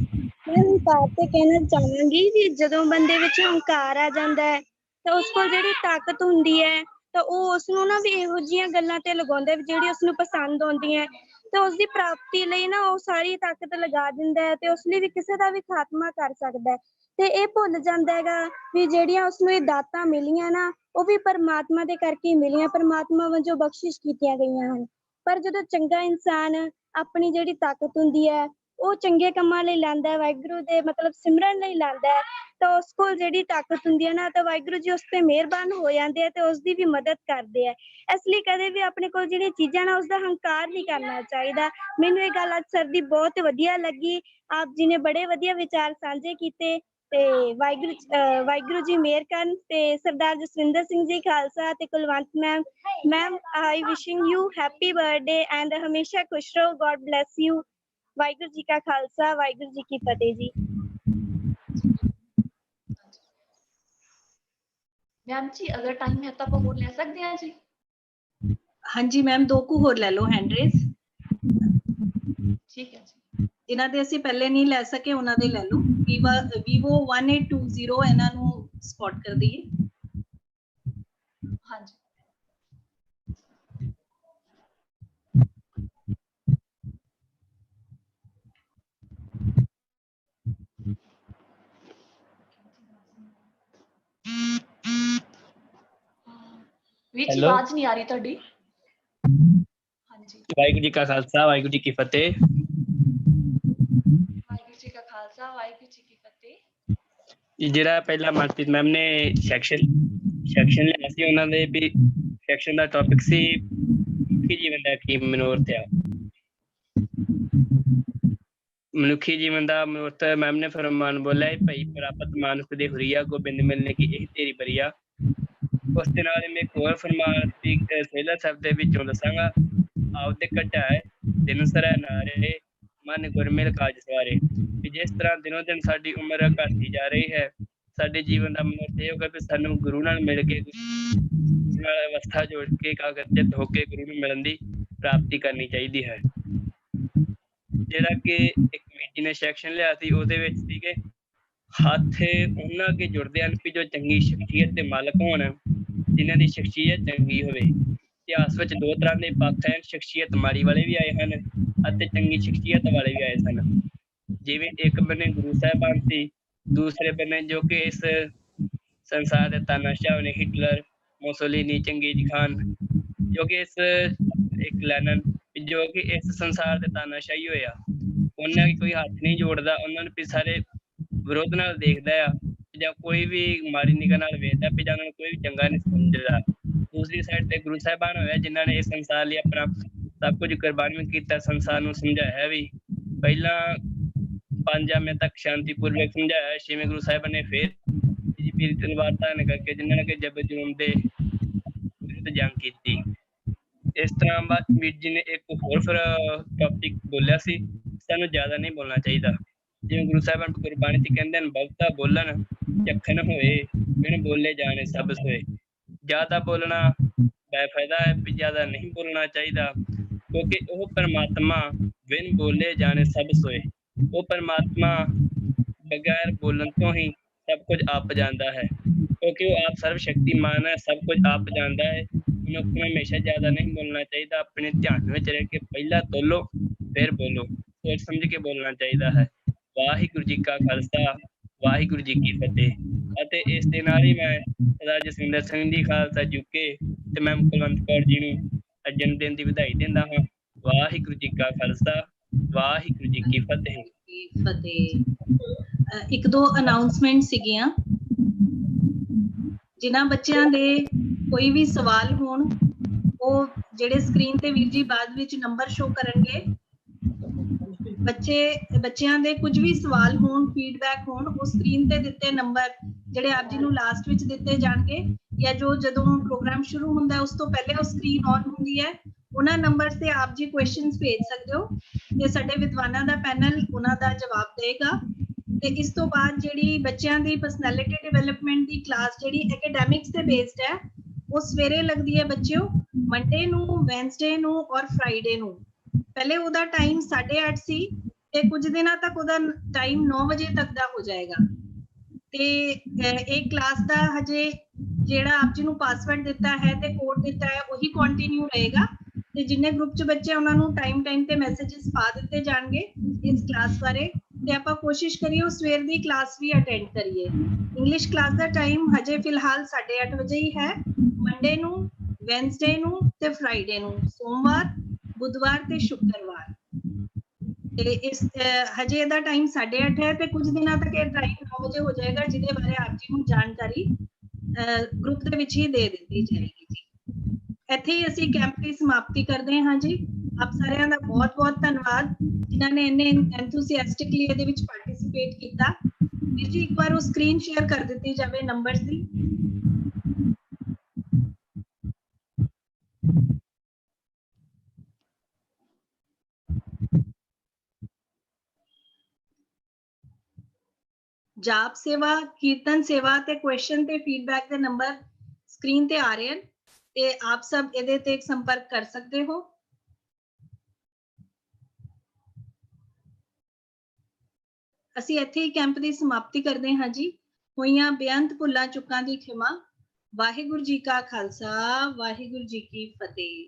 ਮੈਂ ਹੰਕਾਰ ਤੇ ਕਹਿਣਾ ਚਾਹਾਂਗੀ ਕਿ ਜਦੋਂ ਬੰਦੇ ਵਿੱਚ ਹੰਕਾਰ ਆ ਜਾਂਦਾ ਹੈ ਤਾਂ ਉਸ ਕੋਲ ਜਿਹੜੀ ਤਾਕਤ ਹੁੰਦੀ ਹੈ ਤਾਂ ਉਹ ਉਸਨੂੰ ਨਾ ਵੀ ਇਹੋ ਜਿਹੀਆਂ ਗੱਲਾਂ ਤੇ ਲਗਾਉਂਦਾ ਵੀ ਜਿਹੜੀ ਉਸਨੂੰ ਪਸੰਦ ਆਉਂਦੀਆਂ ਤੇ ਉਸਦੀ ਪ੍ਰਾਪਤੀ ਲਈ ਨਾ ਉਹ ਸਾਰੀ ਤਾਕਤ ਲਗਾ ਦਿੰਦਾ ਹੈ ਤੇ ਉਸ ਲਈ ਵੀ ਕਿਸੇ ਦਾ ਵੀ ਖਾਤਮਾ ਕਰ ਸਕਦਾ ਹੈ। ਤੇ ਇਹ ਭੁੱਲ ਜਾਂਦਾ ਹੈਗਾ ਵੀ ਜਿਹੜੀਆਂ ਉਸਨੂੰ ਇਹ ਦਾਤਾਂ ਮਿਲੀਆਂ ਨਾ ਉਹ ਵੀ ਪਰਮਾਤਮਾ ਦੇ ਕਰਕੇ ਮਿਲੀਆਂ, ਪਰਮਾਤਮਾ ਵੱਲੋਂ ਬਖਸ਼ਿਸ਼ ਕੀਤੀਆਂ ਗਈਆਂ ਹਨ। ਪਰ ਜਦੋਂ ਚੰਗਾ ਇਨਸਾਨ ਆਪਣੀ ਜਿਹੜੀ ਤਾਕਤ ਹੁੰਦੀ ਹੈ ਉਹ ਚੰਗੇ ਕੰਮਾਂ ਲਈ ਲਾਉਂਦਾ ਹੈ, ਵਾਹਿਗੁਰੂ ਦੇ ਮਤਲਬ ਸਿਮਰਨ ਲਈ ਲਾਉਂਦਾ ਹੈ, ਤਾਂ ਉਸ ਕੋਲ ਜਿਹੜੀ ਤਾਕਤ ਹੁੰਦੀ ਹੈ ਨਾ ਤਾਂ ਵਾਹਿਗੁਰੂ ਜੀ ਉਸ ਤੇ ਮਿਹਰਬਾਨ ਹੋ ਜਾਂਦੇ ਆ ਤੇ ਉਸਦੀ ਵੀ ਮਦਦ ਕਰਦੇ ਆ। ਇਸ ਲਈ ਕਦੇ ਵੀ ਆਪਣੇ ਕੋਲ ਜਿਹੜੀਆਂ ਚੀਜ਼ਾਂ ਨਾ ਉਸਦਾ ਹੰਕਾਰ ਨਹੀਂ ਕਰਨਾ ਚਾਹੀਦਾ। ਮੈਨੂੰ ਇਹ ਗੱਲ ਅੱਜ ਸਰ ਦੀ ਬਹੁਤ ਵਧੀਆ ਲੱਗੀ। ਆਪ ਜੀ ਨੇ ਬੜੇ ਵਧੀਆ ਵਿਚਾਰ ਸਾਂਝੇ ਕੀਤੇ ਤੇ ਵਾਹਿਗੁਰੂ ਜੀ ਮਿਹਰ ਕਰਨ। ਤੇ ਸਰਦਾਰ ਜਸਵਿੰਦਰ ਸਿੰਘ ਜੀ ਖਾਲਸਾ ਤੇ Kulwant ma'am I wishing you happy birthday and ਹਮੇਸ਼ਾ ਖੁਸ਼ ਰਹੋ। God bless you. Waheguru ji ਕਾ ਖਾਲਸਾ ਵਾਹਿਗੁਰੂ ਜੀ ਕੀ ਫਤਿਹ ਜੀ। ਮੈਮ ਜੀ ਅਗਰ ਟਾਈਮ ਹੈ ਤਾਂ ਆਪਾਂ ਹੋਰ ਲੈ ਸਕਦੇ ਹਾਂ ਜੀ। ਹਾਂਜੀ ਮੈਮ 2 ਕੁ ਹੋਰ ਲੈ ਲਓ ਹੈਂਡ ਰੇਜ਼। ਠੀਕ ਹੈ ਜੀ। ਇਹਨਾਂ ਦੇ ਅਸੀਂ ਪਹਿਲੇ ਨਹੀਂ ਲੈ ਸਕੇ ਉਹਨਾਂ ਦੇ ਲੈ ਲਓ। Vivo 1820 ਇਹਨਾਂ ਨੂੰ ਸਪੌਟ ਕਰ ਦਈਏ। ਹਾਂਜੀ ਵਿੱਚ ਆਵਾਜ਼ ਨਹੀਂ ਆ ਰਹੀ ਤੁਹਾਡੀ। ਹਾਂਜੀ ਵਾਹਿਗੁਰੂ ਜੀ ਕਾ ਖਾਲਸਾ ਵਾਹਿਗੁਰੂ ਜੀ ਕੀ ਫਤਿਹ। ਵਾਹਿਗੁਰੂ ਜੀ ਕਾ ਖਾਲਸਾ ਵਾਹਿਗੁਰੂ ਜੀ ਕੀ ਫਤਿਹ। ਜਿਹੜਾ ਪਹਿਲਾਂ ਮਨਪ੍ਰੀਤ ਮੈਮ ਨੇ ਸੈਕਸ਼ਨ ਲਿਆ ਸੀ, ਉਹਨਾਂ ਦੇ ਵੀ ਸੈਕਸ਼ਨ ਦਾ ਟੌਪਿਕ ਸੀ ਮਨੁੱਖੀ ਜੀਵਨ ਦਾ ਕੀ ਮਨੋਰਥ ਆ। ਮਨੁੱਖੀ ਜੀਵਨ ਦਾ ਮਨੋਰਥ ਮੈਮ ਨੇ ਫਰਮਾਨ ਬੋਲਿਆ, ਭਈ ਪ੍ਰਾਪਤ ਮਾਨੁਖ ਦੇ ਹੁਰੀਆ ਗੋਬਿੰਦ ਮਿਲਨੇ ਕੀ ਇਹ ਤੇਰੀ ਬਰੀਆ। ਉਸ ਦੇ ਨਾਲ ਮੈਂ ਇੱਕ ਹੋਰ ਫਰਮਾਨ ਸੀ ਸੋਹਿਲਾ ਸਾਹਿਬ ਦੇ ਵਿੱਚੋਂ ਦੱਸਾਂਗਾ। ਆਪਦੇ ਘਟਾਏ ਦਿਨ ਸਰੈ ਨਾਰੇ ਮਨ ਗੁਰਮਿਲ ਕਾਜ ਸਵਾਰੇ। ਕਿ ਜਿਸ ਤਰ੍ਹਾਂ ਦਿਨੋਂ ਦਿਨ ਸਾਡੀ ਉਮਰ ਘੱਟਦੀ ਜਾ ਰਹੀ ਹੈ, ਸਾਡੇ ਜੀਵਨ ਦਾ ਮਨੋਰਥ ਇਹ ਹੋਗਾ ਵੀ ਸਾਨੂੰ ਗੁਰੂ ਨਾਲ ਮਿਲ ਕੇ ਨਾਲ ਅਵਸਥਾ ਜੋੜ ਕੇ ਕਾਗਰਜਿਤ ਹੋ ਕੇ ਗੁਰੂ ਨੂੰ ਮਿਲਣ ਦੀ ਪ੍ਰਾਪਤੀ ਕਰਨੀ ਚਾਹੀਦੀ ਹੈ। ਜਿਹੜਾ ਕਿ ਇੱਕ ਵੀਰ ਜੀ ਨੇ ਸੈਕਸ਼ਨ ਲਿਆ ਸੀ, ਉਹਦੇ ਵਿੱਚ ਸੀਗੇ ਹੱਥ ਉਹਨਾਂ ਅੱਗੇ ਜੁੜਦੇ ਹਨ ਵੀ ਜੋ ਚੰਗੀ ਸ਼ਖਸੀਅਤ ਦੇ ਮਾਲਕ ਹੋਣ, ਜਿਨ੍ਹਾਂ ਦੀ ਸ਼ਖਸੀਅਤ ਚੰਗੀ ਹੋਵੇ। ਇਤਿਹਾਸ ਵਿੱਚ ਦੋ ਤਰ੍ਹਾਂ ਦੇ ਪੱਖ ਹਨ, ਸ਼ਖਸੀਅਤ ਮਾੜੀ ਵਾਲੇ ਵੀ ਆਏ ਹਨ ਅਤੇ ਚੰਗੀ ਸ਼ਖਸੀਅਤ ਵਾਲੇ ਵੀ ਆਏ ਸਨ। ਜਿਵੇਂ ਇੱਕ ਬੰਨੇ ਗੁਰੂ ਸਾਹਿਬਾਨ ਸੀ, ਦੂਸਰੇ ਬੰਨੇ ਜੋ ਕਿ ਇਸ ਸੰਸਾਰ ਦੇ ਤਾਨਾਸ਼ਾਹ ਨੇ ਹਿਟਲਰ, ਮੁਸੋਲੀਨੀ, ਚੰਗੇਜ਼ ਖਾਨ, ਜੋ ਕਿ ਇੱਕ ਲੈਨਨ, ਜੋ ਕਿ ਇਸ ਸੰਸਾਰ ਦੇ ਤਾਨਾਸ਼ਾਹੀ ਹੋਇਆ। ਉਹਨਾਂ ਦੀ ਕੋਈ ਹੱਥ ਨਹੀਂ ਜੋੜਦਾ, ਉਹਨਾਂ ਨੂੰ ਵੀ ਸਾਰੇ ਵਿਰੋਧ ਨਾਲ ਦੇਖਦਾ ਆ, ਜਾਂ ਕੋਈ ਵੀ ਮਾੜੀ ਨਿਗਾਹ ਨਾਲ ਵੇਖਦਾ ਵੀ, ਜਾਂ ਉਹਨਾਂ ਨੂੰ ਕੋਈ ਵੀ ਚੰਗਾ ਨਹੀਂ ਸਮਝਦਾ। ਦੂਸਰੀ ਸਾਈਡ ਤੇ ਗੁਰੂ ਸਾਹਿਬਾਨ ਹੋਇਆ, ਜਿਨ੍ਹਾਂ ਨੇ ਇਸ ਸੰਸਾਰ ਲਈ ਆਪਣਾ ਸਭ ਕੁਝ ਕੁਰਬਾਨ ਕੀਤਾ, ਸੰਸਾਰ ਨੂੰ ਸਮਝਾਇਆ ਵੀ। ਪਹਿਲਾਂ 5 ਜਾਮਿਆਂ ਤੱਕ ਸ਼ਾਂਤੀਪੂਰਵਕ ਸਮਝਾਇਆ, 6ਵੇਂ ਗੁਰੂ ਸਾਹਿਬਾਨ ਨੇ ਫਿਰ ਪੀਰੀ ਤਲਵਾਰ ਧਾਰਨ ਕਰਕੇ ਜਿਨ੍ਹਾਂ ਨੇ ਜਬਰ ਜੁਲਮ ਦੇ ਵਿਰੁੱਧ ਜੰਗ ਕੀਤੀ। ਇਸ ਤਰ੍ਹਾਂ ਬਾਅਦ ਵੀਰ ਜੀ ਨੇ ਇੱਕ ਹੋਰ ਫਿਰ ਟੌਪਿਕ ਬੋਲਿਆ ਸੀ, ਸਾਨੂੰ ਜ਼ਿਆਦਾ ਨਹੀਂ ਬੋਲਣਾ ਚਾਹੀਦਾ। ਜਿਵੇਂ ਗੁਰੂ ਸਾਹਿਬਾਨ ਗੁਰਬਾਣੀ ਚ ਕਹਿੰਦੇ ਹਨ, ਬਹੁਤਾ ਬੋਲਣ ਚੱਖਣ ਹੋਏ, ਬਿਨ ਬੋਲੇ ਜਾਣੇ ਸਭ ਸੋਏ। ਜ਼ਿਆਦਾ ਬੋਲਣਾ ਬੇਫਾਇਦਾ ਹੈ, ਵੀ ਜ਼ਿਆਦਾ ਨਹੀਂ ਬੋਲਣਾ ਚਾਹੀਦਾ, ਕਿਉਂਕਿ ਉਹ ਪਰਮਾਤਮਾ ਬਿਨ ਬੋਲੇ ਜਾਣੇ ਸਭ ਸੋਏ। ਉਹ ਪਰਮਾਤਮਾ ਬਗੈਰ ਬੋਲਣ ਤੋਂ ਹੀ ਸਭ ਕੁਝ ਆਪ ਜਾਣਦਾ ਹੈ, ਕਿਉਂਕਿ ਉਹ ਆਪ ਸਰਵ ਸ਼ਕਤੀਮਾਨ ਹੈ, ਸਭ ਕੁਝ ਆਪ ਜਾਣਦਾ ਹੈ। ਮਨੁੱਖ ਨੂੰ ਹਮੇਸ਼ਾ ਜ਼ਿਆਦਾ ਨਹੀਂ ਬੋਲਣਾ ਚਾਹੀਦਾ, ਆਪਣੇ ਧਿਆਨ ਵਿੱਚ ਰਹਿ ਕੇ ਪਹਿਲਾਂ ਤੋਲੋ ਫਿਰ ਬੋਲੋ, ਸੋਚ ਸਮਝ ਕੇ ਬੋਲਣਾ ਚਾਹੀਦਾ ਹੈ। ਵਾਹਿਗੁਰੂ ਜੀ ਕਾ ਖਾਲਸਾ, ਵਾਹਿਗੁਰੂ ਜੀ ਕੀ ਫਤਿਹ। ਅਤੇ ਇਸ ਦੇ ਨਾਲ ਹੀ ਮੈਂ ਸਰਦਾਰ ਜਸਵਿੰਦਰ ਸਿੰਘ ਜੀ ਖਾਲਸਾ ਯੂਕੇ ਤੇ ਮੈਮ ਕੁਲਵੰਤ ਕੌਰ ਜੀ ਨੂੰ ਜਨਮ ਦਿਨ ਦੀ ਵਧਾਈ ਦਿੰਦਾ ਹਾਂ। ਵਾਹਿਗੁਰੂ ਜੀ ਕਾ ਖਾਲਸਾ, ਵਾਹਿਗੁਰੂ ਜੀ ਕੀ ਫਤਿਹ। ਇੱਕ ਦੋ ਅਨਾਉਂਸਮੈਂਟ ਸੀਗੀਆਂ। ਜਿਨ੍ਹਾਂ ਬੱਚਿਆਂ ਦੇ ਕੋਈ ਵੀ ਸਵਾਲ ਹੋਣ, ਉਹ ਜਿਹੜੇ ਸਕਰੀਨ ਤੇ ਵੀਰ ਜੀ ਬਾਅਦ ਵਿੱਚ ਨੰਬਰ ਸ਼ੋ ਕਰਨਗੇ, ਬੱਚਿਆਂ ਦੇ ਕੁਝ ਵੀ ਸਵਾਲ ਹੋਣ, ਫੀਡਬੈਕ ਹੋਣ, ਉਹ ਸਕਰੀਨ ਤੇ ਦਿੱਤੇ ਨੰਬਰ ਜਿਹੜੇ ਆਪ ਜੀ ਨੂੰ ਲਾਸਟ ਵਿੱਚ ਦਿੱਤੇ ਜਾਣਗੇ, ਜਾਂ ਜੋ ਜਦੋਂ ਪ੍ਰੋਗਰਾਮ ਸ਼ੁਰੂ ਹੁੰਦਾ ਉਸ ਤੋਂ ਪਹਿਲੇ ਉਹ ਸਕਰੀਨ ਔਨ ਹੁੰਦੀ ਹੈ, ਉਹਨਾਂ ਨੰਬਰ ਤੇ ਆਪ ਜੀ ਕੁਐਸਚਨਸ ਭੇਜ ਸਕਦੇ ਹੋ ਤੇ ਸਾਡੇ ਵਿਦਵਾਨਾਂ ਦਾ ਪੈਨਲ ਉਹਨਾਂ ਦਾ ਜਵਾਬ ਦੇਗਾ। ਤੇ ਇਸ ਤੋਂ ਬਾਅਦ ਜਿਹੜੀ ਬੱਚਿਆਂ ਦੀ ਪਰਸਨੈਲਿਟੀ ਡਿਵੈਲਪਮੈਂਟ ਦੀ ਕਲਾਸ ਜਿਹੜੀ ਐਕੈਡੈਮਿਕਸ ਤੇ ਬੇਸਡ ਹੈ, ਉਹ ਸਵੇਰੇ ਲੱਗਦੀ ਹੈ ਬੱਚਿਓ, ਮੰਡੇ ਨੂੰ, ਵੈਨਸਡੇ ਨੂੰ ਔਰ ਫਰਾਈਡੇ ਨੂੰ। ਪਹਿਲੇ ਉਹਦਾ ਟਾਈਮ 8:30 ਸੀ ਤੇ ਕੁਝ ਦਿਨਾਂ ਤੱਕ ਉਹਦਾ ਟਾਈਮ 9 ਵਜੇ ਤੱਕ ਦਾ ਹੋ ਜਾਏਗਾ। ਤੇ ਇਹ ਕਲਾਸ ਦਾ ਹਜੇ ਜਿਹੜਾ ਆਪ ਜੀ ਨੂੰ ਪਾਸਵਰਡ ਦਿੱਤਾ ਹੈ ਤੇ ਕੋਡ ਦਿੱਤਾ ਹੈ, ਉਹੀ ਕੰਟੀਨਿਊ ਰਹੇਗਾ। ਤੇ ਜਿੰਨੇ ਗਰੁੱਪ ਚ ਬੱਚੇ ਉਹਨਾਂ ਨੂੰ ਟਾਈਮ ਤੇ ਮੈਸੇजेस ਪਾ ਦਿੱਤੇ ਜਾਣਗੇ ਇਸ ਕਲਾਸ ਬਾਰੇ, ਤੇ ਆਪਾਂ ਕੋਸ਼ਿਸ਼ ਕਰੀਏ ਉਹ ਸਵੇਰ ਦੀ ਕਲਾਸ ਵੀ ਅਟੈਂਡ ਕਰੀਏ। ਇੰਗਲਿਸ਼ ਕਲਾਸ ਦਾ ਟਾਈਮ ਹਜੇ ਫਿਲਹਾਲ 8:30 ਵਜੇ ਹੀ ਹੈ, ਮੰਡੇ ਨੂੰ, ਵੈਨਸਡੇ ਨੂੰ ਤੇ ਫਰਾਈਡੇ ਨੂੰ, ਸੋਮਵਾਰ, ਬੁੱਧਵਾਰ ਤੇ ਸ਼ੁੱਕਰਵਾਰ। ਤੇ ਇਸ ਹਜੇ ਇਹਦਾ ਟਾਈਮ 8:30 ਹੈ ਤੇ ਕੁਝ ਦਿਨਾਂ ਤੱਕ ਇਹ ਟਾਈਮ 9 ਵਜੇ ਹੋ ਜਾਏਗਾ, ਜਿਹਦੇ ਬਾਰੇ ਆਪ ਜੀ ਨੂੰ ਜਾਣਕਾਰੀ ਗਰੁੱਪ ਦੇ ਵਿੱਚ ਹੀ ਦੇ ਦਿੱਤੀ ਜਾਏਗੀ ਜੀ। ਇੱਥੇ ਹੀ ਅਸੀਂ ਕੈਂਪ ਦੀ ਸਮਾਪਤੀ ਕਰਦੇ ਹਾਂ ਜੀ। ਆਪ ਸਾਰਿਆਂ ਦਾ ਬਹੁਤ ਬਹੁਤ ਧੰਨਵਾਦ ਜਿਨ੍ਹਾਂ ਨੇ ਇੰਨੇ ਐਂਥੂਸੀਆਸਟਿਕਲੀ ਇਹਦੇ ਵਿੱਚ ਪਾਰਟਿਸਿਪੇਟ ਕੀਤਾ। ਵੀਰ ਜੀ ਇੱਕ ਵਾਰ ਉਹ ਸਕਰੀਨ ਸ਼ੇਅਰ ਕਰ ਦਿੱਤੀ ਜਾਵੇ ਨੰਬਰਸ ਦੀ। ਜਾਪ ਸੇਵਾ, ਕੀਰਤਨ ਸੇਵਾ ਤੇ ਕੁਐਸਚਨ ਤੇ ਫੀਡਬੈਕ ਦੇ ਨੰਬਰ ਸਕਰੀਨ ਤੇ ਆ ਰਹੇ ਹਨ ਤੇ ਆਪ ਸਭ ਇਹਦੇ ਤੇ ਸੰਪਰਕ ਕਰ ਸਕਦੇ ਹੋ। ਅਸੀਂ ਇੱਥੇ ਹੀ ਕੈਂਪ ਦੀ ਸਮਾਪਤੀ ਕਰਦੇ ਹਾਂ ਜੀ। ਹੋਈਆਂ ਬੇਅੰਤ ਭੁੱਲਾਂ ਚੁੱਕਾਂ ਦੀ ਖਿਮਾ। ਵਾਹਿਗੁਰੂ ਜੀ ਕਾ ਖਾਲਸਾ, ਵਾਹਿਗੁਰੂ ਜੀ ਕੀ ਫਤਿਹ।